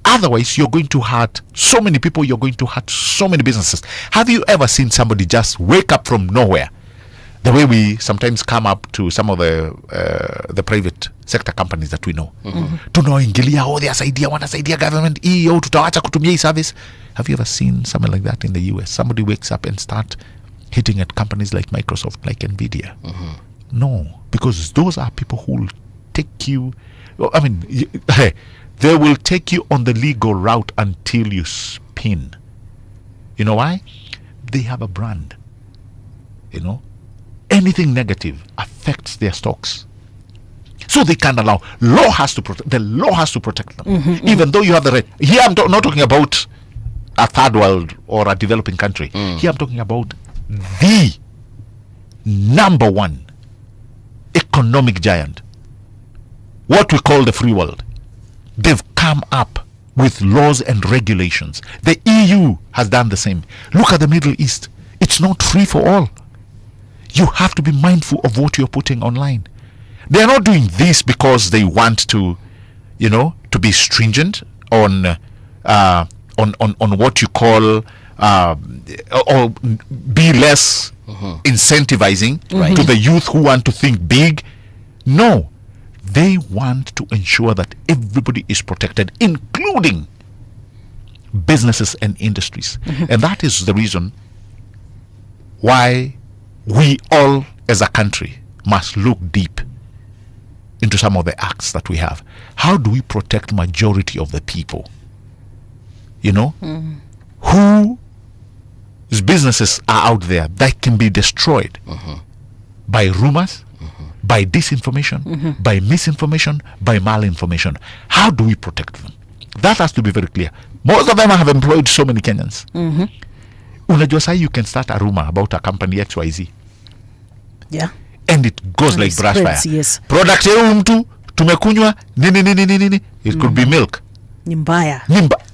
Otherwise, you're going to hurt so many people, you're going to hurt so many businesses. Have you ever seen somebody just wake up from nowhere? The way we sometimes come up to some of the private sector companies that we know. Tunaoingilia, wanasaidia government, tutawacha kutumia hii service. Have you ever seen something like that in the US? Somebody wakes up and start hitting at companies like Microsoft, like Nvidia. No, because those are people who will take you, they will take you on the legal route until you spin. You know why? They have a brand. Anything negative affects their stocks. So they can't allow. The law has to protect them. Even though you have the right. Here I'm not talking about a third world or a developing country. Here I'm talking about the number one economic giant, what we call the free world. They've come up with laws and regulations. The EU has done the same. Look at the Middle East. It's not free for all. You have to be mindful of what you're putting online. They are not doing this because they want to, to be stringent on what you call or be less incentivizing to the youth who want to think big. No, they want to ensure that everybody is protected, including businesses and industries. And that is the reason why we all as a country must look deep into some of the acts that we have. How do we protect majority of the people? You know, whose businesses are out there that can be destroyed by rumors, by disinformation, by misinformation, by malinformation. How do we protect them? That has to be very clear. Most of them have employed so many Kenyans. Unajua sahi you can start a rumor about a company XYZ. Yeah. And it goes And like it brush spreads, fire. yes. Product ya mtu tumekunywa nini. It could be milk. Nimbaya.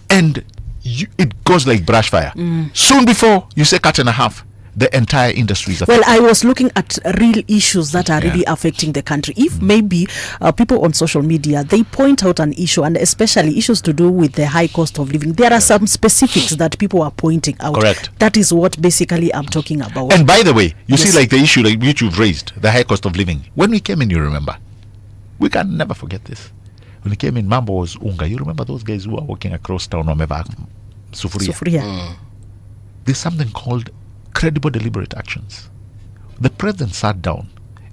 And it goes like brush fire. Soon before you say cut and a half, the entire industry is affected. Well, I was looking at real issues that are really affecting the country. If maybe people on social media, they point out an issue, and especially issues to do with the high cost of living, there are some specifics that people are pointing out. Correct. That is what basically I'm talking about. And by the way, you see like the issue like which you've raised, the high cost of living. When we came in, you remember, we can never forget this. When we came in, mambo was unga. You remember those guys who are walking across town wameva sufuria? There's something called credible deliberate actions. The president sat down,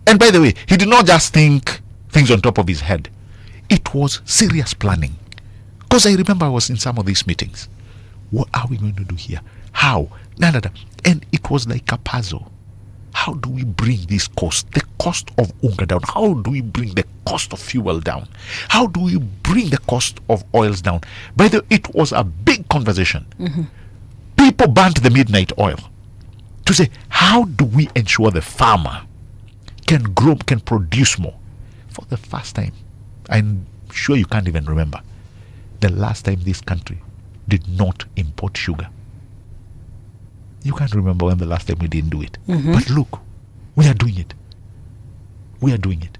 and by the way, he did not just think things on top of his head. It was serious planning. Because I remember I was in some of these meetings. What are we going to do here? How? And it was like a puzzle. How do we bring this cost, the cost of unga down? How do we bring the cost of fuel down? How do we bring the cost of oils down? By the way, it was a big conversation. People burnt the midnight oil to say, how do we ensure the farmer can grow, can produce more? For the first time, I'm sure you can't even remember the last time this country did not import sugar. You can't remember when the last time we didn't do it. But look, we are doing it. We are doing it.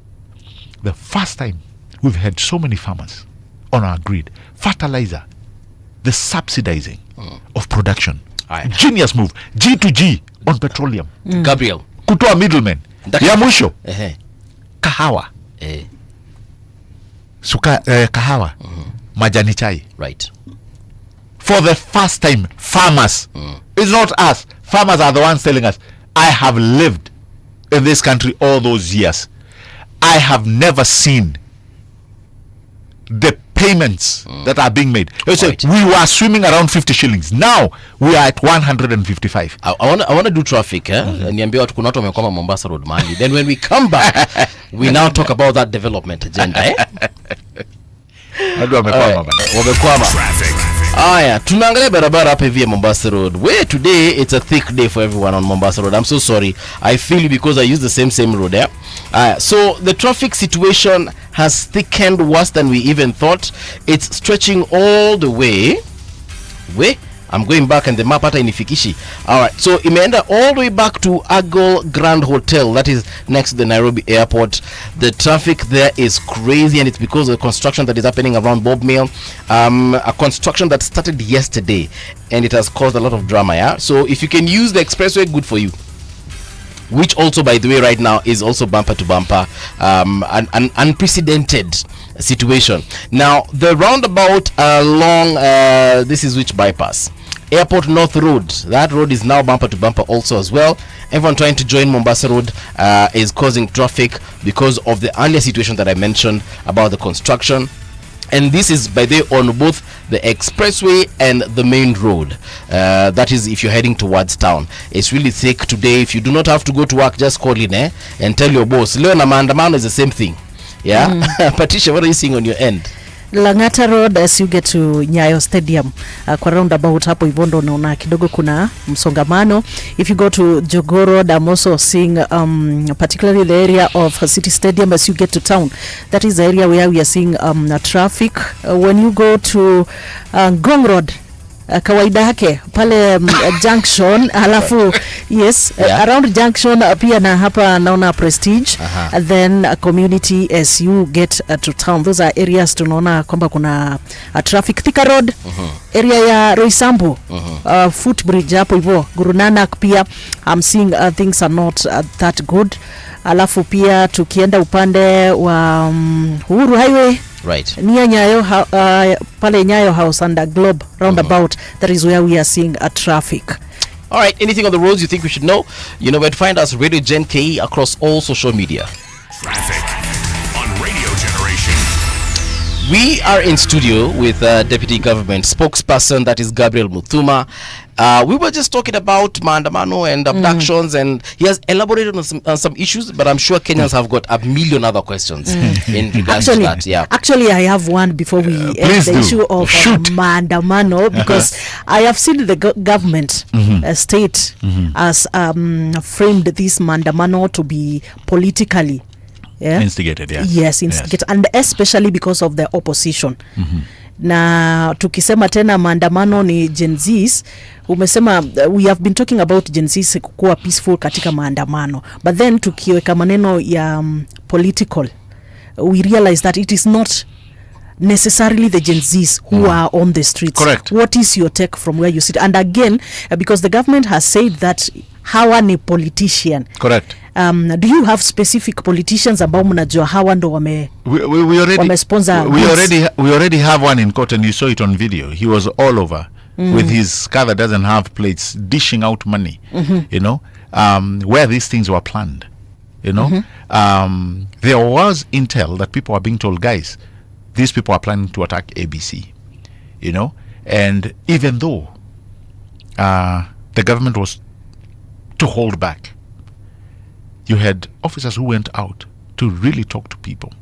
The first time we've had so many farmers on our grid. Fertilizer, the subsidizing of production. Genius move. G2G on petroleum. Gabriel. Kutoa middlemen. Ya mwisho. Kahawa. Kahawa. Majani chai. Right. For the first time, farmers. It's not us. Farmers are the ones telling us. I have lived in this country all those years. I have never seen the payments that are being made. Right. We were swimming around 50 shillings. Now we are at 155. I want to do traffic. Niambia watu kuna watu wamekwama Mombasa Road mahali. Then when we come back, we now talk about that development agenda. Wamekwama. Aya, tunaangalia barabara hapa hivi Mombasa Road. Where today it's a thick day for everyone on Mombasa Road. I'm so sorry. I feel you because I use the same road there. So the traffic situation has thickened worse than we even thought. It's stretching all the way. I'm going back and the map hata inifikishi. Alright, so imeenda all the way back to Agol Grand Hotel, that is next to the Nairobi airport. The traffic there is crazy, and it's because of the construction that is happening around Bob Mill. A construction that started yesterday, and it has caused a lot of drama. Yeah, so if you can use the expressway, good for you. Which also, by the way, right now is also bumper to bumper, an unprecedented situation. Now the roundabout along this is which bypass? Airport North Road. That road is now bumper to bumper also as well. Everyone trying to join Mombasa Road is causing traffic because of the earlier situation that I mentioned about the construction. And this is by the way on both the expressway and the main road. That is if you're heading towards town. It's really thick today. If you do not have to go to work, just call in and tell your boss. Leo na maandamano is the same thing. Yeah. Patricia, what are you seeing on your end? Langata Road, as you get to Nyayo Stadium, kwa roundabout hapo hivyo ndo unaona kidogo kuna msongamano. If you go to Jogoo Road, I'm also seeing particularly the area of City Stadium as you get to town. That is the area where we are seeing traffic. When you go to Ngong Road, kawaida yake pale junction halafu yes, around junction pia na hapa naona Prestige, and then community as you get to town. Those are areas tunaona kwamba kuna traffic. Thika Road, area ya Roysambu, footbridge hapo hivyo, Guru Nanak pia I'm seeing things are not that good. alafu pia tukienda upande wa Uhuru Highway, right, near Nyayo pale Nyayo House and Globe roundabout, that is where we are seeing a traffic. All right, anything on the roads you think we should know? You know where to find us, Radio Gen KE, across all social media. Traffic on Radio Generation. We are in studio with Deputy Government Spokesperson, that is Gabriel Muthuma. We were just talking about maandamano and abductions, and he has elaborated on some issues, but I'm sure Kenyans have got a million other questions in regards to that. Yeah. Actually, I have one before we end the issue of maandamano, because I have seen the government state as framed this maandamano to be politically instigated, yes, instigated, and especially because of the opposition. Na tukisema tena maandamano ni Gen Zs, umesema we have been talking about Gen Zs kuwa peaceful katika maandamano, but then tukiweka maneno ya political, we realize that it is not necessarily the Gen Zs who are on the streets. Correct. What is your take from where you sit? And again, because the government has said that hawa ni politician. Correct. Do you have specific politicians ambao mnajua hawa ndo wame sponsor? We already have one in court, and you saw it on video. He was all over with his car that doesn't have plates, dishing out money, you know, where these things were planned, you know. There was intel that people are being told, guys, these people are planning to attack ABC, you know, and even though the government was to hold back, you had officers who went out to really talk to people,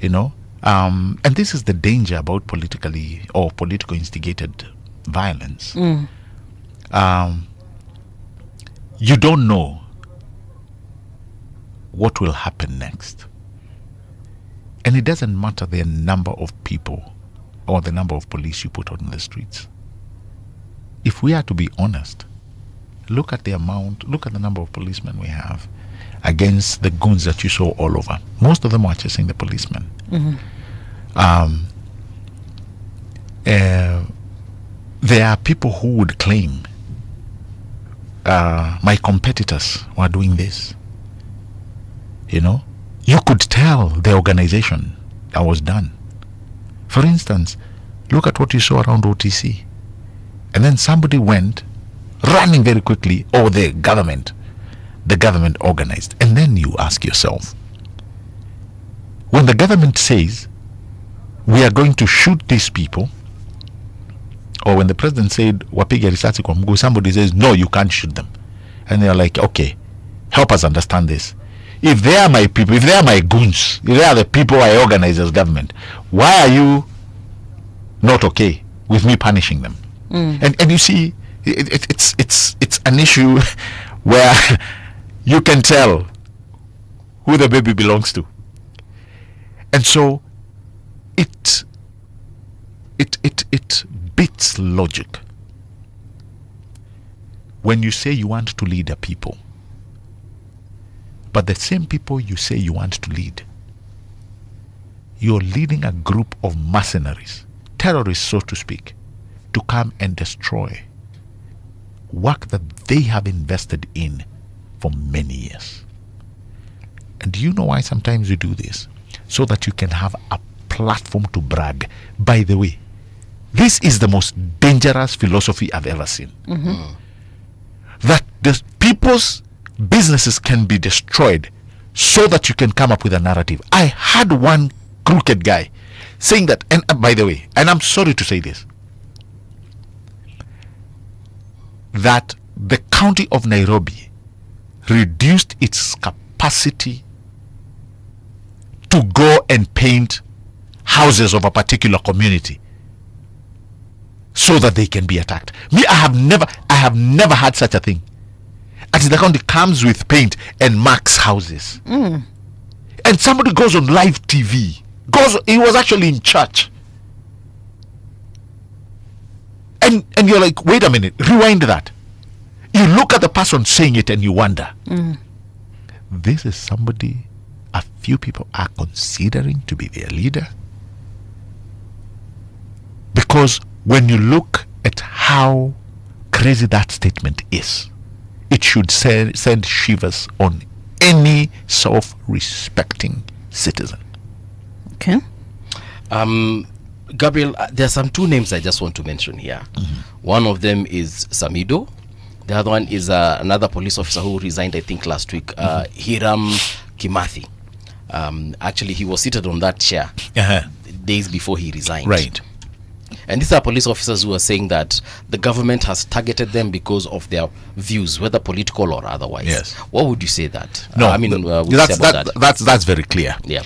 you know. And this is the danger about politically or political instigated violence. You don't know what will happen next. And it doesn't matter the number of people or the number of police you put on the streets. If we are to be honest, look at the number of policemen we have against the goons that you saw all over. Most of them are chasing the policemen. There are people who would claim my competitors were doing this. You know, you could tell the organization that was done. For instance, look at what you saw around OTC. And then somebody went running very quickly, the government organized. And then you ask yourself, when the government says we are going to shoot these people, or when the president said wapige risasi kwa mguu, somebody says no, you can't shoot them, and they're like, okay, help us understand this. If they are my people, if they are my goons, if they are the people I organize as government, why are you not okay with me punishing them? And you see, it's an issue where you can tell who the baby belongs to, and so it beats logic when you say you want to lead a people, but the same people you say you want to lead, you're leading a group of mercenaries, terrorists so to speak, to come and destroy work that they have invested in for many years. And do you know why sometimes you do this? So that you can have a platform to brag. By the way, this is the most dangerous philosophy I've ever seen. That the people's businesses can be destroyed so that you can come up with a narrative. I had one crooked guy saying that, and by the way, and I'm sorry to say this, that the county of Nairobi reduced its capacity to go and paint houses of a particular community so that they can be attacked. Me, I have never had such a thing. At the county comes with paint and marks houses. And somebody goes on live TV. He was actually in church. And you're like, wait a minute, rewind that. You look at the person saying it and you wonder, this is somebody a few people are considering to be their leader? Because when you look at how crazy that statement is, it should send shivers on any self-respecting citizen. Okay. Gabriel, there are some two names I just want to mention here. One of them is Samido. The other one is another police officer who resigned, I think, last week, Hiram Kimathi. Actually, he was seated on that chair days before he resigned. Right. And these are police officers who are saying that the government has targeted them because of their views, whether political or otherwise. Yes. What would you say that? No, I mean, would you say about that? that's very clear. Yeah.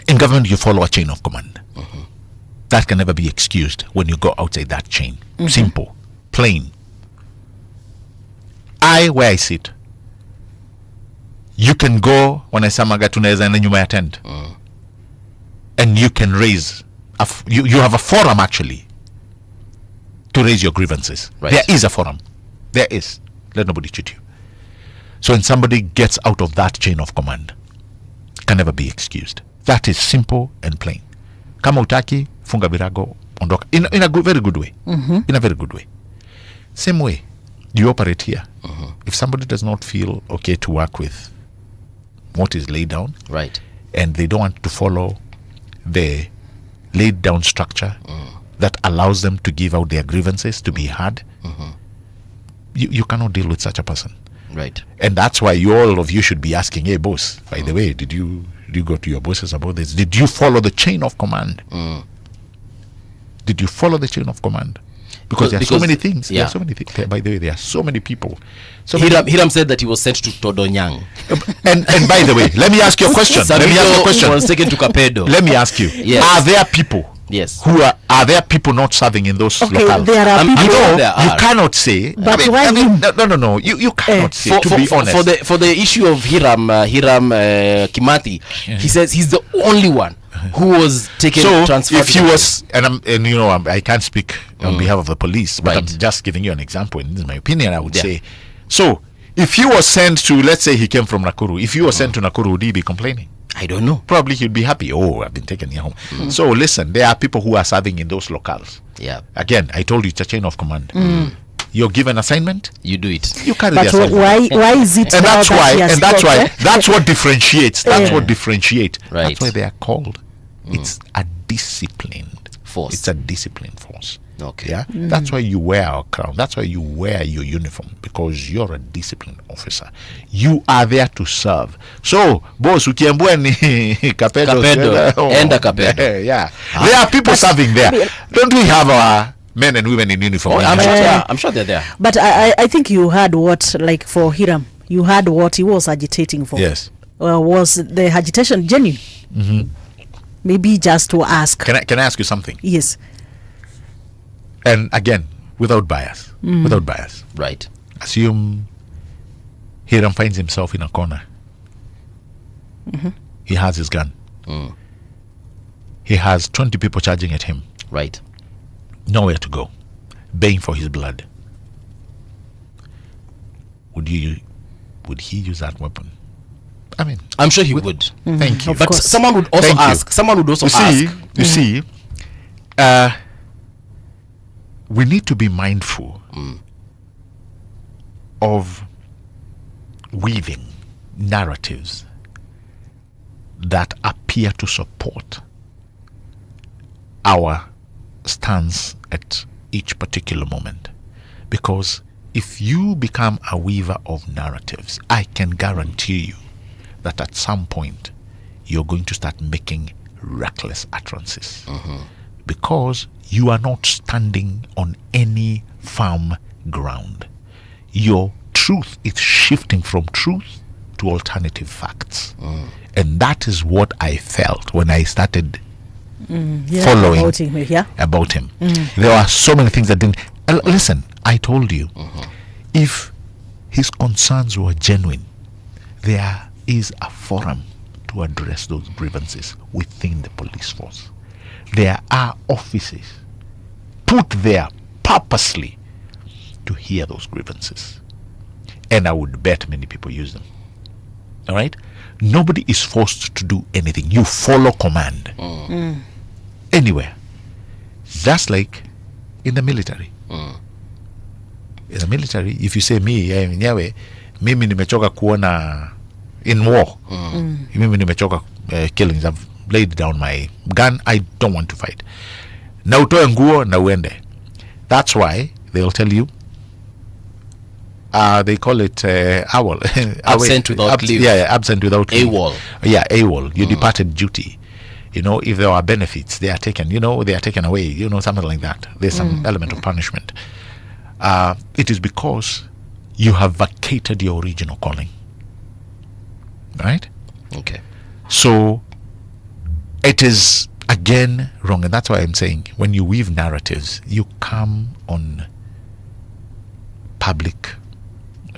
In government, you follow a chain of command. That can never be excused when you go outside that chain. Simple, plain. Where I sit, you can go when I samaga tunaweza enda nyuma ya tent, and you can raise you have a forum actually to raise your grievances. Right. There is a forum. There is. Let nobody cheat you. So when somebody gets out of that chain of command, can never be excused. That is simple and plain. Kama utaki, funga virago, ondoka. In a very good way. In a very good way. Same way you operate here. If somebody does not feel okay to work with what is laid down, right, and they don't want to follow the laid down structure that allows them to give out their grievances to be heard, you cannot deal with such a person. Right. And that's why all of you should be asking, hey boss, by the way, did you go to your bosses about this? Did you follow the chain of command? Did you follow the chain of command? Because there are so many things. Yeah. There are so many things. By the way, there are so many people. Hiram said that he was sent to Todonyang. And by the way, let me ask you a question. Was taken to Kapedo. Let me ask you. Yes. Are there people? Yes. Who are there people not serving in those locales? There are people. You know, there are. you cannot say. But no. You cannot say. To be honest, for the issue of Hiram Kimathi, he says he's the only one who was taken. So transferred. if he was, and you know, I can't speak on behalf of the police, but I'm just giving you an example. And this is my opinion. I would say, so if he was sent to, let's say he came from Nakuru, if he was sent to Nakuru, would he be complaining? I don't know. Probably he'd be happy. Oh, I've been taken here home. So listen, there are people who are serving in those locales. Yeah. Again, I told you it's a chain of command. You're given assignment, you do it. You carry But the assignment. why is it? And now that's that why. he has And that's got, why. That's what differentiates. That's what differentiates. Right. That's why they are called. It's a disciplined force. It's a disciplined force. Okay. Yeah. That's why you wear our crown. That's why you wear your uniform, because you're a disciplined officer. You are there to serve. So, boss, ukiambua ni Kapedo, enda Kapedo. Yeah. There are people serving there. Don't we have our men and women in uniform? I'm sure they're there. But I think you heard what, like for Hiram, you heard what he was agitating for. Yes. Was the agitation genuine? Maybe just to ask. Can I ask you something? Yes. And again, without bias. Without bias. Right. Assume Hiram finds himself in a corner. He has his gun. He has 20 people charging at him. Right. Nowhere to go. Baying for his blood. Would he use that weapon? I mean, I'm sure he would. Thank you. But someone would also ask. Someone would also ask. You see, we need to be mindful of weaving narratives that appear to support our stance at each particular moment. Because if you become a weaver of narratives, I can guarantee you that at some point you're going to start making reckless utterances. Because you are not standing on any firm ground. Your truth is shifting from truth to alternative facts. And that is what I felt when I started following about him. There are so many things that didn't. Listen, I told you, if his concerns were genuine, there is a forum to address those grievances within the police force. There are offices put there purposely to hear those grievances. And I would bet many people use them. All right? Nobody is forced to do anything. You follow command. Anywhere. Just like in the military. In the military, if you say me mimi nimechoka kuona in war. Mimi nimechoka killings. I've laid down my gun. I don't want to fight. Na utoe nguo na uende. That's why they'll tell you they call it AWOL. Absent without leave. Yeah, absent without leave. AWOL. Yeah, AWOL. You departed duty. You know, if there are benefits, they are taken. You know, they are taken away. You know, something like that. There's some element of punishment. It is because you have vacated your original calling. Right? Okay. So it is again wrong, and that's why I'm saying when you weave narratives, you come on public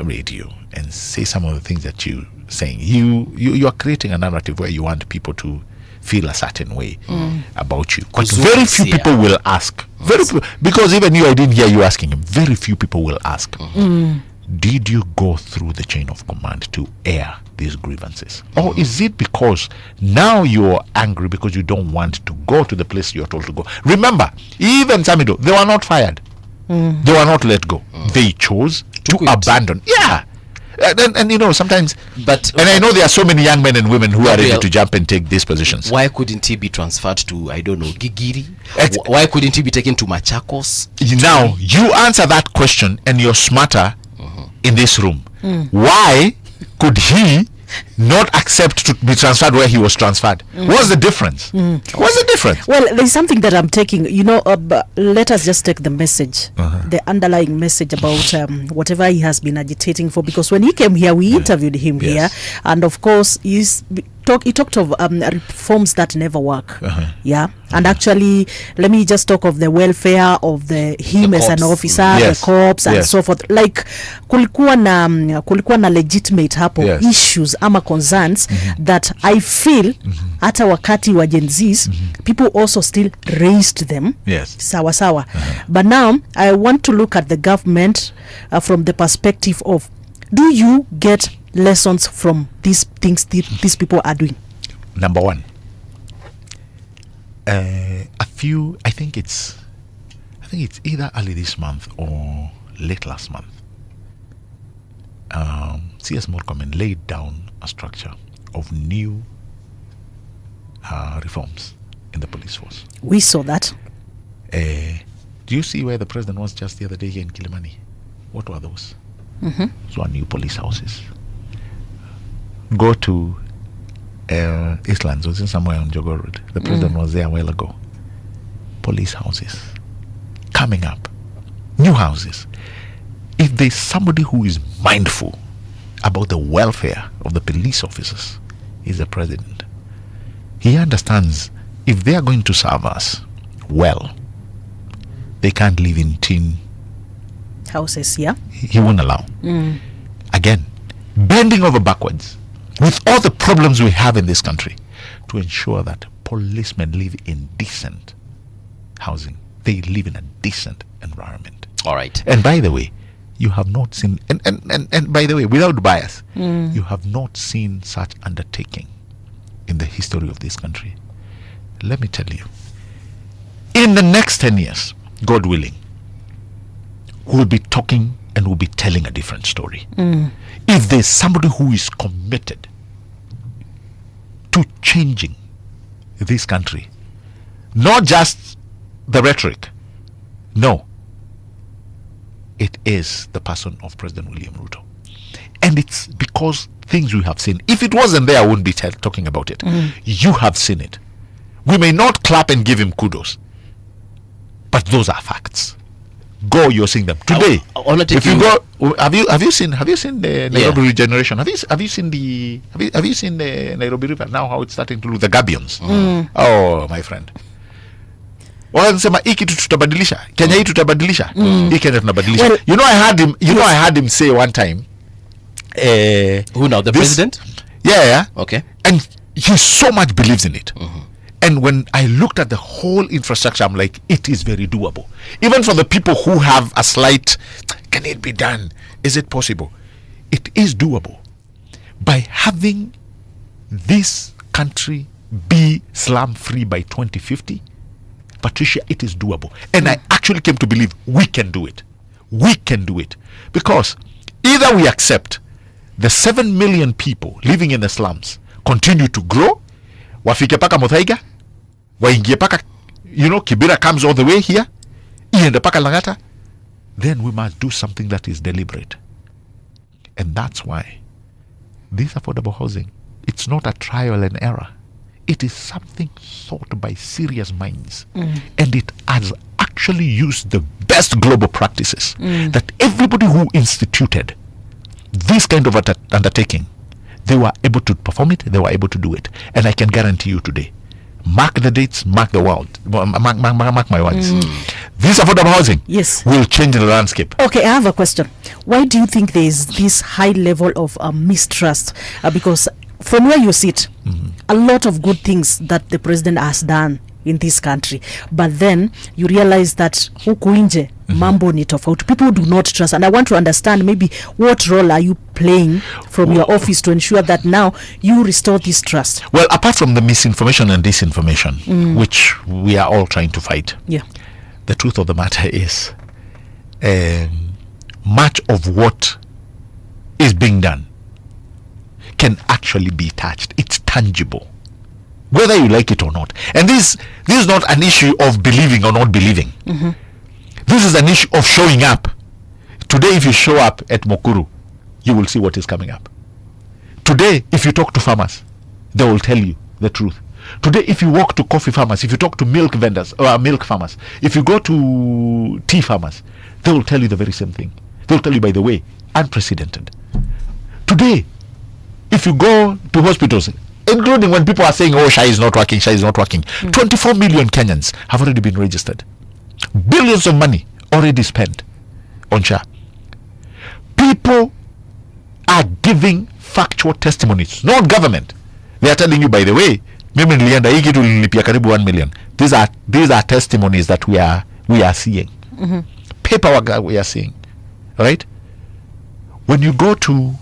radio and say some of the things that you're saying. You are creating a narrative where you want people to feel a certain way about you. But very few people will ask. Because even you, I didn't hear you asking him. Very few people will ask. Did you go through the chain of command to air these grievances? Or is it because now you're angry because you don't want to go to the place you're told to go? Remember, even Samido, they were not fired. They were not let go. They chose to abandon. Yeah. And you know, sometimes, and I know there are so many young men and women who are ready to jump and take these positions. Why couldn't he be transferred to, I don't know, Gigiri? Why couldn't he be taken to Machakos? Now, you answer that question and you're smarter in this room. Why could he not accept to be transferred where he was transferred? What's the difference? What's the difference? Well, there's something that I'm taking, let us just take the message, the underlying message about whatever he has been agitating for, because when he came here, we interviewed him here, and of course, he talked of reforms that never work. And actually, let me just talk of the welfare of him as an officer, the cops, and so forth. Like, kulikuwa na legitimate hapo issues ama concerns that I feel hata wakati wa Gen Zs, people also still raised them. Sawa sawa. But now, I want to look at the government from the perspective of, do you get lessons from these things these people are doing? Number one, I think it's either early this month or late last month. CS Murkomen laid down a structure of new reforms in the police force. We saw that. Do you see where the president was just the other day here in Kilimani? What were those? So are new police houses. Go to Eastlands, was in somewhere on Jogo Road. The president was there a while ago. Police houses coming up, new houses. If there's somebody who is mindful about the welfare of the police officers, is the president. He understands if they are going to serve us well, they can't live in tin houses. Yeah, he won't allow. Again, bending over backwards with all the problems we have in this country to ensure that policemen live in decent housing. They live in a decent environment. All right. And by the way, you have not seen, and by the way, without bias, you have not seen such undertaking in the history of this country. Let me tell you, in the next 10 years, God willing, we'll be talking and we'll be telling a different story. If there's somebody who is committed to changing this country, not just the rhetoric, no, it is the person of President William Ruto. And it's because things we have seen. If it wasn't there, I wouldn't be talking about it. You have seen it. We may not clap and give him kudos, but those are facts. Go, you're seeing them today. If you go, have you seen the Nairobi regeneration? Have you seen the Nairobi River now, how it's starting to look, the gabions? Oh, my friend, wanasema hii kitu tutabadilisha, Kenya hii tutabadilisha, hii Kenya tunabadilisha. You know, I heard him say one time, who now, the president? Yeah. Okay. And he so much believes in it. And when I looked at the whole infrastructure, I'm like, it is very doable. Even for the people who have a slight, can it be done? Is it possible? It is doable. By having this country be slum-free by 2050, Patricia, it is doable. And I actually came to believe we can do it. We can do it. Because either we accept the 7 million people living in the slums continue to grow, wafike paka Muthaiga, waingie paka, Kibera comes all the way here, iende paka Langata, then we must do something that is deliberate. And that's why this affordable housing, it's not a trial and error. It is something thought by serious minds. And it has actually used the best global practices that everybody who instituted this kind of undertaking, they were able to perform it, they were able to do it. And I can guarantee you today, mark the dates, mark the world, mark my words. This affordable housing will change the landscape. Okay, I have a question. Why do you think there is this high level of mistrust? Because from where you sit, a lot of good things that the president has done in this country, but then you realize that huku nje mambo ni tofauti. People do not trust, and I want to understand maybe what role are you playing from your office to ensure that now you restore this trust? Well, apart from the misinformation and disinformation, which we are all trying to fight, the truth of the matter is much of what is being done can actually be touched. It's tangible, whether you like it or not. And this is not an issue of believing or not believing. This is an issue of showing up. Today, if you show up at Mokuru, you will see what is coming up. Today, if you talk to farmers, they will tell you the truth. Today, if you walk to coffee farmers, if you talk to milk vendors or milk farmers, if you go to tea farmers, they will tell you the very same thing. They will tell you, by the way, unprecedented. Today, if you go to hospitals, including when people are saying, oh, SHA is not working, 24 million Kenyans have already been registered. Billions of money already spent on SHA. People are giving factual testimonies, not government. They are telling you, by the way, mimi nilienda hiki tulilipia karibu 1 million. These are testimonies that we are seeing. Paperwork that we are seeing. Right? When you go to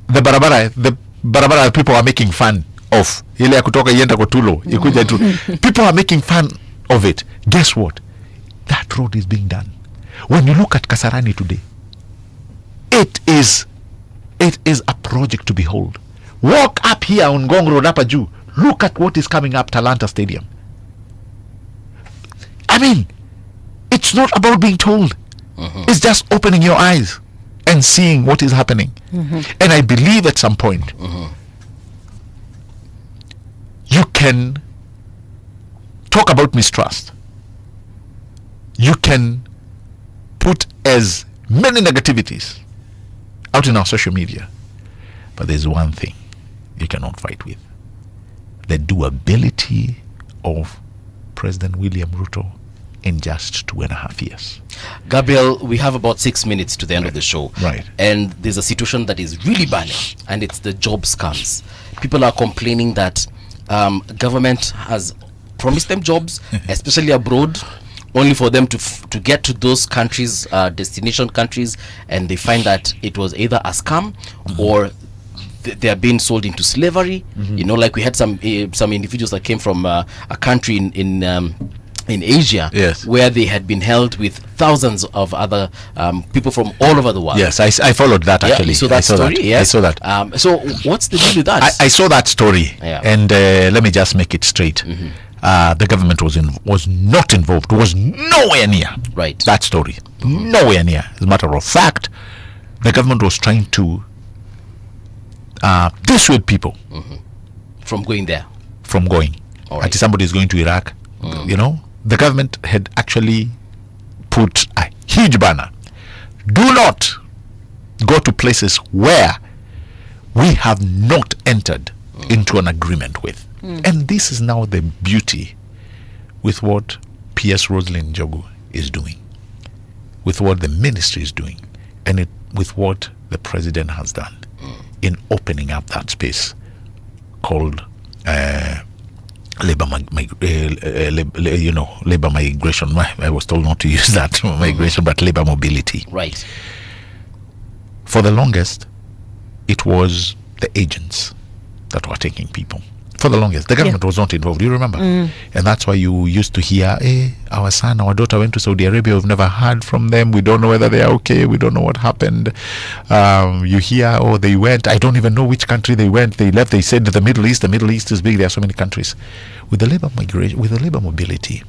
the barabara people are making fun of ile ya kutoka ienda Kotulo ikuja tu, people are making fun of it. Guess what? That road is being done. When you look at Kasarani today, it is a project to behold. Walk up here on Ngong Road up juu, look at what is coming up Talanta Stadium. I mean, it's not about being told. It's just opening your eyes and seeing what is happening. And I believe at some point you can talk about mistrust. You can put as many negativities out in our social media, but there's one thing you cannot fight with: the doability of President William Ruto in just 2.5 years. Gabriel, we have about 6 minutes to the end of the show. Right. And there's a situation that is really burning, and it's the job scams. People are complaining that government has promised them jobs, especially abroad, only for them to get to those countries, destination countries, and they find that it was either a scam or they are being sold into slavery. Like we had some individuals that came from a country in Asia, where they had been held with thousands of other people from all over the world. Yes, I followed that actually. You saw that story? Yes. I saw that. So what's the deal with that? I saw that story, and let me just make it straight. The government was not involved, was nowhere near that story. Nowhere near. As a matter of fact, the government was trying to dissuade people from going there. From going. Right. Somebody is going to Iraq, the government had actually put a huge banner: do not go to places where we have not entered into an agreement with. And this is now the beauty with what PS Rosalind Njogu is doing, with what the ministry is doing, and with what the president has done in opening up that space called labor migration. I was told not to use that migration, but labor mobility. Right. For the longest, it was the agents that were taking people for the longest. The government was not involved, you remember? And that's why you used to hear, our son, our daughter went to Saudi Arabia, we've never heard from them, we don't know whether they are okay, we don't know what happened. You hear, they went, I don't even know which country they went, they left, they said the Middle East is big, there are so many countries. With the labor migration, with the labor mobility,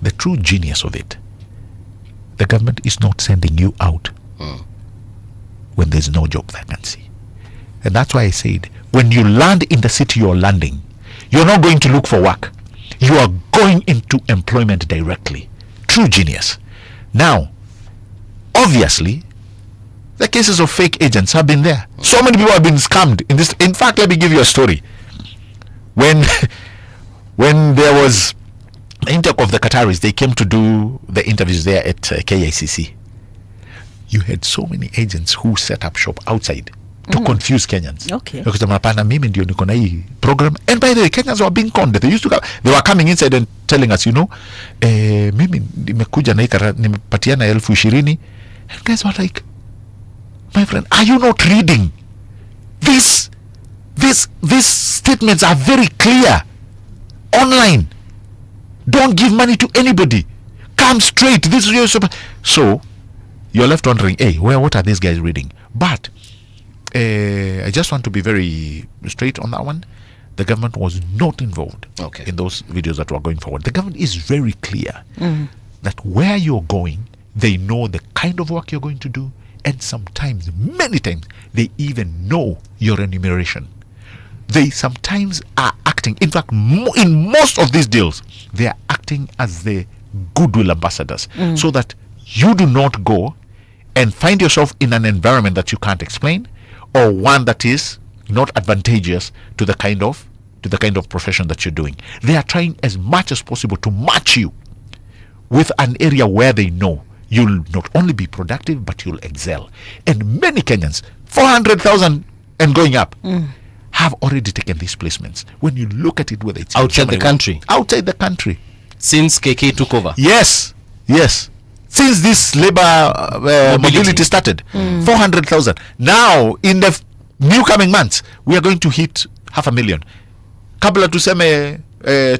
the true genius of it, the government is not sending you out when there's no job vacancy. And that's why I said, when you land in the city you're landing, you're not going to look for work. You are going into employment directly. True genius. Now, obviously, the cases of fake agents have been there. So many people have been scammed in this. In fact, let me give you a story. When there was intake of the Qataris, they came to do the interviews there at KICC. You had so many agents who set up shop outside to confuse Kenyans. Okay. Because mimi ndio niko na hii program. And by the way, Kenyans were being conned. They were coming inside and telling us, mimi nimekuja na hii nimepatiana 20,000. And guys were like, my friend, are you not reading? These statements are very clear. Online. Don't give money to anybody. Come straight. This is your so you're left wondering, what are these guys reading? But I just want to be very straight on that one. The government was not involved in those videos that were going forward. The government is very clear that where you're going, they know the kind of work you're going to do, and sometimes, many times, they even know your remuneration. They sometimes are acting, in fact, in most of these deals, they are acting as the goodwill ambassadors, so that you do not go and find yourself in an environment that you can't explain, or one that is not advantageous to the kind of profession that you're doing. They are trying as much as possible to match you with an area where they know you'll not only be productive, but you'll excel. And many Kenyans, 400,000 and going up, have already taken these placements. When you look at it, whether it's outside the country, since KK took over. Yes. Since this labor mobility started, 400,000. Now, in the new coming months, we are going to hit 500,000. Kabla tuseme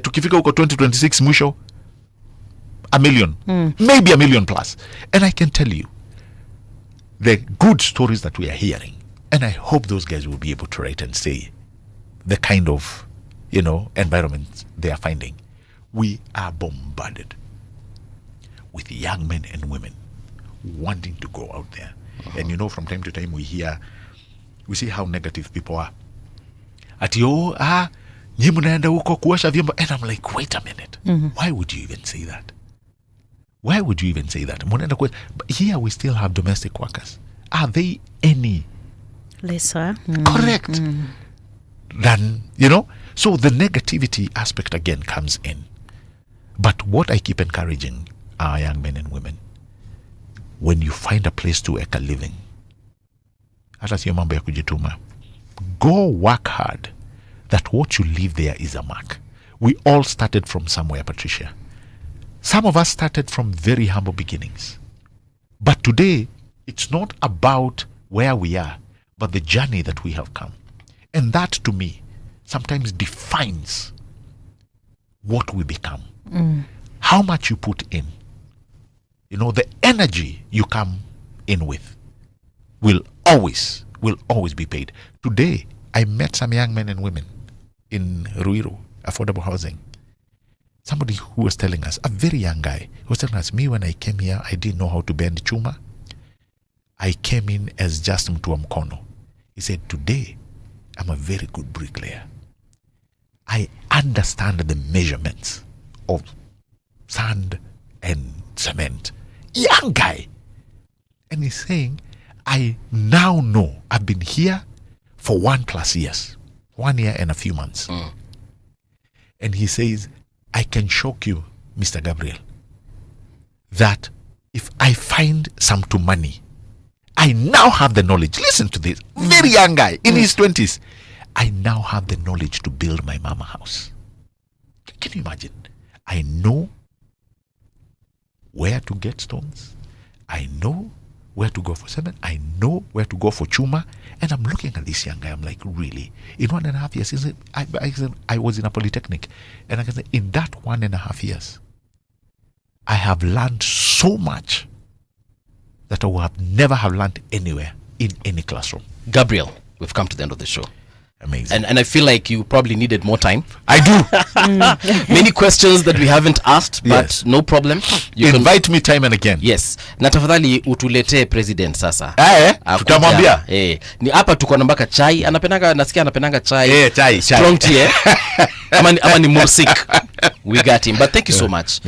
tukifika huko 2026 mwisho, 1 million, maybe 1 million plus. And I can tell you, the good stories that we are hearing, and I hope those guys will be able to write and say the kind of, environment they are finding. We are bombarded with young men and women wanting to go out there. And from time to time we see how negative people are. Ati nyi mnaenda huko kuosha vyombo. And I'm like, wait a minute. Why would you even say that? Why would you even say that? But here we still have domestic workers. Are they any lesser? Correct. Than, So the negativity aspect again comes in. But what I keep encouraging our young men and women, when you find a place to make a living, hata sio mambo ya kujituma, go work hard, that what you leave there is a mark. We all started from somewhere, Patricia. Some of us started from very humble beginnings. But today, it's not about where we are, but the journey that we have come. And that, to me, sometimes defines what we become. How much you put in. The energy you come in with will always be paid. Today, I met some young men and women in Ruiru, affordable housing. Somebody who was telling us, a very young guy, who was telling us, me when I came here, I didn't know how to bend chuma. I came in as just mtu wa mkono. He said, today, I'm a very good bricklayer. I understand the measurements of sand and cement. Young guy. And he's saying, I now know, I've been here for 1+ years. 1 year and a few months. And he says, I can shock you, Mr. Gabriel, that if I find some to money, I now have the knowledge. Listen to this. Very young guy, in his 20s. I now have the knowledge to build my mama house. Can you imagine? I know where to get stones. I know where to go for semen. I know where to go for chuma. And I'm looking at this young guy. I'm like, really? In 1.5 years, I was in a polytechnic. And I can say, in that 1.5 years, I have learned so much that I would have never have learned anywhere in any classroom. Gabriel, we've come to the end of the show. Amazing. And I feel like you probably needed more time. I do. Many questions that we haven't asked, but yes. No problem. You invite me time and again. Yes. Na tafadhali utulete president sasa. Tutamwambia. Ni hapa tuko na mpaka chai. Nasikia anapendanga chai. Chai. Strong tea. Ama ni mursik. We got him. But thank you so much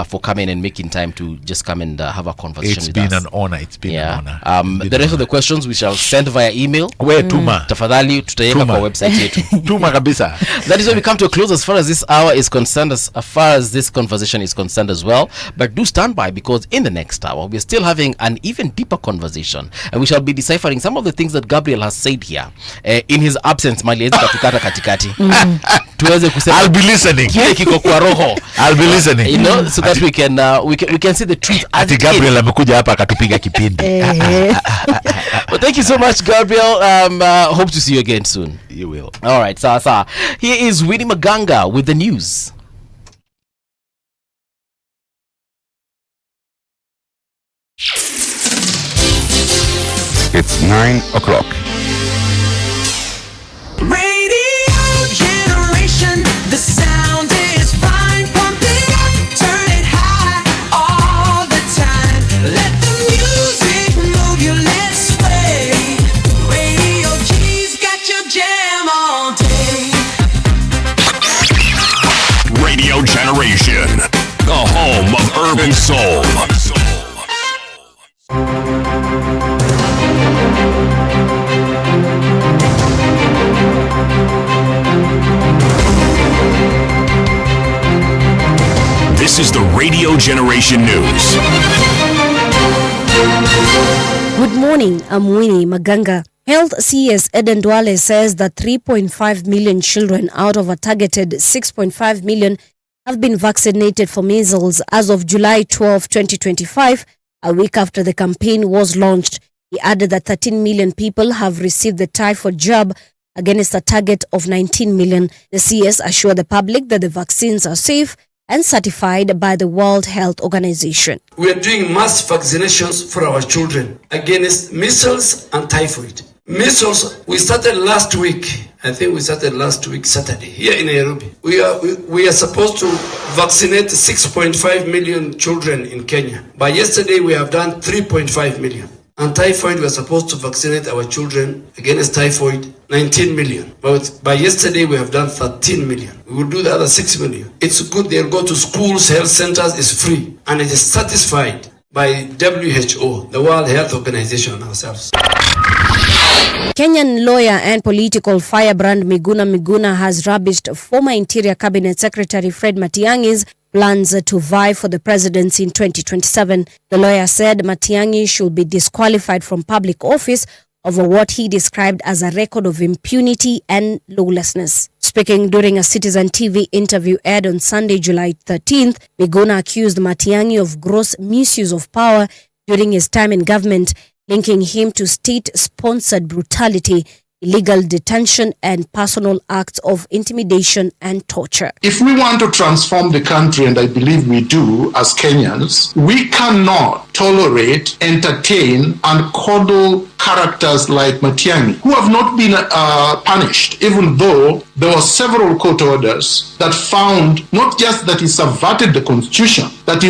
for coming and making time to just come and have a conversation with us. It's been an honor. It's been an honor. The rest of the questions we shall send via email. Where tuma? Tafadhali tutaweka kwa website yetu. Tuma kabisa. That is where we come to a close as far as this hour is concerned, as far as this conversation is concerned as well. But do stand by, because in the next hour we're still having an even deeper conversation, and we shall be deciphering some of the things that Gabriel has said here. In his absence, mali katukata katikati. Tuweze kusema, I'll be listening. Kile kiko kwa roho. I'll be listening. You know, so that we can see the truth. Ati Gabriel amekuja hapa akatupiga kipindi. Well, thank you so much, Gabriel. Hope to see you again soon. You will. All right, Sasa. Here is Winnie Maganga with the news. It's 9 o'clock. Radio generation, the sound is fine. Pump it up, turn it high all the time. Let the music move you, let's sway. Radio G's got your jam all day. Radio Generation, the home of urban soul. This is the Radio Generation News. Good morning, I'm Winnie Maganga. Health CS Eden Dwale says that 3.5 million children out of a targeted 6.5 million have been vaccinated for measles as of July 12, 2025, a week after the campaign was launched. He added that 13 million people have received the typhoid jab against a target of 19 million. The CS assured the public that the vaccines are safe and certified by the World Health Organization. We are doing mass vaccinations for our children against measles and typhoid. Measles, we started last week. I think we started last week, Saturday, here in Nairobi. We are supposed to vaccinate 6.5 million children in Kenya. By yesterday, we have done 3.5 million. And typhoid, we are supposed to vaccinate our children against typhoid, 19 million. But by yesterday, we have done 13 million. We will do the other 6 million. It's good they'll go to schools, health centers, it's free. And it is satisfied by WHO, the World Health Organization ourselves. Kenyan lawyer and political firebrand Miguna has rubbished former Interior Cabinet Secretary Fred Matiang'i's plans to vie for the presidency in 2027. The lawyer said Matiang'i should be disqualified from public office over what he described as a record of impunity and lawlessness. Speaking during a Citizen TV interview aired on Sunday, July 13th, Miguna accused Matiang'i of gross misuse of power during his time in government, linking him to state-sponsored brutality, illegal detention, and personal acts of intimidation and torture. If we want to transform the country, and I believe we do as Kenyans, we cannot tolerate, entertain, and coddle characters like Matiang'i, who have not been punished, even though there were several court orders that found not just that he subverted the constitution, but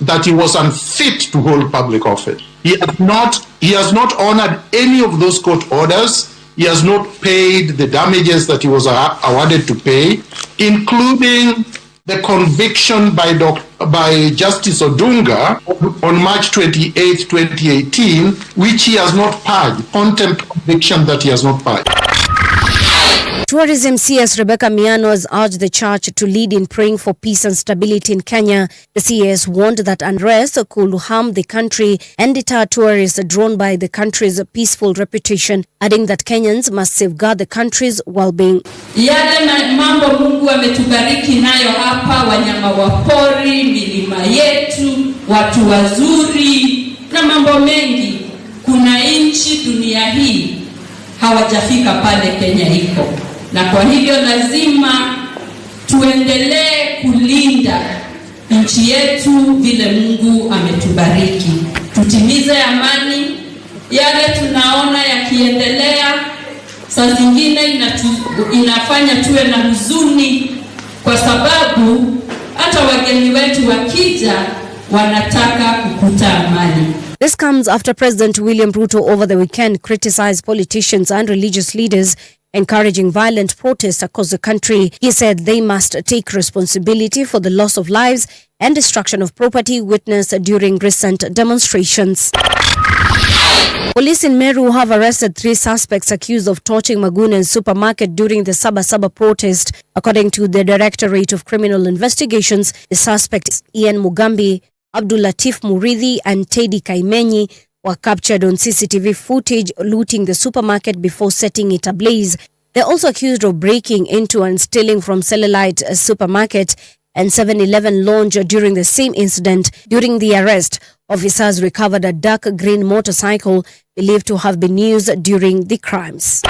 that he was unfit to hold public office. He has not honored any of those court orders. He has not paid the damages that he was awarded to pay, including the conviction by Justice Odunga on March 28, 2018, which he has not paid, contempt conviction that he has not paid. Tourism CS Rebecca Miano has urged the church to lead in praying for peace and stability in Kenya. The CS warned that unrest could harm the country and deter tourists drawn by the country's peaceful reputation, adding that Kenyans must safeguard the country's well-being. Yale mambo Mungu ametubariki nayo hapa, wanyama wa pori, milima yetu, watu wazuri na Kuna mambo mengi, kuna nchi dunia hii hawajafika pale Kenya iko, na kwa hivyo lazima tuendelee kulinda nchi yetu vile Mungu ametubariki. Tutimize amani. Yale tunaona yakiendelea saa zingine inafanya tuwe na huzuni, kwa sababu hata wageni wetu wakija wanataka kukuta amani. This comes after President William Ruto over the weekend criticized politicians and religious leaders encouraging violent protests across the country. He said they must take responsibility for the loss of lives and destruction of property witnessed during recent demonstrations. Police in Meru have arrested 3 suspects accused of torching Magunen's supermarket during the Saba Saba protest. According to the Directorate of Criminal Investigations, the suspects Ian Mugambi, Abdul Latif Muridhi and Teddy Kaimenyi were captured on CCTV footage looting the supermarket before setting it ablaze. They're also accused of breaking into and stealing from Cellulite Supermarket and 7-Eleven lounge during the same incident. During the arrest, officers recovered a dark green motorcycle believed to have been used during the crimes.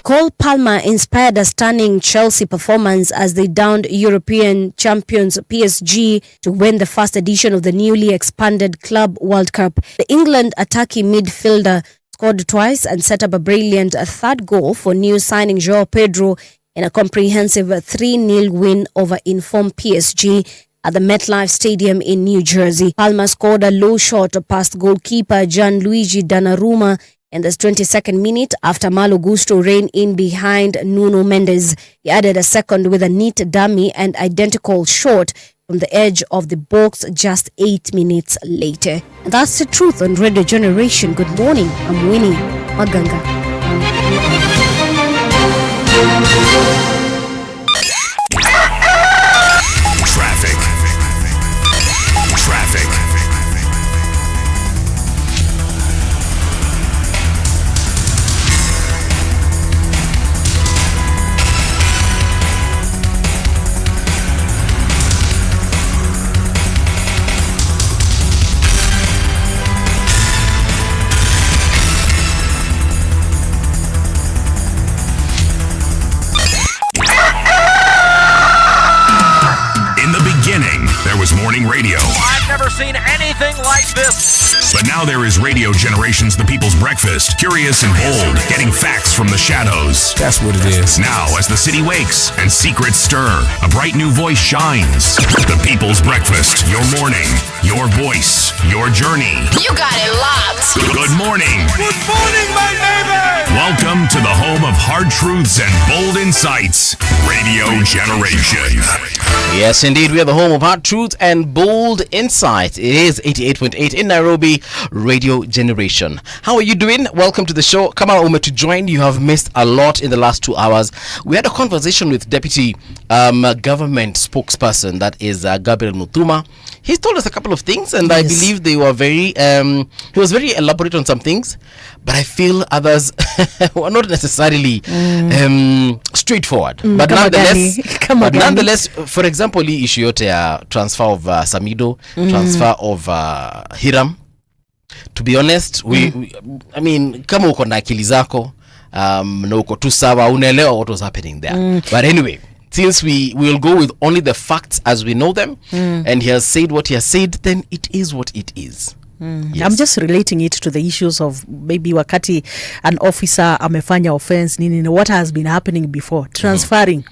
Cole Palmer inspired a stunning Chelsea performance as they downed European champions PSG to win the first edition of the newly expanded Club World Cup. The England attacking midfielder scored twice and set up a brilliant third goal for new signing João Pedro in a comprehensive 3-0 win over informed PSG at the MetLife Stadium in New Jersey. Palmer scored a low shot past goalkeeper Gianluigi Donnarumma in the 22nd minute after Malo Gusto ran in behind Nuno Mendes. He added a second with a neat dummy and identical shot from the edge of the box just 8 minutes later. And that's the truth on Radio Generation. Good morning. I'm Winnie Maganga. Traffic. Morning radio. I've never seen anything like this. But now there is Radio Generation's The People's Breakfast. Curious and bold, getting facts from the shadows. That's what it is. Now, as the city wakes and secrets stir, a bright new voice shines. The People's Breakfast. Your morning, your voice, your journey. You got it locked. Good morning. Good morning, my neighbor. Welcome to the home of hard truths and bold insights. Radio Generation. Yes, indeed. We are the home of hard truths and bold insight. It is 88.8 in Nairobi, Radio Generation. How are you doing? Welcome to the show. Come on over to join. You have missed a lot in the last 2 hours. We had a conversation with Deputy Government Spokesperson, that is Gabriel Muthuma. He told us a couple of things, and yes, I believe they were very, he was very elaborate on some things, but I feel others were not necessarily straightforward. But nonetheless, for example, hii issue yote ya transfer of Samido, transfer of Hiram, to be honest, I mean, kama uko na akili zako, na uko tu sawa, unaelewa what was happening there. But anyway, since we will go with only the facts as we know them, and he has said what he has said, then it is what it is. Yes. I'm just relating it to the issues of maybe wakati an officer amefanya offense nini, what has been happening before, transferring.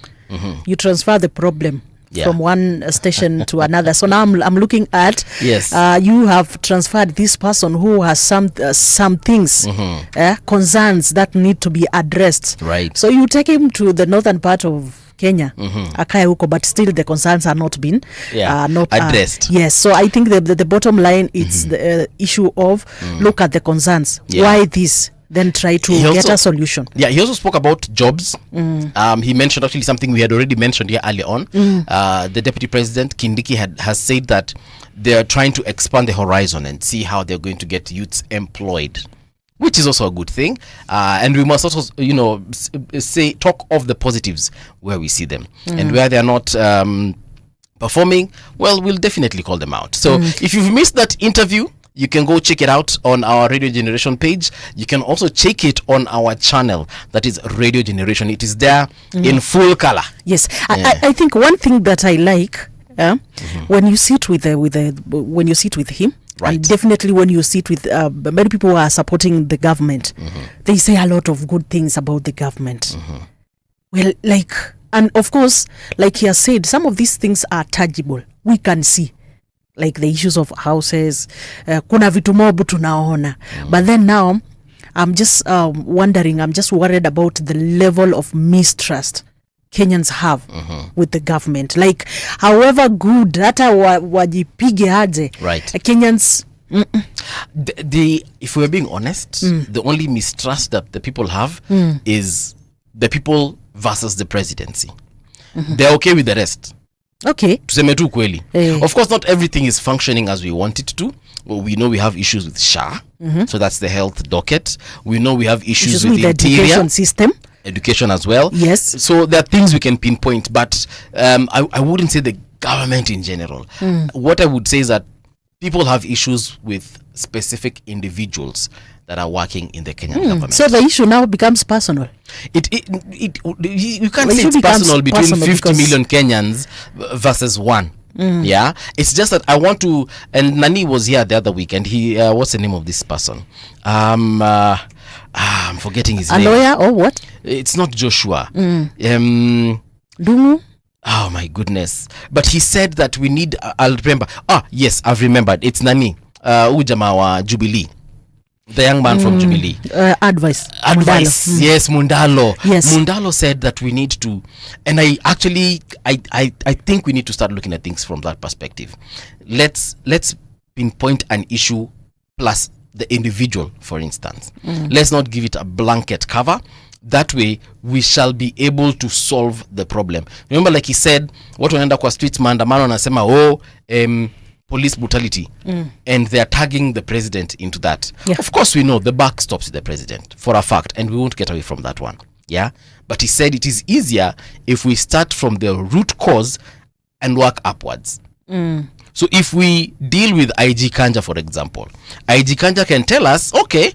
You transfer the problem from one station to another. So now I'm looking at you have transferred this person who has some things, concerns that need to be addressed. Right. So you take him to the northern part of Kenya, akae huko, but still the concerns are not been not addressed. Yes, so I think the bottom line is the issue of look at the concerns. Why this? Then try to get a solution. Yeah, he also spoke about jobs. He mentioned actually something we had already mentioned here earlier on. The Deputy President, Kindiki, has said that they're trying to expand the horizon and see how they're going to get youths employed, which is also a good thing. And we must also, talk of the positives where we see them. And where they're not performing, well, we'll definitely call them out. So if you've missed that interview, You can go check it out on our Radio Generation page. You can also check it on our channel, that is Radio Generation. It is there in full color. Yes, I think one thing that I like when you sit with when you sit with him, right, and definitely when you sit with many people who are supporting the government, they say a lot of good things about the government. Well, like, and of course, like he has said, some of these things are tangible. We can see, like the issues of houses, kuna vitu mobu tunaona. But then now, I'm just wondering, I'm just worried about the level of mistrust Kenyans have with the government. Like, however good, hata wajipige aje, right, Kenyans... if we're being honest, the only mistrust that the people have is the people versus the presidency. They're okay with the rest. Okay. Tuseme tu kweli. Of course, not everything is functioning as we want it to. Well, we know we have issues with SHA, so that's the health docket. We know we have issues with the education system. Education as well. Yes. So there are things we can pinpoint, but I wouldn't say the government in general. What I would say is that people have issues with specific individuals that are working in the Kenyan government. So the issue now becomes personal. You can't say it's personal between 50 million Kenyans versus one. Yeah, it's just that I want to, and Nani was here the other week, and he what's the name of this person? I'm forgetting his name. A lawyer or what? It's not Joshua. Dungu? Oh my goodness. But he said that we need, I'll remember. Yes, I've remembered. It's Nani, Ujama wa Jubilee. The young man from Jubilee. Advice. Mundalo. Yes, Mundalo. Yes. Mundalo said that we need to, and I think we need to start looking at things from that perspective. Let's pinpoint an issue plus the individual, for instance. Let's not give it a blanket cover. That way we shall be able to solve the problem. Remember, like he said, what wanaenda kwa streets maandamano anasema police brutality, and they are tagging the president into that. Of course, we know the buck stops the president for a fact, and we won't get away from that one. Yeah, but he said it is easier if we start from the root cause and work upwards. So if we deal with IG Kanja, for example, IG Kanja can tell us, okay,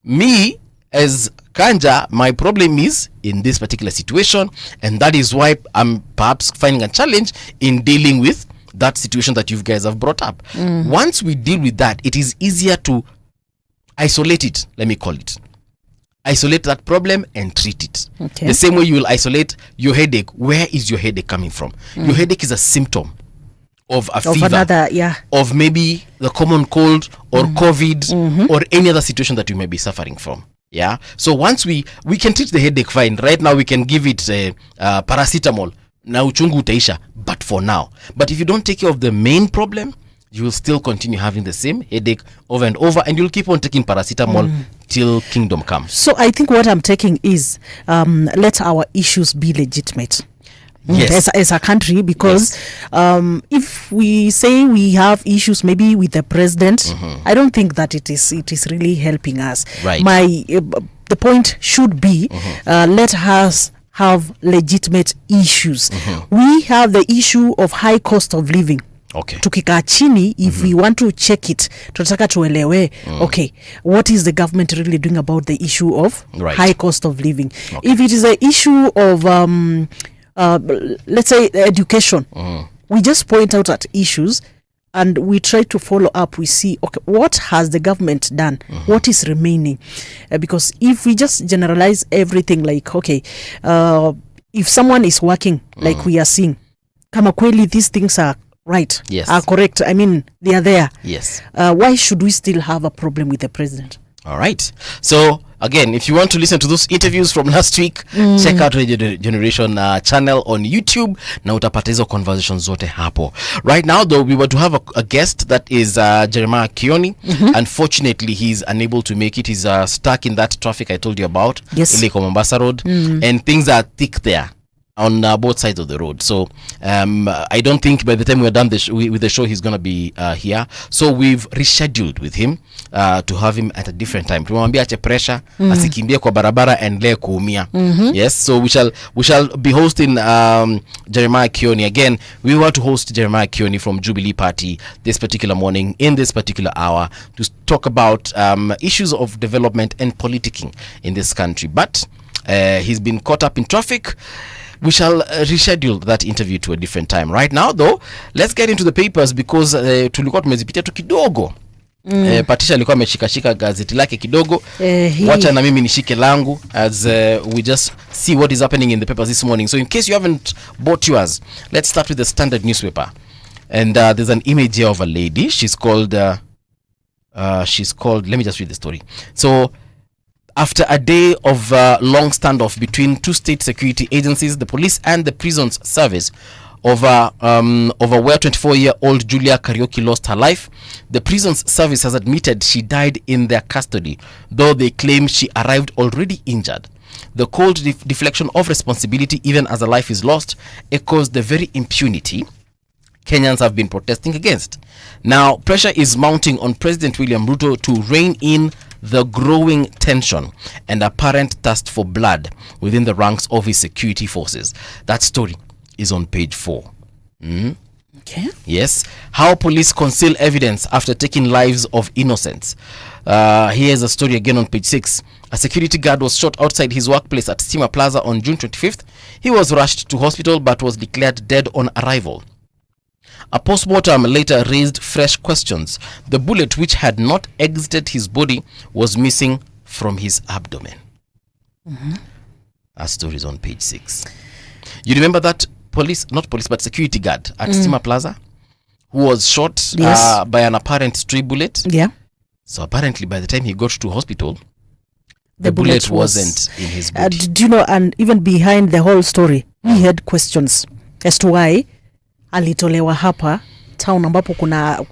me as Kanja, my problem is in this particular situation, and that is why I'm perhaps finding a challenge in dealing with that situation that you guys have brought up. Once we deal with that, it is easier to isolate it, let me call it. Isolate that problem and treat it. Okay. The same way you will isolate your headache. Where is your headache coming from? Your headache is a symptom of a fever, another, of maybe the common cold or COVID or any other situation that you may be suffering from. Yeah. So once we can treat the headache fine. Right now we can give it paracetamol. Na uchungu utaisha, but for now. But if you don't take care of the main problem, you will still continue having the same headache over and over, and you'll keep on taking paracetamol till kingdom comes. So I think what I'm taking is let our issues be legitimate. Yes. As a country, because if we say we have issues maybe with the president, I don't think that it is really helping us. Right. The point should be let us have legitimate issues. We have the issue of high cost of living. Okay. Tukikaa chini, if we want to check it, tunataka tuelewe, okay, what is the government really doing about the issue of high cost of living? Okay. If it is an issue of let's say education, we just point out at issues and we try to follow up. We see, okay, what has the government done? What is remaining? Because if we just generalize everything, like, okay, if someone is working, like we are seeing, kama kweli these things are right, are correct, I mean, they are there. Yes. Why should we still have a problem with the president? All right. So again, if you want to listen to those interviews from last week, check out Radio Generation channel on YouTube. Na utapata hizo conversations zote hapo. Right now, though, we were to have a guest that is Jeremiah Kioni. Unfortunately, he's unable to make it. He's stuck in that traffic I told you about. Yes. Mombasa Road. And things are thick there. on both sides of the road. So I don't think by the time we're done with the show he's going to be here. So we've rescheduled with him to have him at a different time. Tumwambia ache pressure, asikimbie kwa barabara and le kuumia. Yes, so we shall be hosting Jeremiah Kioni. Again, we want to host Jeremiah Kioni from Jubilee Party this particular morning in this particular hour to talk about issues of development and politicking in this country. But he's been caught up in traffic. We shall reschedule that interview to a different time. Right now though, let's get into the papers because tulikuwa tumezipitia tu kidogo. Patisha alikuwa ameshikashika gazeti lake kidogo. Wacha na mimi nishike langu as we just see what is happening in the papers this morning. So in case you haven't bought yours, let's start with the Standard newspaper. And there's an image here of a lady. She's called let me just read the story. So after a day of long standoff between two state security agencies, the police and the prisons service, over where 24-year-old Julia Karaoke lost her life, the prisons service has admitted she died in their custody, though they claim she arrived already injured. The cold deflection of responsibility, even as a life is lost, echoes the very impunity Kenyans have been protesting against. Now, pressure is mounting on President William Ruto to rein in the growing tension and apparent thirst for blood within the ranks of his security forces. That story is on page 4. Okay. Yes. How police conceal evidence after taking lives of innocents. Here's a story again on page 6. A security guard was shot outside his workplace at Stima Plaza on June 25th. He was rushed to hospital but was declared dead on arrival. A postmortem later raised fresh questions. The bullet, which had not exited his body, was missing from his abdomen. That story is on page 6. You remember that security guard at Stima Plaza who was shot by an apparent stray bullet? Yeah. So apparently by the time he got to hospital, the bullet wasn't in his body. Do you know, and even behind the whole story, we had questions as to why alitolewa hapa town ambapo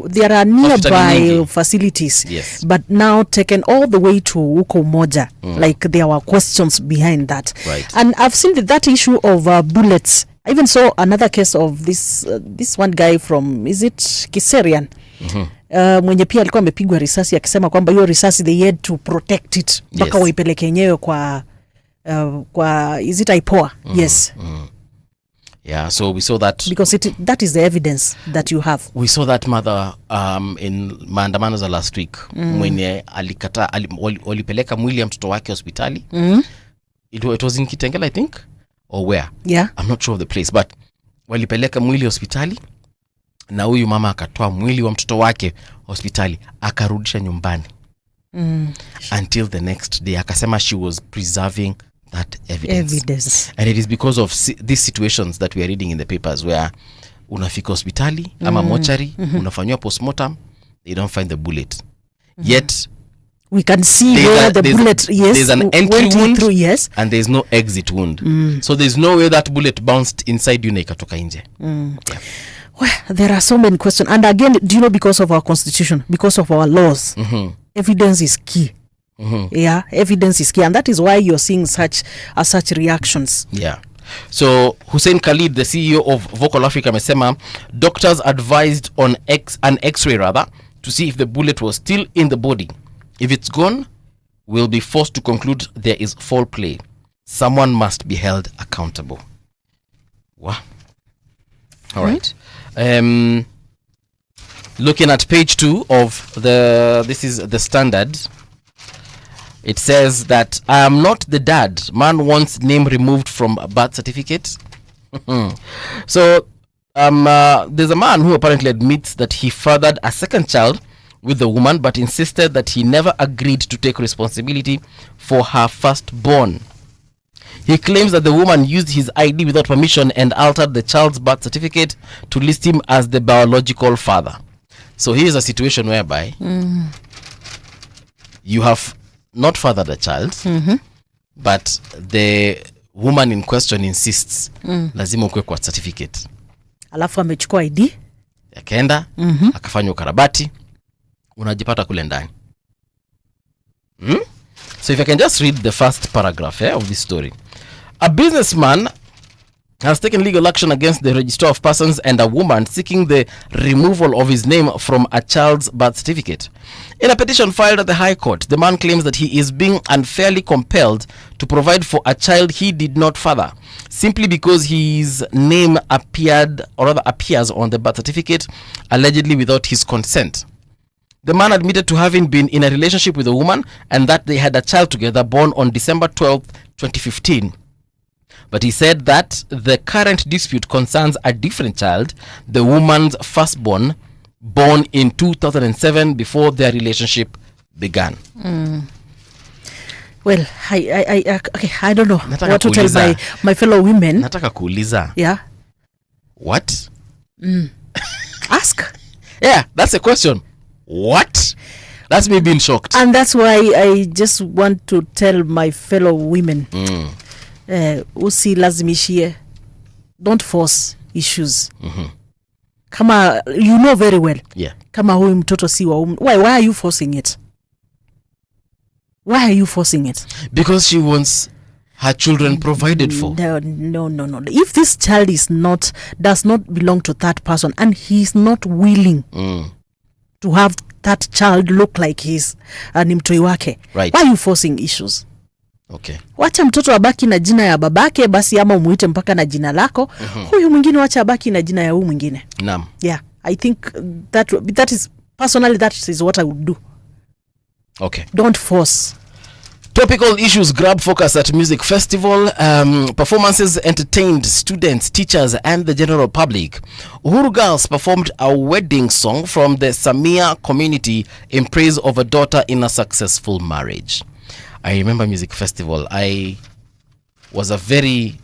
there are nearby facilities, yes, but now taken all the way to huko moja. Like there were questions behind that. Right. And I've seen that issue of bullets. I even saw another case of this one guy from, is it Kiserian? Mwenye pia alikuwa amepigwa risasi akisema kwamba hiyo risasi they had to protect it mpaka waipeleke yenyewe kwa is it IPOA? Yes. Yeah, so we saw that because that is the evidence that you have. We saw that mother in maandamano za last week mwenye alikata walipeleka mwili ya mtoto wake hospitali. It was in Kitengela, I think, or where? Yeah. I'm not sure of the place, but walipeleka mwili hospitali na huyu mama akatoa mwili wa mtoto wake hospitali akarudisha nyumbani. Until the next day akasema she was preserving that evidence. And it is because of these situations that we are reading in the papers where unafika hospitali ama mochari, unafanywa postmortem, they don't find the bullet. Yet we can see where the bullet there's an entry wound through, yes, and there's no exit wound. So there's no way that bullet bounced inside you na ikatoka nje. Yeah. Well, there are so many questions, and again, do you know, because of our constitution, because of our laws, evidence is key. Yeah, evidence is key, and that is why you're seeing such reactions. Yeah. So Hussein Khalid, the CEO of Vocal Africa, amesema doctors advised on an X-ray rather to see if the bullet was still in the body. If it's gone, we'll be forced to conclude there is foul play. Someone must be held accountable. Wow. All right. Looking at page 2 of this is the Standard. It says that I am not the dad. Man wants name removed from a birth certificate. So there's a man who apparently admits that he fathered a second child with the woman, but insisted that he never agreed to take responsibility for her firstborn. He claims that the woman used his ID without permission and altered the child's birth certificate to list him as the biological father. So here's a situation whereby you have not fathered a child, but the woman in question insists lazima ukwe kwa certificate. Alafu amechukua ID, akaenda akafanya ukarabati, unajipata kule ndani. So if I can just read the first paragraph of this story. A businessman has taken legal action against the Registrar of Persons and a woman seeking the removal of his name from a child's birth certificate. In a petition filed at the High Court, the man claims that he is being unfairly compelled to provide for a child he did not father, simply because his name appears on the birth certificate, allegedly without his consent. The man admitted to having been in a relationship with a woman and that they had a child together born on December 12, 2015. But he said that the current dispute concerns a different child, the woman's firstborn, born in 2007 before their relationship began. Well, I don't know Nataka what to tell kuuliza. my fellow women. Nataka kuuliza. Yeah. What? Ask. Yeah, that's a question. What? That's me being shocked. And that's why I just want to tell my fellow women, usilazimishie, don't force issues. Kama you know very well, yeah, kama huyu mtoto si wa why are you forcing it? Why are you forcing it? Because she wants her children provided for. No. If this child does not belong to that person and he's not willing to have that child look like his ni mtoi wake, right, why are you forcing issues? Okay. Wacha mtoto abaki na jina ya babake basi, ama umuite mpaka na jina lako. Huyu mwingine wacha abaki na jina ya huyu mwingine. Naam. Yeah, I think that is personally, that is what I would do. Okay. Don't force. Topical issues grab focus at music festival. Performances entertained students, teachers, and the general public. Uhuru Girls performed a wedding song from the Samia community in praise of a daughter in a successful marriage. I remember music festival. I was a very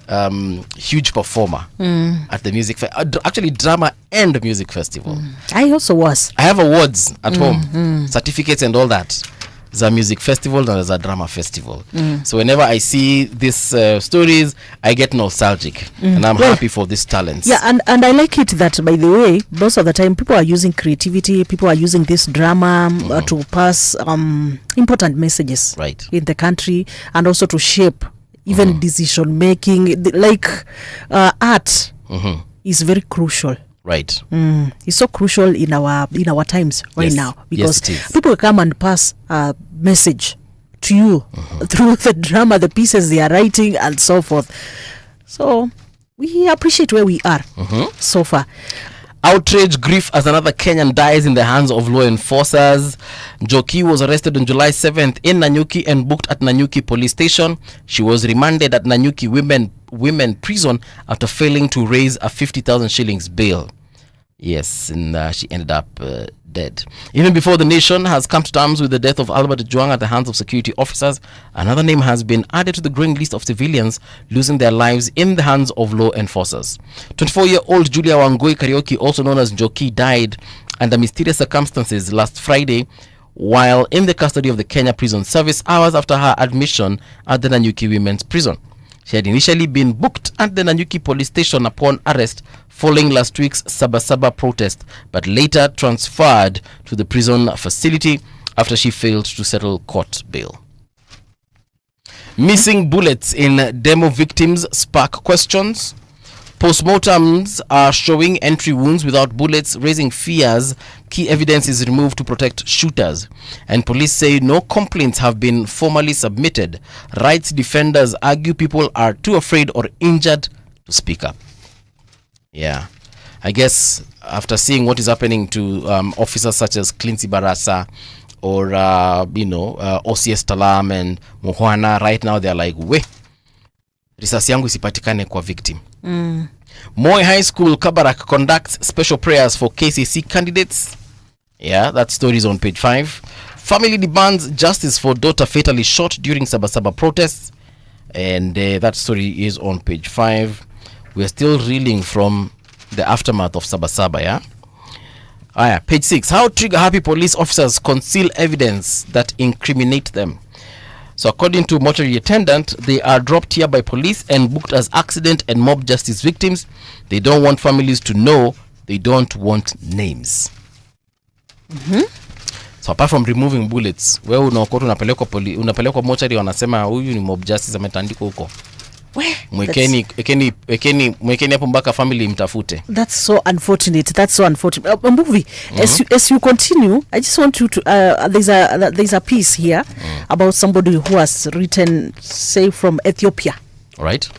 huge performer at the music actually drama and music festival. I also was. I have awards at home, certificates and all that. There's a music festival and there's a drama festival. So whenever I see these stories, I get nostalgic and I'm happy for these talents. Yeah, and I like it that, by the way, most of the time people are using creativity, people are using this drama to pass important messages in the country, and also to shape even decision making. Like art is very crucial. Right. It's so crucial in our times right now, because people come and pass a message to you through the drama, the pieces they are writing, and so forth. So we appreciate where we are so far. Outrage, grief as another Kenyan dies in the hands of law enforcers. Njoki was arrested on July 7th in Nanyuki and booked at Nanyuki police station. She was remanded at Nanyuki women prison after failing to raise a 50,000 shillings bail. Yes, and she ended up dead. Even before the nation has come to terms with the death of Albert Juang at the hands of security officers, another name has been added to the growing list of civilians losing their lives in the hands of law enforcers. 24-year-old Julia Wangui Karaoke, also known as Njoki, died under mysterious circumstances last Friday while in the custody of the Kenya Prison Service hours after her admission at the Nanyuki Women's Prison. She had initially been booked at the Nanyuki police station upon arrest following last week's Sabasaba protest, but later transferred to the prison facility after she failed to settle court bail. Missing bullets in demo victims spark questions. Postmortems are showing entry wounds without bullets, raising fears. Key evidence is removed to protect shooters. And police say no complaints have been formally submitted. Rights defenders argue people are too afraid or injured to speak up. Yeah. I guess after seeing what is happening to officers such as Clincy Barasa or, OCS Talam and Muhwana, right now they're like, risasi yangu isipatikane kwa victim. Moi High School Kabarak conducts special prayers for KCC candidates. Yeah, that story is on page 5. Family demands justice for daughter fatally shot during Sabasaba protests. And that story is on page 5. We're still reeling from the aftermath of Sabasaba, yeah? Page 6. How trigger-happy police officers conceal evidence that incriminate them. So according to mortuary attendant, they are dropped here by police and booked as accident and mob justice victims. They don't want families to know. They don't want names. So apart from removing bullets, wewe unaokota unapelekwa mortuary wanasema huyu ni mob justice ametandikwa huko. mwekeni hapo mpaka family mtafute. That's so unfortunate. Mbuvi, as you continue, I just want you to there's a piece here about somebody who has written, say, from Ethiopia. All right.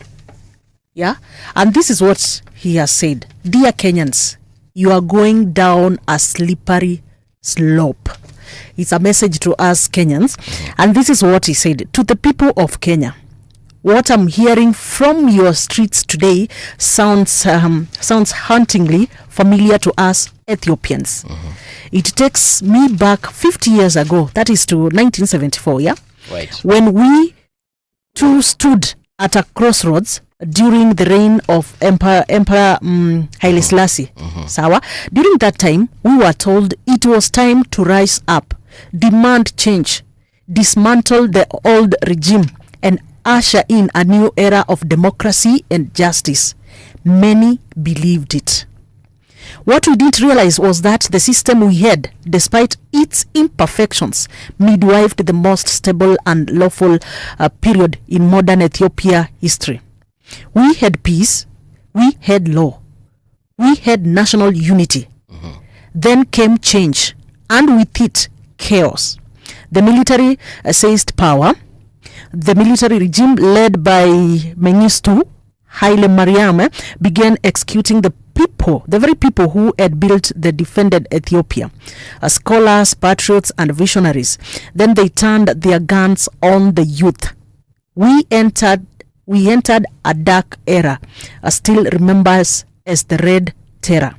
Yeah, and this is what he has said: "Dear Kenyans, you are going down a slippery slope." It's a message to us Kenyans, and this is what he said to the people of Kenya. "What I'm hearing from your streets today sounds hauntingly familiar to us Ethiopians. It takes me back 50 years ago, that is to 1974, yeah? Right. When we too stood at a crossroads during the reign of Emperor Haile Selassie. Sawa? During that time, we were told it was time to rise up, demand change, dismantle the old regime, and usher in a new era of democracy and justice. Many believed it. What we didn't realize was that the system we had, despite its imperfections, midwifed the most stable and lawful period in modern Ethiopia history. We had peace, we had law, we had national unity. Then came change, and with it, chaos. The military seized power. The military regime led by Mengistu Haile Mariam began executing the very people who had built the defended Ethiopia, scholars, patriots, and visionaries. Then they turned their guns on the youth. We entered a dark era, still remembers as the Red Terror.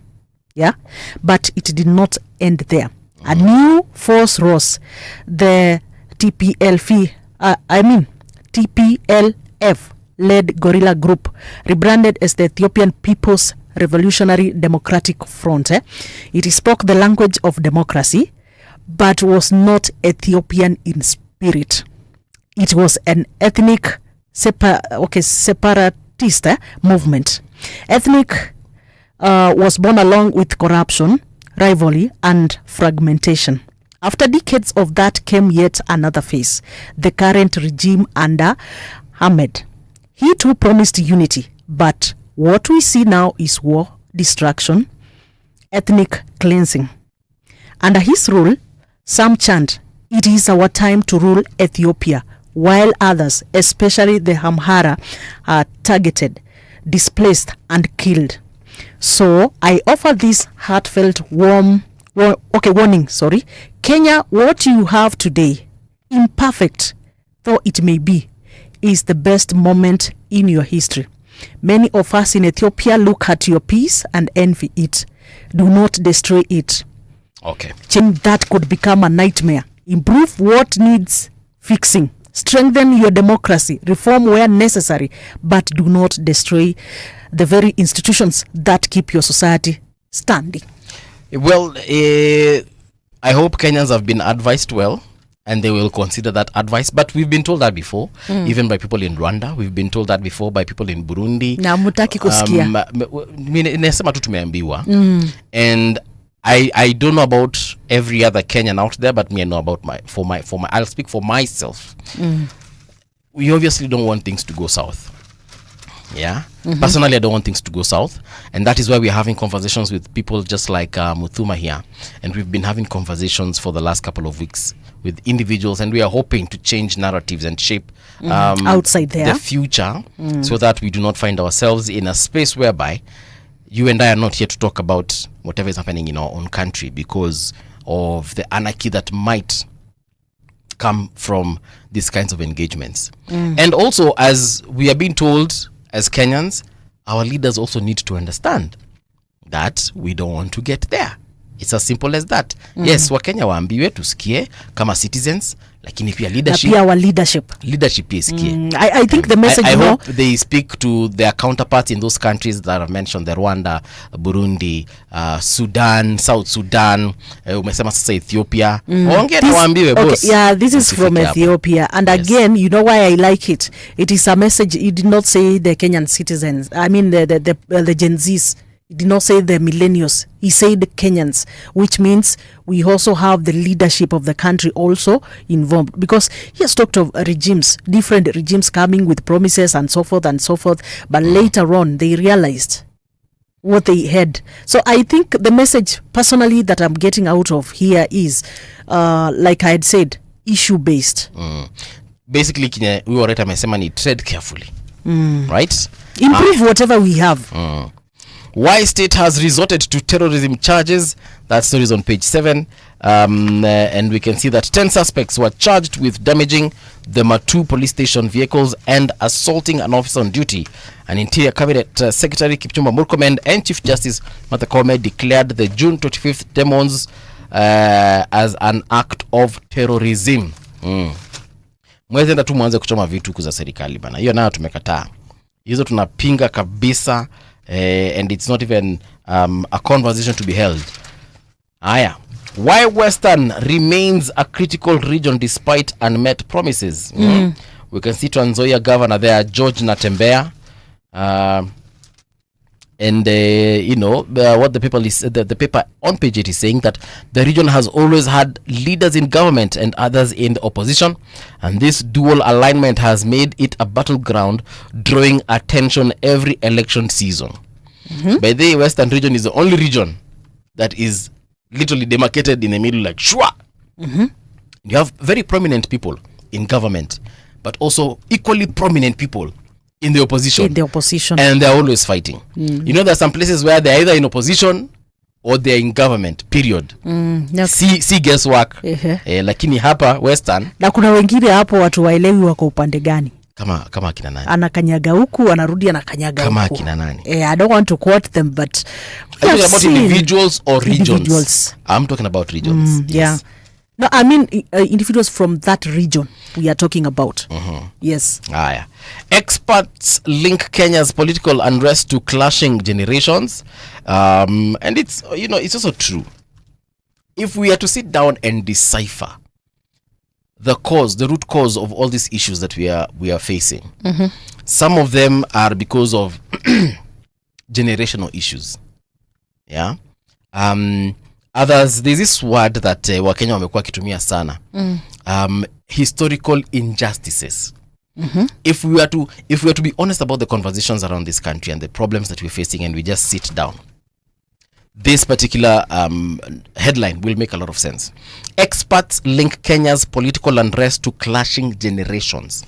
Yeah, but it did not end there. A new force rose, the TPLF-led guerrilla group, rebranded as the Ethiopian People's Revolutionary Democratic Front. It spoke the language of democracy, but was not Ethiopian in spirit. It was an ethnic separatist movement. Ethnic was born along with corruption, rivalry, and fragmentation. After decades of that came yet another phase, the current regime under Ahmed. He too promised unity, but what we see now is war, destruction, ethnic cleansing. Under his rule, some chant, "It is our time to rule Ethiopia," while others, especially the Amhara, are targeted, displaced, and killed. So I offer this heartfelt warning. Kenya, what you have today, imperfect though it may be, is the best moment in your history. Many of us in Ethiopia look at your peace and envy it. Do not destroy it. Okay. Change that could become a nightmare. Improve what needs fixing. Strengthen your democracy. Reform where necessary, but do not destroy the very institutions that keep your society standing. Well, I hope Kenyans have been advised well, and they will consider that advice. But we've been told that before, even by people in Rwanda. We've been told that before by people in Burundi. Na mutaki kusikia. Nasema tu tumeambiwa. And I don't know about every other Kenyan out there, but me I know about I'll speak for myself. We obviously don't want things to go south. Yeah. Personally, I don't want things to go south, and that is why we're having conversations with people just like Muthuma here, and we've been having conversations for the last couple of weeks with individuals, and we are hoping to change narratives and shape outside there the future, so that we do not find ourselves in a space whereby you and I are not here to talk about whatever is happening in our own country because of the anarchy that might come from these kinds of engagements. And also, as we are being told as Kenyans, our leaders also need to understand that we don't want to get there. It's as simple as that. Yes, Wakenya waambiwe tusikie kama citizens, lakini pia leadership. Pia our leadership isikie. I think the message I hope they speak to their counterparts in those countries that I've mentioned, the Rwanda, Burundi, Sudan, South Sudan, umesema sasa Ethiopia. Ongea na waambiwe boss. Yeah, this is from Ethiopia. And again, you know why I like it? It is a message. You did not say the Kenyan citizens. I mean the Gen Zs. He did not say the millennials. He said Kenyans, which means we also have the leadership of the country also involved. Because he has talked of regimes, different regimes coming with promises and so forth and so forth. But later on, they realized what they had. So I think the message personally that I'm getting out of here is, like I had said, issue-based. Basically, we were amesema ni tread carefully. Right? Improve whatever we have. Why state has resorted to terrorism charges? That story is on page 7. And we can see that 10 suspects were charged with damaging the Matu police station vehicles and assaulting an officer on duty. An Interior Cabinet Secretary Kipchumba Murkomen and Chief Justice Martha Koome declared the June 25th demos as an act of terrorism. Mwezenda tu mwanze kuchoma vitu za serikali bana. Hiyo nayo tumekataa. Hizo tunapinga kabisa. And it's not even a conversation to be held. Why Western remains a critical region despite unmet promises? We can see Trans Nzoia governor there, George Natembeya, and what the paper is, the paper on page 8 is saying that the region has always had leaders in government and others in the opposition, and this dual alignment has made it a battleground, drawing attention every election season. By the way, Western region is the only region that is literally demarcated in the middle, like shua. You have very prominent people in government, but also equally prominent people in the opposition. And they're always fighting. You know, there are some places where they're either in opposition or they're in government, period. See guesswork. Lakini hapa Western, na kuna wengine hapo watu waelewi wako upande gani. Kama akina nani? Anakanyaga huku, anarudi anakanyaga huku. Kama akina nani? I don't want to quote them, but are you talking about individuals or regions? I'm talking about regions. Yeah. No, I mean individuals from that region we are talking about. Yes. Experts link Kenya's political unrest to clashing generations. And it's, it's also true. If we are to sit down and decipher the root cause of all these issues that we are facing, some of them are because of generational issues. Yeah. Others, there's this word that Wakenya wamekuwa kitumia sana. Historical injustices. If we are to be honest about the conversations around this country and the problems that we're facing, and we just sit down, this particular headline will make a lot of sense. Experts link Kenya's political unrest to clashing generations.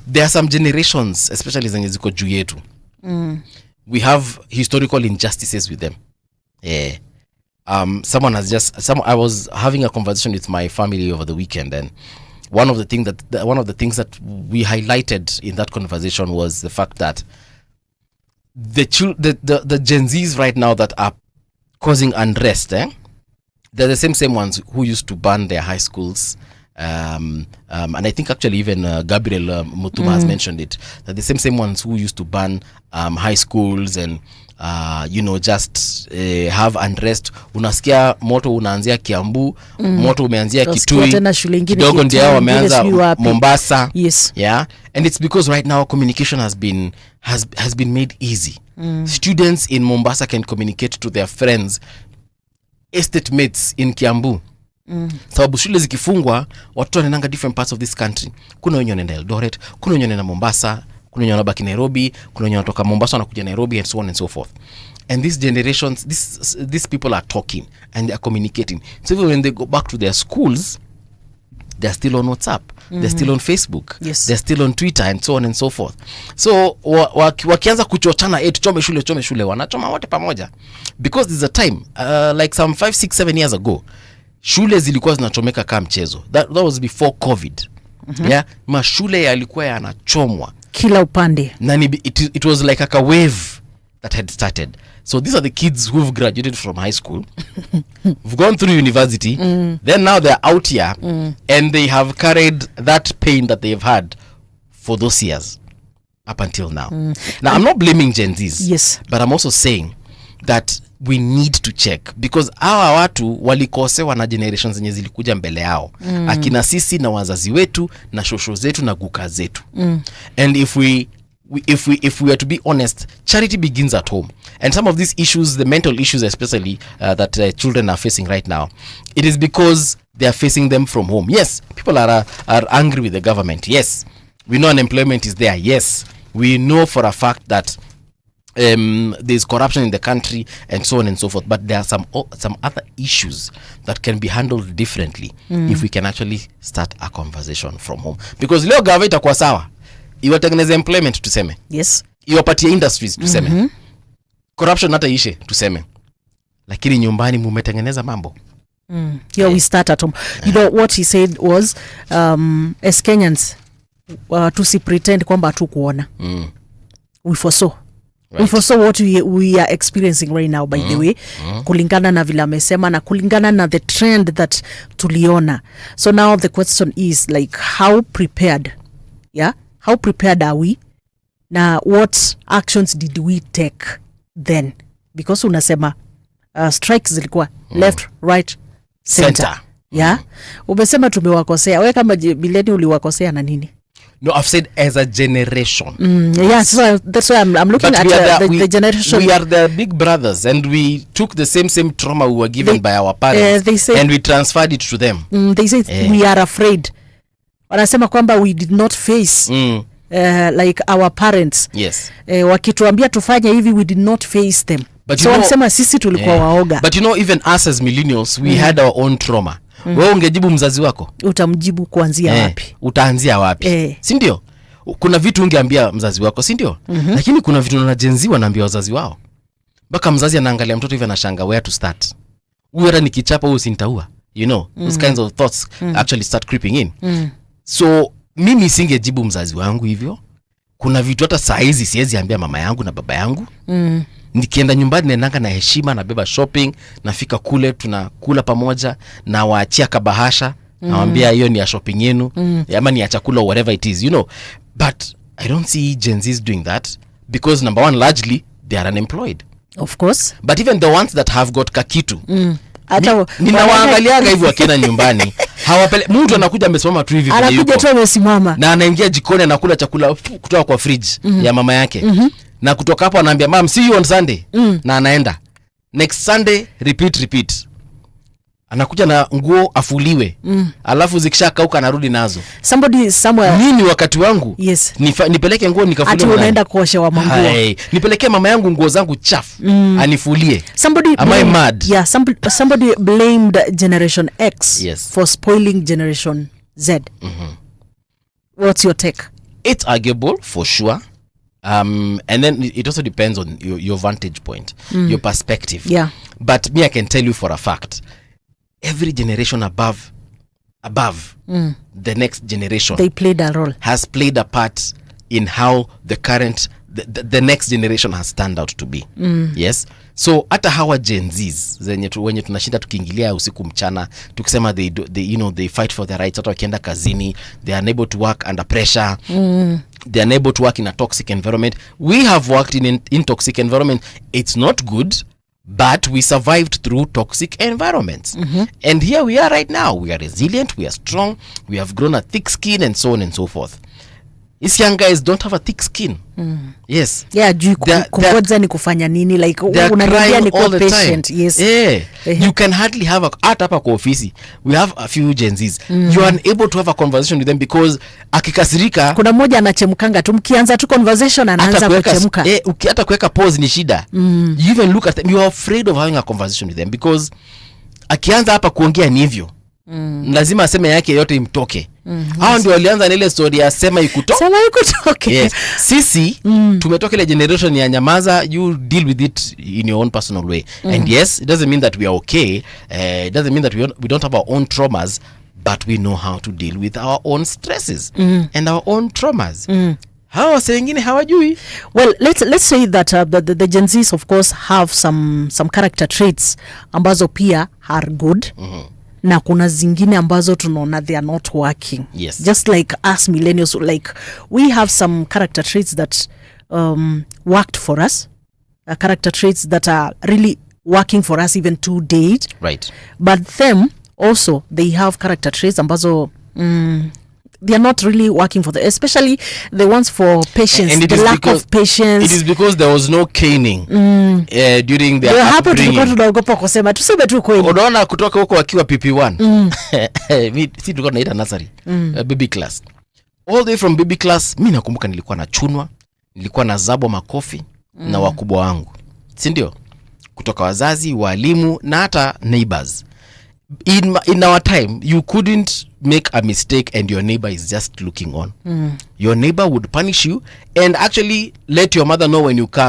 There are some generations, especially zenye ziko juu yetu. We have historical injustices with them. I was having a conversation with my family over the weekend, and one of the things that we highlighted in that conversation was the fact that the Gen Zs right now that are causing unrest, they're the same ones who used to burn their high schools, and I think actually even Gabriel Mutuma has mentioned it, that the same ones who used to burn high schools and just have unrest. Unasikia moto unaanzia Kiambu, moto umeanzia Kitui, kidogo ndio wameanza Mombasa. Yes. Yeah, and it's because right now communication has been made easy. Students in Mombasa can communicate to their friends, estate mates in Kiambu. Sababu shule zikifungwa, watu wanaenda different parts of this country. Kuna wenye wanaenda Eldoret, kuna wenye wanaenda Mombasa, kuna wenye wanabaki Nairobi, kuna wenye wanatoka Mombasa na kuja Nairobi, and so on and so forth. And these generations, these people are talking and they are communicating. So even when they go back to their schools, they're still on WhatsApp, they're still on Facebook, they're still on Twitter, and so on and so forth. So wakianza kuchochana tuchome shule, wanachoma wote pamoja, because there's a time like some 5, 6, 7 years ago, shule zilikuwa zinachomeka kama mchezo. That was before COVID. Yeah, mashule yalikuwa yanachomwa kila upande, na it was like a wave that had started. So these are the kids who've graduated from high school, who've gone through university, then now they're out here, and they have carried that pain that they've had for those years up until now. Now, I'm not blaming Gen Zs, yes, but I'm also saying that we need to check, because hawa watu walikosewa na generations zenye zilikuja mbele yao, akina sisi na wazazi wetu na shosho zetu na guka zetu. And if we if we are to be honest, charity begins at home. And some of these issues, the mental issues especially that children are facing right now, it is because they are facing them from home. Yes, people are angry with the government. Yes, we know unemployment is there. Yes, we know for a fact that there's corruption in the country and so on and so forth, but there are some other issues that can be handled differently if we can actually start a conversation from home. Because leo government itakuwa sawa, iwatengeneze employment tuseme, yes, iwapatie industries tuseme, corruption hata ishe tuseme, lakini nyumbani mumetengeneza mambo. Yeah, we start at home. You know what he said was as Kenyans tusipretend kwamba hatukuona. We foresaw. Right. We foresaw what we are experiencing right now, by the way, kulingana na vile amesema na kulingana na the trend that tuliona. So now the question is like, how prepared are we? Na what actions did we take then? Because unasema strikes zilikuwa left, right, center. Yeah. Umesema tumewakosea. Wewe kama bileni uliwakosea na nini? No, I've said as a generation. Yeah, so that's why I'm looking but at the generation. We are the big brothers, and we took the same trauma we were given by our parents, and we transferred it to them. They say we are afraid. Wanasema kwamba we did not face like our parents. Yes. Wakituambia tufanye hivi, we did not face them. But so wanasema sisi tulikuwa waoga. But you know, even us as millennials, we had our own trauma. Wewe ungejibu mzazi wako, utamjibu kuanzia wapi? Utaanzia wapi? Si ndio? Kuna vitu ungeambia mzazi wako, si ndio? Lakini kuna vitu unajenziwa naambia wazazi wao. Baka mzazi anaangalia mtoto hivi anashanga where to start. Uera nikichapa huyu sintaua. You know, those kinds of thoughts actually start creeping in. So mimi singejibu mzazi wangu hivyo. Kuna vitu hata saa hizi siwezi ambia mama yangu na baba yangu. Nikienda nyumbani naendanga na heshima, na beba shopping, nafika kule tunakula pamoja, na waachia kabahasha, nawaambia hiyo ni ya shopping yenu, ama ni ya chakula, whatever it is, you know. But I don't see Gen Z's doing that because number one, largely they are unemployed. Of course. But even the ones that have got kakitu, ninawaangaliaga hivi wakienda nyumbani, mtu anakuja amesimama tu hivi, anakuja tu amesimama, na anaingia jikoni anakula chakula kutoka kwa fridge ya mama yake. Na kutoka hapo anaambia mom, see you on Sunday. Na anaenda next Sunday, repeat. Anakuja na nguo afuliwe, alafu zikishakauka anarudi nazo. Somebody somewhere, mimi wakati wangu, yes, nipeleke nguo nikafulie. Ati unaenda kuosha wa manguo. Nipeleke mama yangu nguo zangu chafu, anifulie. Am I mad? Yeah, somebody blamed Generation X, yes, for spoiling Generation Z. What's your take? It's arguable for sure. And then it also depends on your vantage point, your perspective. Yeah. But me, I can tell you for a fact, every generation above the next generation, they played a role, has played a part in how the next generation has turned out to be. Yes. So hata hawa Gen Zs wenye tunashinda tukiingilia usiku mchana tukisema they fight for their rights, hata wakienda kazini they are unable to work under pressure. They are unable to work in a toxic environment. We have worked in toxic environment. It's not good, but we survived through toxic environments. And here we are right now. We are resilient, we are strong, we have grown a thick skin, and so on and so forth. These young guys don't have a thick skin. Yes. Yeah, kungoja ni kufanya nini, like unaniambia ni kwa patient. Yes. You can hardly have hata hapa kwa ofisi. We have a few Gen Zs. You are unable to have a conversation with them because akikasirika, kuna mmoja anachemkanga tu, mkianza tu conversation anaanza kuchemka. Hata kuweka pause ni shida. You even look at them, you are afraid of having a conversation with them because akianza hapa kuongea ni hivyo. Lazima aseme yake yote imtoke. Hao ndio walianza na ile story ya sema ikutoke. Yes. Sisi tumetoka ile generation ya nyamaza, you deal with it in your own personal way. And yes, it doesn't mean that we are okay. It doesn't mean that we don't have our own traumas, but we know how to deal with our own stresses and our own traumas. Hawa wengine hawajui. Well, let's say that the Gen Zs of course have some character traits ambazo pia are good. Na kuna zingine ambazo tunaona they are not working. Yes. Just like us millennials, like we have some character traits that worked for us, character traits that are really working for us even to date. Right. But them also, they have character traits ambazo they are not really working for especially the ones for patience, And it the is lack because- of patience. It is because there was no caning during their Ndio hapo tulikuwa upbringing. tunaogopa kusema, tuseme tu kweli. Unaona kutoka huko wakiwa PP1 si tulikuwa tunaita nursery, baby class, all the way from baby class. Mi nakumbuka nilikuwa na chunwa, nilikuwa na zabwa makofi na wakubwa wangu, si ndio, kutoka wazazi, walimu na hata neighbors. In our time you couldn't make a mistake and your neighbor is just looking on. Your neighbor would punish you and actually let your mother know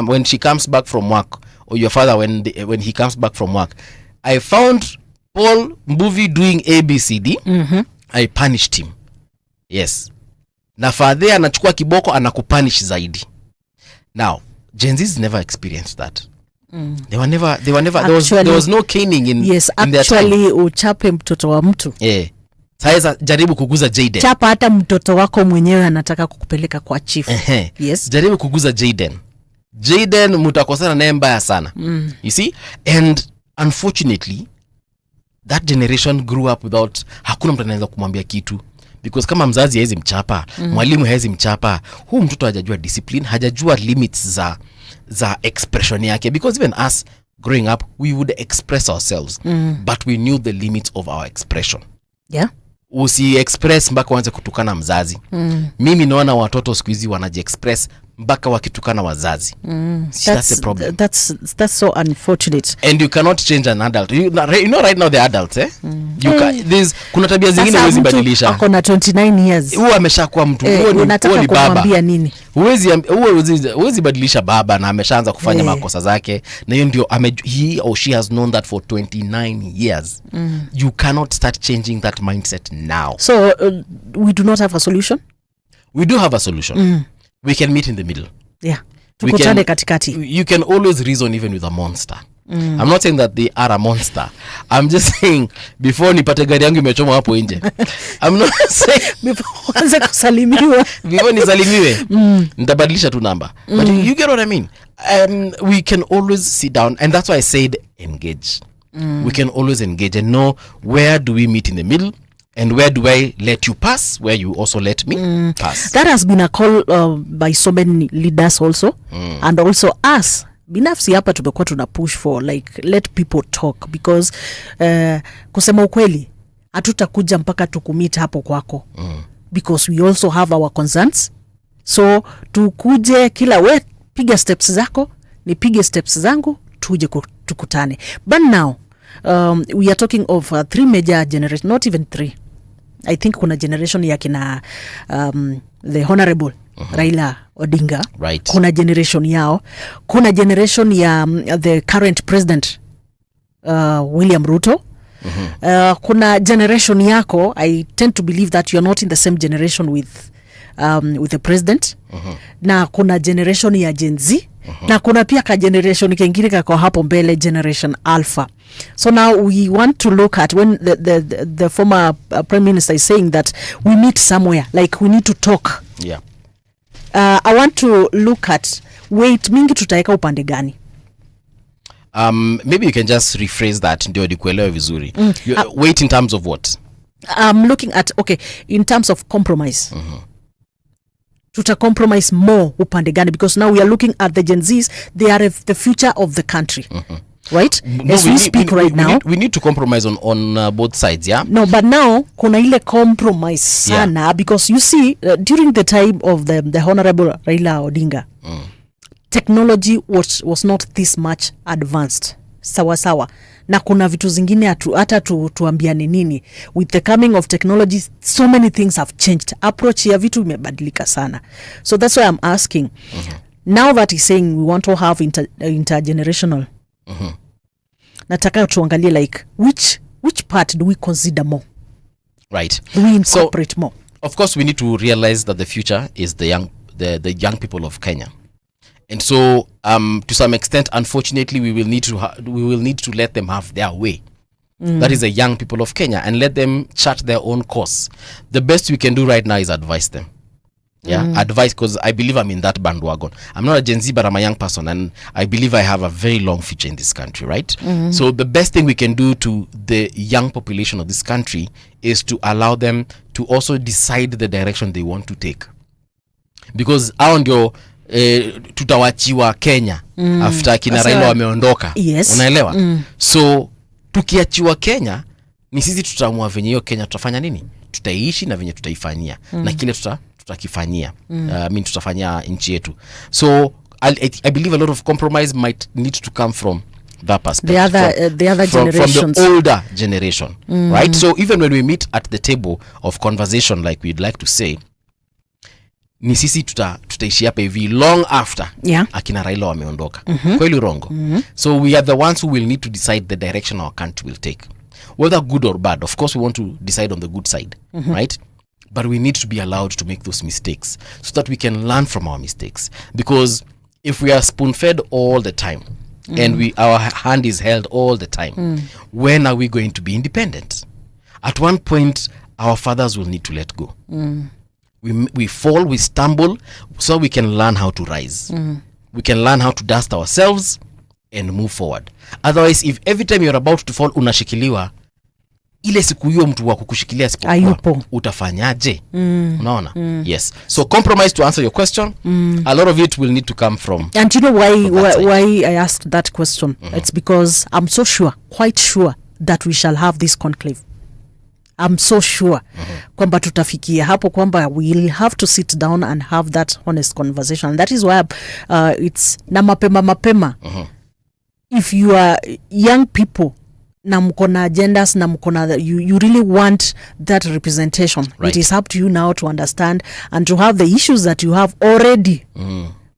when she comes back from work, or your father when he comes back from work. I found Paul Mbuvi doing ABCD. I punished him. Yes. Na father anachukua kiboko anakupunish zaidi. Now Gen Z's never experienced that. They were never there was no caning in Yes, in their time. actually uchape mtoto wa mtu. Sasa jaribu kuguza Jayden. Chapa hata mtoto wako mwenyewe anataka kukupeleka kwa chief. Yes. Jaribu kuguza Jayden mutakosana naye mbaya sana. You see? And unfortunately that generation grew up without, hakuna mtu anaweza kumwambia kitu, because kama mzazi hawezi mchapa, mwalimu hawezi mchapa, huu mtoto hajajua discipline, hajajua limits za expression yake, because even us growing up we would express ourselves but we knew the limits of our expression. Yeah. Usi express mpaka waanze kutukana mzazi. Mimi naona watoto siku hizi wanaji express mpaka wakitukana wazazi. That's the problem. That's so unfortunate. And you cannot change an adult. You know right now the adults kuna tabia zingine huwezi badilisha. Ako na 29 years. Huwa ameshakuwa mtu. Unataka kumwambia nini? Huwezi badilisha baba na ameshaanza kufanya makosa zake, na hiyo ndio he or she has known that for 29 years. You cannot start changing that mindset now. So we do not have a solution? We do have a solution. We can meet in the middle. Yeah. Tukutane katikati. You can always reason even with a monster. I'm not saying that they are a monster. I'm just saying before nipate gari yangu imechoma hapo nje. I'm not saying before kusalimiwa. Before nisalimiwe. Nitabadilisha tu namba. But you get what I mean? We can always sit down, and that's why I said engage. We can always engage and know where do we meet in the middle, and where do I let you pass, where you also let me pass. That has been a call by so many leaders also, and also us. Binafsi hapa tumekuwa tuna push for like let people talk, because kusema ukweli hatutakuja mpaka tukumit hapo kwako, because we also have our concerns. So tukuje kila we piga steps zako, nipige steps zangu, tuje tukutane. But now we are talking of 3 major generations, not even 3. I think kuna generation ya kina the honorable Raila Odinga. Right. Kuna generation yao. Kuna generation ya the current president William Ruto. Kuna generation yako. I tend to believe that you're not in the same generation with the president. Na kuna generation ya Gen Z. Na kuna pia ka generation kengine kako hapo mbele, generation Alpha. So now we want to look at when the former prime minister is saying that we meet somewhere, like we need to talk. Yeah. I want to look at weight mingi tutaeka upande gani? Maybe you can just rephrase that ndio nikuelewe vizuri. Wait in terms of what? I'm looking at, okay, in terms of compromise. Tuta compromise more upande gani, because now we are looking at the Gen Zs. They are the future of the country. Right? No, as we speak right now. We need to compromise on both sides, yeah? No, but now kuna ile compromise sana, because you see during the time of the honorable Raila Odinga, technology was not this much advanced. Sawa. Na kuna vitu zingine hata tuambiane nini. With the coming of technology, so many things have changed. Approach ya vitu imebadilika sana. So that's why I'm asking. Now that he's saying we want to have intergenerational. Nataka tuangalie like which part do we consider more? Right. Do we incorporate more? Of course, we need to realize that the future is the young people of Kenya. And so, to some extent, unfortunately, we will need to let them have their way. That is the young people of Kenya, and let them chart their own course. The best we can do right now is advise them. advice, because I believe I'm in that bandwagon. I'm not a Gen Z, but I'm a young person, and I believe I have a very long future in this country, right? So the best thing we can do to the young population of this country is to allow them to also decide the direction they want to take, because hao ndio tutawachiwa Kenya after kina Raila wameondoka. Unaelewa? So tukiachiwa Kenya, ni sisi tutaamua venye hiyo Kenya tutafanya nini, tutaishi na venye tutaifanyia na kile tutakifanyia tutafanyia nchi yetu. So I believe a lot of compromise might need to come from that perspective, the other generations, from the older generation, right? So even when we meet at the table of conversation, like we'd like to say, ni sisi tutaishi hapa hivi long after akina Raila wameondoka. Kweli rongo? So we are the ones who will need to decide the direction our country will take, whether good or bad. Of course we want to decide on the good side, right? But we need to be allowed to make those mistakes so that we can learn from our mistakes, because if we are spoon-fed all the time and our hand is held all the time, when are we going to be independent? At one point our fathers will need to let go. We fall, we stumble, so we can learn how to rise. We can learn how to dust ourselves and move forward. Otherwise, if every time you're about to fall unashikiliwa, ile siku hiyo mtu wa kukushikilia sipokuwa, utafanyaje? Unaona? Yes. So compromise, to answer your question, a lot of it will need to come from. And you know why I asked that question? It's because I'm so sure, quite sure, that we shall have this conclave. I'm so sure kwamba tutafikia hapo, kwamba we'll have to sit down and have that honest conversation. And that is why it's na mapema. If you are young people na mkona agendas na mkona, you really want that representation, it is up to you now to understand and to have the issues that you have already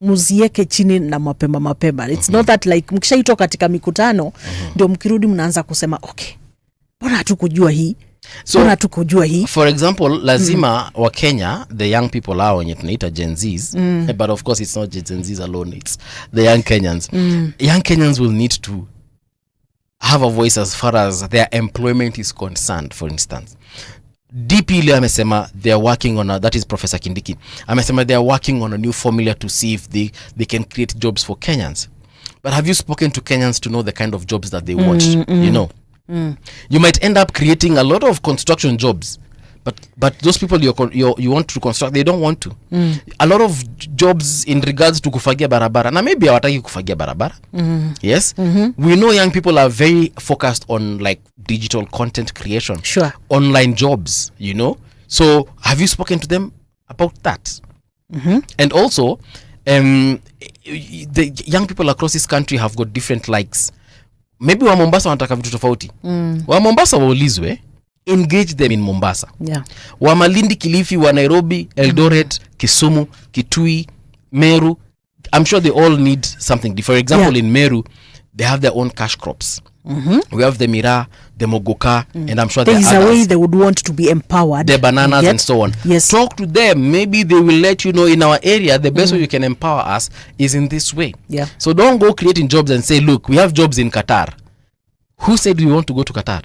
muzieke chini na mapema. It's not that like mkishaitoka katika mikutano ndio mkirudi mnaanza kusema okay, mbona hatukujua hii. So for example, lazima wa Kenya, the young people are wenye tunaita Gen Zs, but of course it's not Gen Zs alone, it's the young Kenyans. Young Kenyans will need to have a voice as far as their employment is concerned. For instance, DP ile amesema they are working on that is Professor Kindiki amesema they are working on a new formula to see if they can create jobs for Kenyans. But have you spoken to Kenyans to know the kind of jobs that they want? You know, you might end up creating a lot of construction jobs, but those people you want to construct, they don't want to. A lot of jobs in regards to kufagia barabara, na maybe hawataki kufagia barabara. Yes, we know young people are very focused on like digital content creation, online jobs, you know. So have you spoken to them about that? And also the young people across this country have got different likes. Maybe wa Mombasa wanataka vitu tofauti. Wa Mombasa waulizwe, engage them in Mombasa. Wa Malindi, Kilifi, wa Nairobi, Eldoret, Kisumu, Kitui, Meru, I'm sure they all need something. For example, in Meru, they have their own cash crops. We have the Mira, the Mogoka, and I'm sure there is a way they would want to be empowered. The bananas and so on. Talk to them. Maybe they will let you know in our area the best way you can empower us is in this way. So don't go creating jobs and say, look, we have jobs in Qatar. Who said we want to go to Qatar?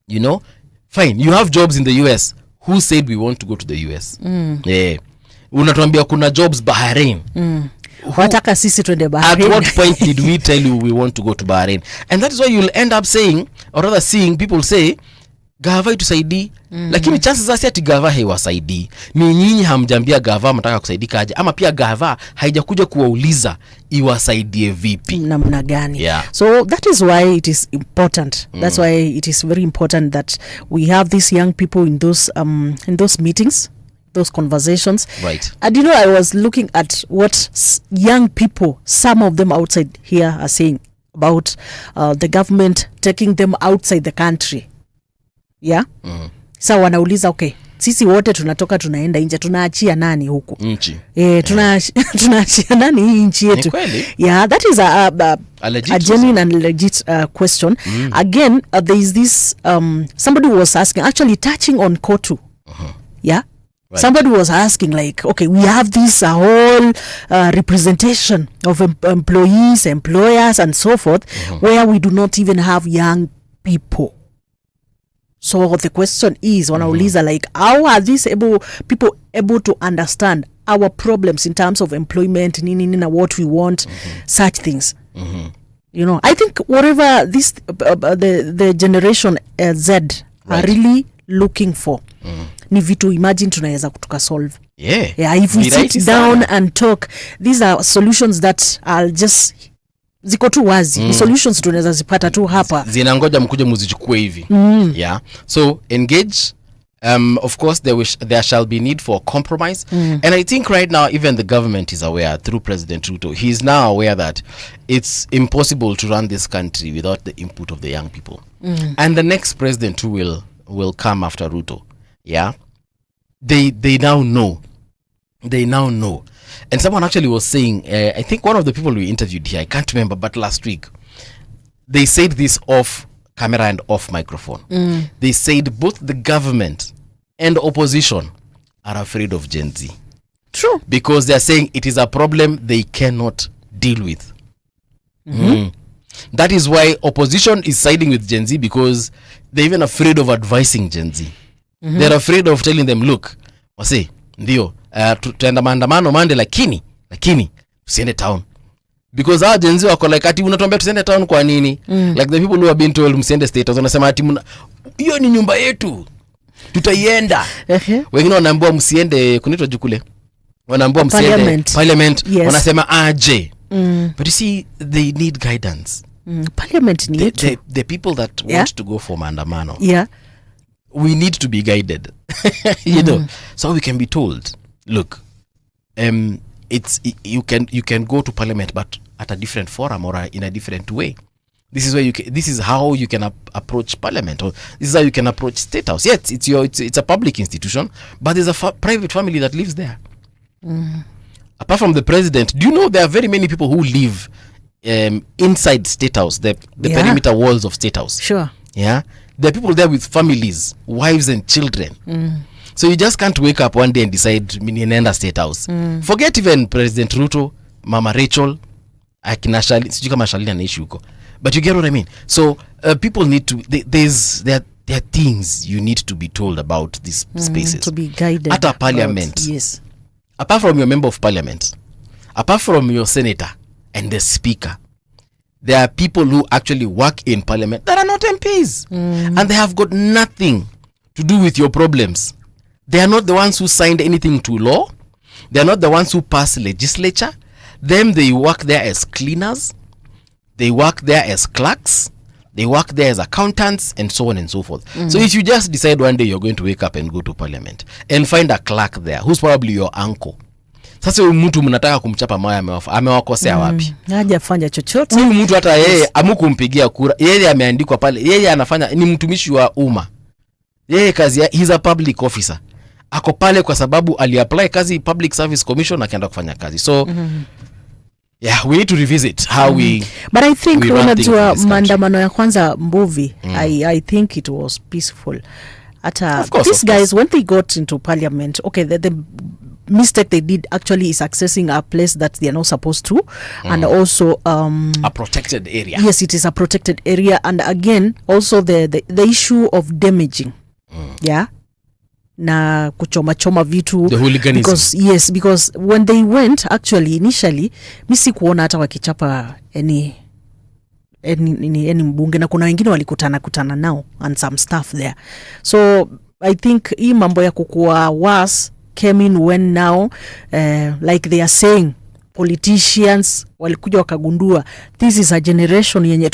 You know, fine. You have jobs in the US. Who said we want to go to the US? Unatuambia kuna jobs Bahrain. Wataka sisi twende Bahrain. At what point did we tell you we want to go to Bahrain? And that is why you'll end up saying, or rather seeing people say, gava itusaidii. Lakini chances are ati gava haiwasaidii. Ni nyinyi hamjambia gava mtaka kusaidika aje, ama pia gava haijakuja kuwauliza iwasaidie vipi, namna gani. So that is why it is important. That's why it is very important that we have these young people in those meetings, those conversations. And you know, I was looking at what young people, some of them outside here, are saying about the government taking them outside the country. So wanauliza, okay, sisi wote tunatoka tunaenda nje, tunaachia nani huku nchi? Tunaachia nani hii nchi yetu? That is a genuine and legit question. Again, there is this somebody was asking, actually touching on Kotu. Somebody was asking, like, okay, we have this whole representation of employees, employers, and so forth, where we do not even have young people. So the question is, wanauliza like, how are these people able to understand our problems in terms of employment, nini, what we want, such things. You know, I think whatever this the generation Z are really looking for, ni vitu imagine tunaweza kutuka solve. Yeah, if we sit down and talk, these are solutions that are just ziko tu wazi. Solutions tunaweza zipata tu hapa. Zinangoja mkuje muzichukue hivi. Yeah. So engage. Of course there shall be need for compromise. And I think right now even the government is aware through President Ruto. He is now aware that it's impossible to run this country without the input of the young people. And the next president who will come after Ruto. Yeah. They now know. They now know. And someone actually was saying, I think one of the people we interviewed here, I can't remember, but last week, they said this off camera and off microphone. They said both the government and opposition are afraid of Gen Z. True. Because they're saying it is a problem they cannot deal with. That is why opposition is siding with Gen Z, because they're even afraid of advising Gen Z. They're afraid of telling them, look, wase, ndio, tuenda maandamano mande lakini usiende town. Because our Gen Z wako like ati unatuambia tusiende town kwa nini? Like the people who have been told msiende state house wanasema ati hiyo ni nyumba yetu, tutaienda. Wengine wanaambiwa msiende kunitwa jukule, wanaambiwa msiende parliament. Yes. Wanasema aje. But you see, they need guidance. Parliament ni yetu. The people that want to go for maandamano, we need to be guided. You know, so we can be told, look, you can go to parliament, but at a different forum or in a different way. This is where this is how you can approach parliament, or this is how you can approach state house. Yes, it's a public institution, but there's a private family that lives there. Apart from the president, do you know there are very many people who live inside state house, the perimeter walls of state house? Sure. Yeah, there are people there with families, wives and children. So you just can't wake up one day and decide mini nenda state house. Forget even President Ruto, Mama Rachel, akina sijui kama Shalini anaishi huko. But you get what I mean? So people need to, there are things you need to be told about these spaces. To be guided. At a parliament. Yes. Apart from your member of parliament, apart from your senator and the speaker, there are people who actually work in parliament that are not MPs. And they have got nothing to do with your problems. They are not the ones who signed anything to law. They are not the ones who passed legislature. They work there as cleaners. They work there as clerks. They work there as accountants, and so on and so forth. So if you just decide one day you're going to wake up and go to parliament and find a clerk there who's probably your uncle, sasa huyu mtu mnataka kumchapa mawe, amewakosea wapi? Hajafanya chochote. Huyu mtu hata yeye amukumpigia kura, yeye ameandikwa pale, yeye anafanya, ni mtumishi wa umma, yeye kazi he's a public officer, ako pale kwa sababu aliapply kazi Public Service Commission akaenda kufanya kazi. So yeah, we need to revisit how we. But I think unajua maandamano ya kwanza Mbuvi, I think it was peaceful. These guys, when they got into parliament, okay, the mistake they did actually is accessing a place that they are not supposed to, and also a protected area. Yes, it is a protected area, and again also the issue of damaging. Yeah. Na kuchoma vitu, the hooliganism. Because when they went, actually initially misi kuona hata wakichapa any mbunge, na kuna wengine walikutana nao and some stuff there. So I think hii mambo ya kukua worse came in when now like they are saying, politicians walikuja wakagundua this is a generation yenye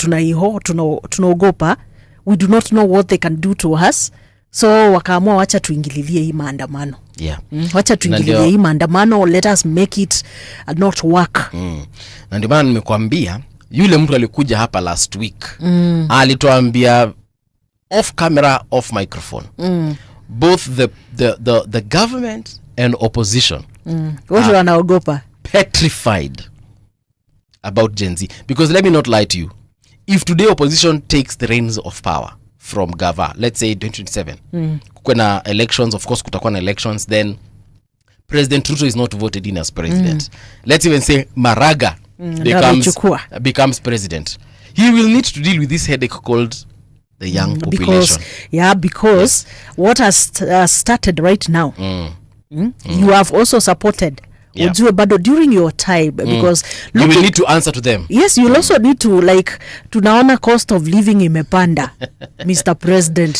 tunaogopa, we do not know what they can do to us. So wakaamua wacha tuingililie hii maandamano. Yeah. Wacha tuingililie hii maandamano, let us make it not work. Na ndio maana nimekuambia yule mtu alikuja hapa last week. Alituambia off camera, off microphone. Both the government and opposition. Wote wanaogopa. Petrified about Gen Z. Because let me not lie to you. If today opposition takes the reins of power from Gava, let's say 2027, kuna elections, of course kutakuwa na elections, then President Ruto is not voted in as president. Let's even say Maraga becomes president. He will need to deal with this headache called the young because population. what has started right now, you have also supported. Yeah. Ujue bado during your time, because you will need to answer to them. Yes, you'll also need to, like, tunaona cost of living imepanda Mr. President.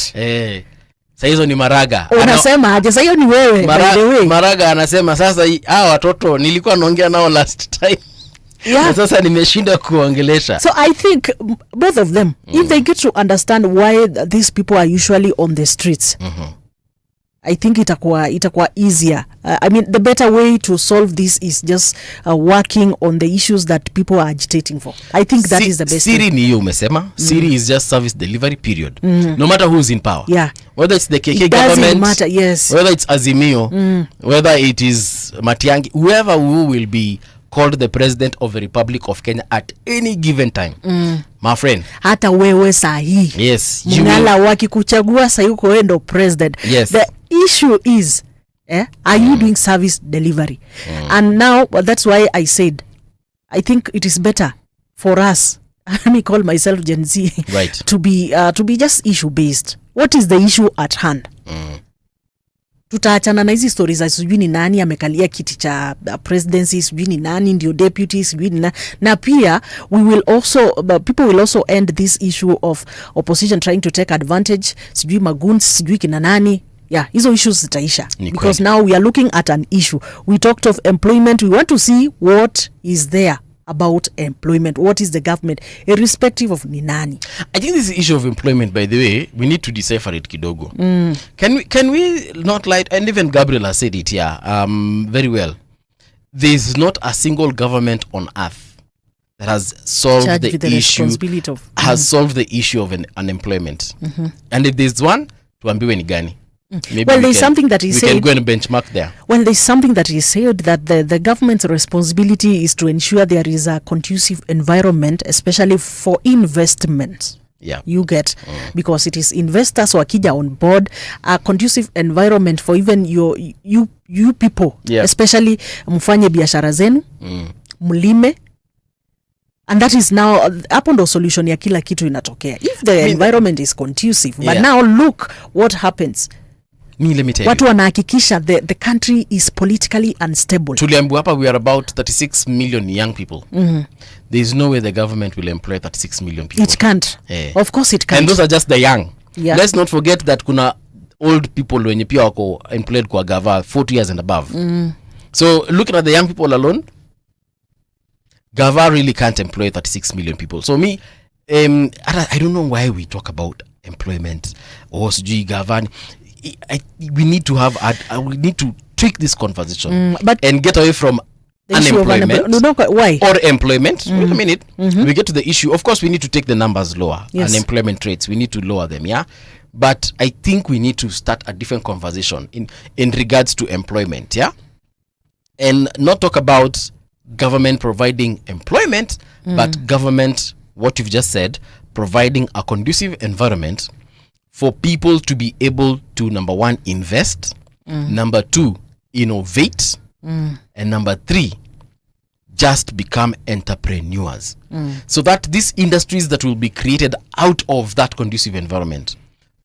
Sasa hizo ni Maraga. Unasema aje? Sasa hiyo ni wewe, by the way. Maraga anasema sasa watoto nilikuwa naongea nao last time. Na sasa nimeshinda kuongelesha. So I think both of them, if they get to understand why these people are usually on the streets, I think itakuwa easier. I mean, the better way to solve this is just working on the issues that people are agitating for. I think that is the best. Siri ni hiyo umesema. Siri is just service delivery period. No matter who's in power. Yeah. Whether it's the KK it government, matter, yes. Whether it's Azimio, whether it is Matiang'i, who will be called the president of the Republic of Kenya at any given time. My friend. Hata wewe sahi. Yes. Mungala wakikuchagua sahi uko wewe ndo president. Yes. The issue is, are you doing service delivery? And now, that's why I said, I think it is better for us, let me call myself Gen Z, right, to be just issue based. What is the issue at hand? Tutaachana na hizi stories za sijui ni nani amekalia kiti cha presidency, sijui ni nani ndio deputy, sijui ni na pia people will also end this issue of opposition trying to take advantage, sijui maguns, sijui kina nani. Yeah, hizo issues zitaisha, because now we are looking at an issue. We talked of employment. We want to see what is there about employment. What is the government, irrespective of ni nani? I think this issue of employment, by the way, we need to decipher it kidogo. Can we not light, and even Gabriel has said it here very well. There is not a single government on earth that has solved the issue solved the issue of unemployment. And if there's one, tuambiwe ni gani? Well, there's something that he said. We can go and benchmark there. Well, there's something that he said, that the government's responsibility is to ensure there is a conducive environment, especially for investment. Yeah. You get, because it is investors wakija on board, a conducive environment for even you people, especially mfanye biashara zenu, mlime. And that is now hapo ndo solution ya kila kitu inatokea. If the environment is conducive, but now look what happens. Let me tell watu wanahakikisha the country is politically unstable. Tuliambiwa hapa we are about 36 million young people. There is no way the government will employ 36 million people. It can't. Of course it can't. And those are just the young. Yeah. Let's not forget that kuna old people wenye pia wako employed kwa gava 40 years and above. So looking at the young people alone, Gava really can't employ 36 million people. So me, I don't know why we talk about employment or sijui Gava. We need to have we need to tweak this conversation and get away from unemployment why? Or employment. Wait a minute. We get to the issue. Of course, we need to take the numbers lower. Yes. Unemployment rates, we need to lower them. Yeah, but I think we need to start a different conversation in regards to employment. Yeah, and not talk about government providing employment, but government, what you've just said, providing a conducive environment for people to be able to, number one, invest, number two, innovate, and number three, just become entrepreneurs. So that these industries that will be created out of that conducive environment,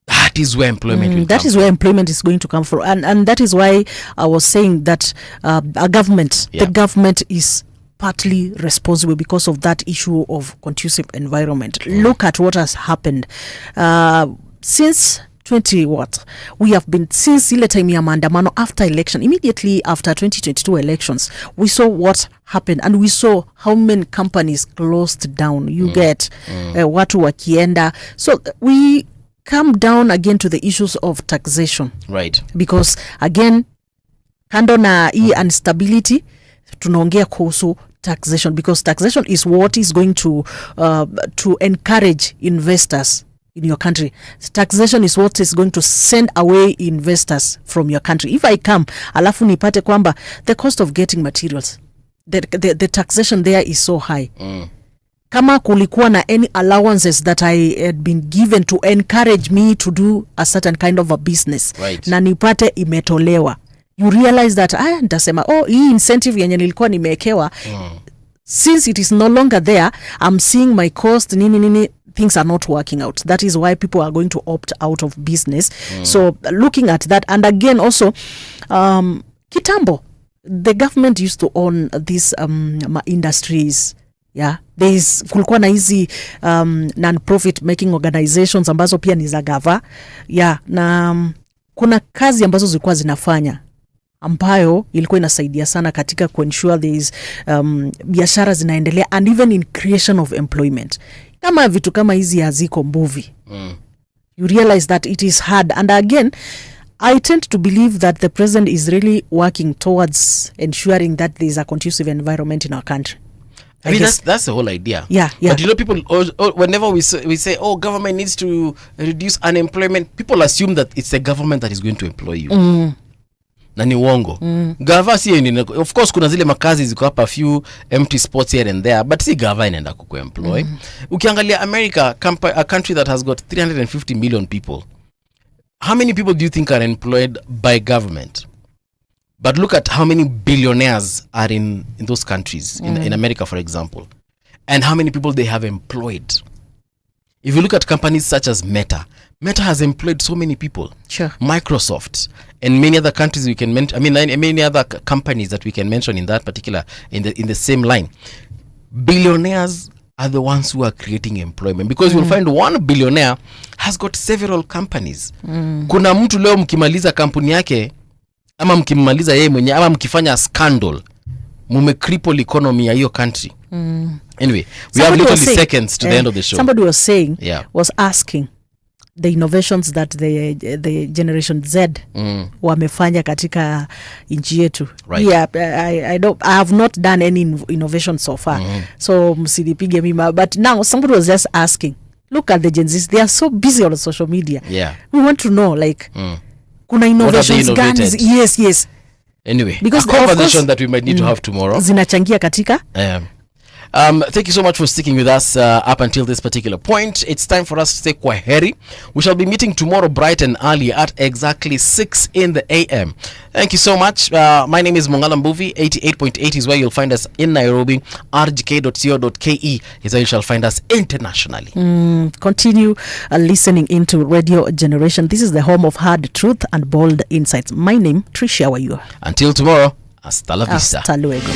that is where employment will that come is from. where employment is going to come from, and that is why I was saying that a government, the government is partly responsible because of that issue of conducive environment. Look at what has happened since 20 what we have been since ile time ya maandamano after election, immediately after 2022 elections, we saw what happened, and we saw how many companies closed down. You get watu wakienda. So we come down again to the issues of taxation, right? Because again, kando na hii instability, tunaongea kuhusu taxation, because taxation is what is going to encourage investors in your country. Taxation is what is going to send away investors from your country. If I come alafu nipate kwamba the cost of getting materials, the taxation there is so high. Kama kulikuwa na any allowances that I had been given to encourage me to do a certain kind of a business, right, na nipate imetolewa, you realize that nitasema hii incentive yenye nilikuwa nimewekewa, since it is no longer there, I'm seeing my cost nini, things are not working out. That is why people are going to opt out of business. So looking at that, and again also kitambo, the government used to own these industries. Yeah, kulikuwa na hizi non-profit making organizations ambazo pia ni za gava. Yeah, na kuna kazi ambazo zilikuwa zinafanya ambayo ilikuwa inasaidia sana katika kuensure these biashara zinaendelea, and even in creation of employment. Kama vitu kama hizi haziko mbuvi, you realize that it is hard. And again, I tend to believe that the president is really working towards ensuring that there is a conducive environment in our country. I mean, that's the whole idea. Yeah. But you know, people, whenever we say, oh, government needs to reduce unemployment, people assume that it's the government that is going to employ you. Na ni uongo. Gava si, of course kuna zile makazi ziko hapa, few empty spots here and there, but si gava inaenda kukuemploy. Ukiangalia America, a country that has got 350 million people, how many people do you think are employed by government? But look at how many billionaires are in those countries, in America, for example, and how many people they have employed. If you look at companies such as Meta has employed so many people. Sure. Microsoft and many other countries we can mention. I mean, many other companies that we can mention in that particular, in the same line. Billionaires are the ones who are creating employment, because you'll find one billionaire has got several companies. Kuna mtu leo mkimaliza kampuni yake, ama mkimaliza yeye mwenye, ama mkifanya scandal, mume cripple economy ya hiyo country. Anyway, we have literally seconds to the end of the show. Somebody was saying, was asking the innovations that the Generation Z wamefanya katika nchi yetu. Right. Yeah, I have not done any innovation so far. So msinipige mimi, but now somebody was just asking, look at the Gen Zs, they are so busy on social media. Yeah. We want to know, like, kuna innovations gani? Yes. Anyway, because a conversation that we might need to have tomorrow. Zinachangia katika. Thank you so much for sticking with us up until this particular point. It's time for us to say kwaheri. We shall be meeting tomorrow bright and early at exactly 6 in the a.m. Thank you so much. My name is Mongala Mbuvi. 88.8 is where you'll find us in Nairobi. rgk.co.ke is where you shall find us internationally. Continue listening into Radio Generation. This is the home of hard truth and bold insights. My name, Tricia Wayua. Until tomorrow, hasta la vista. Hasta luego.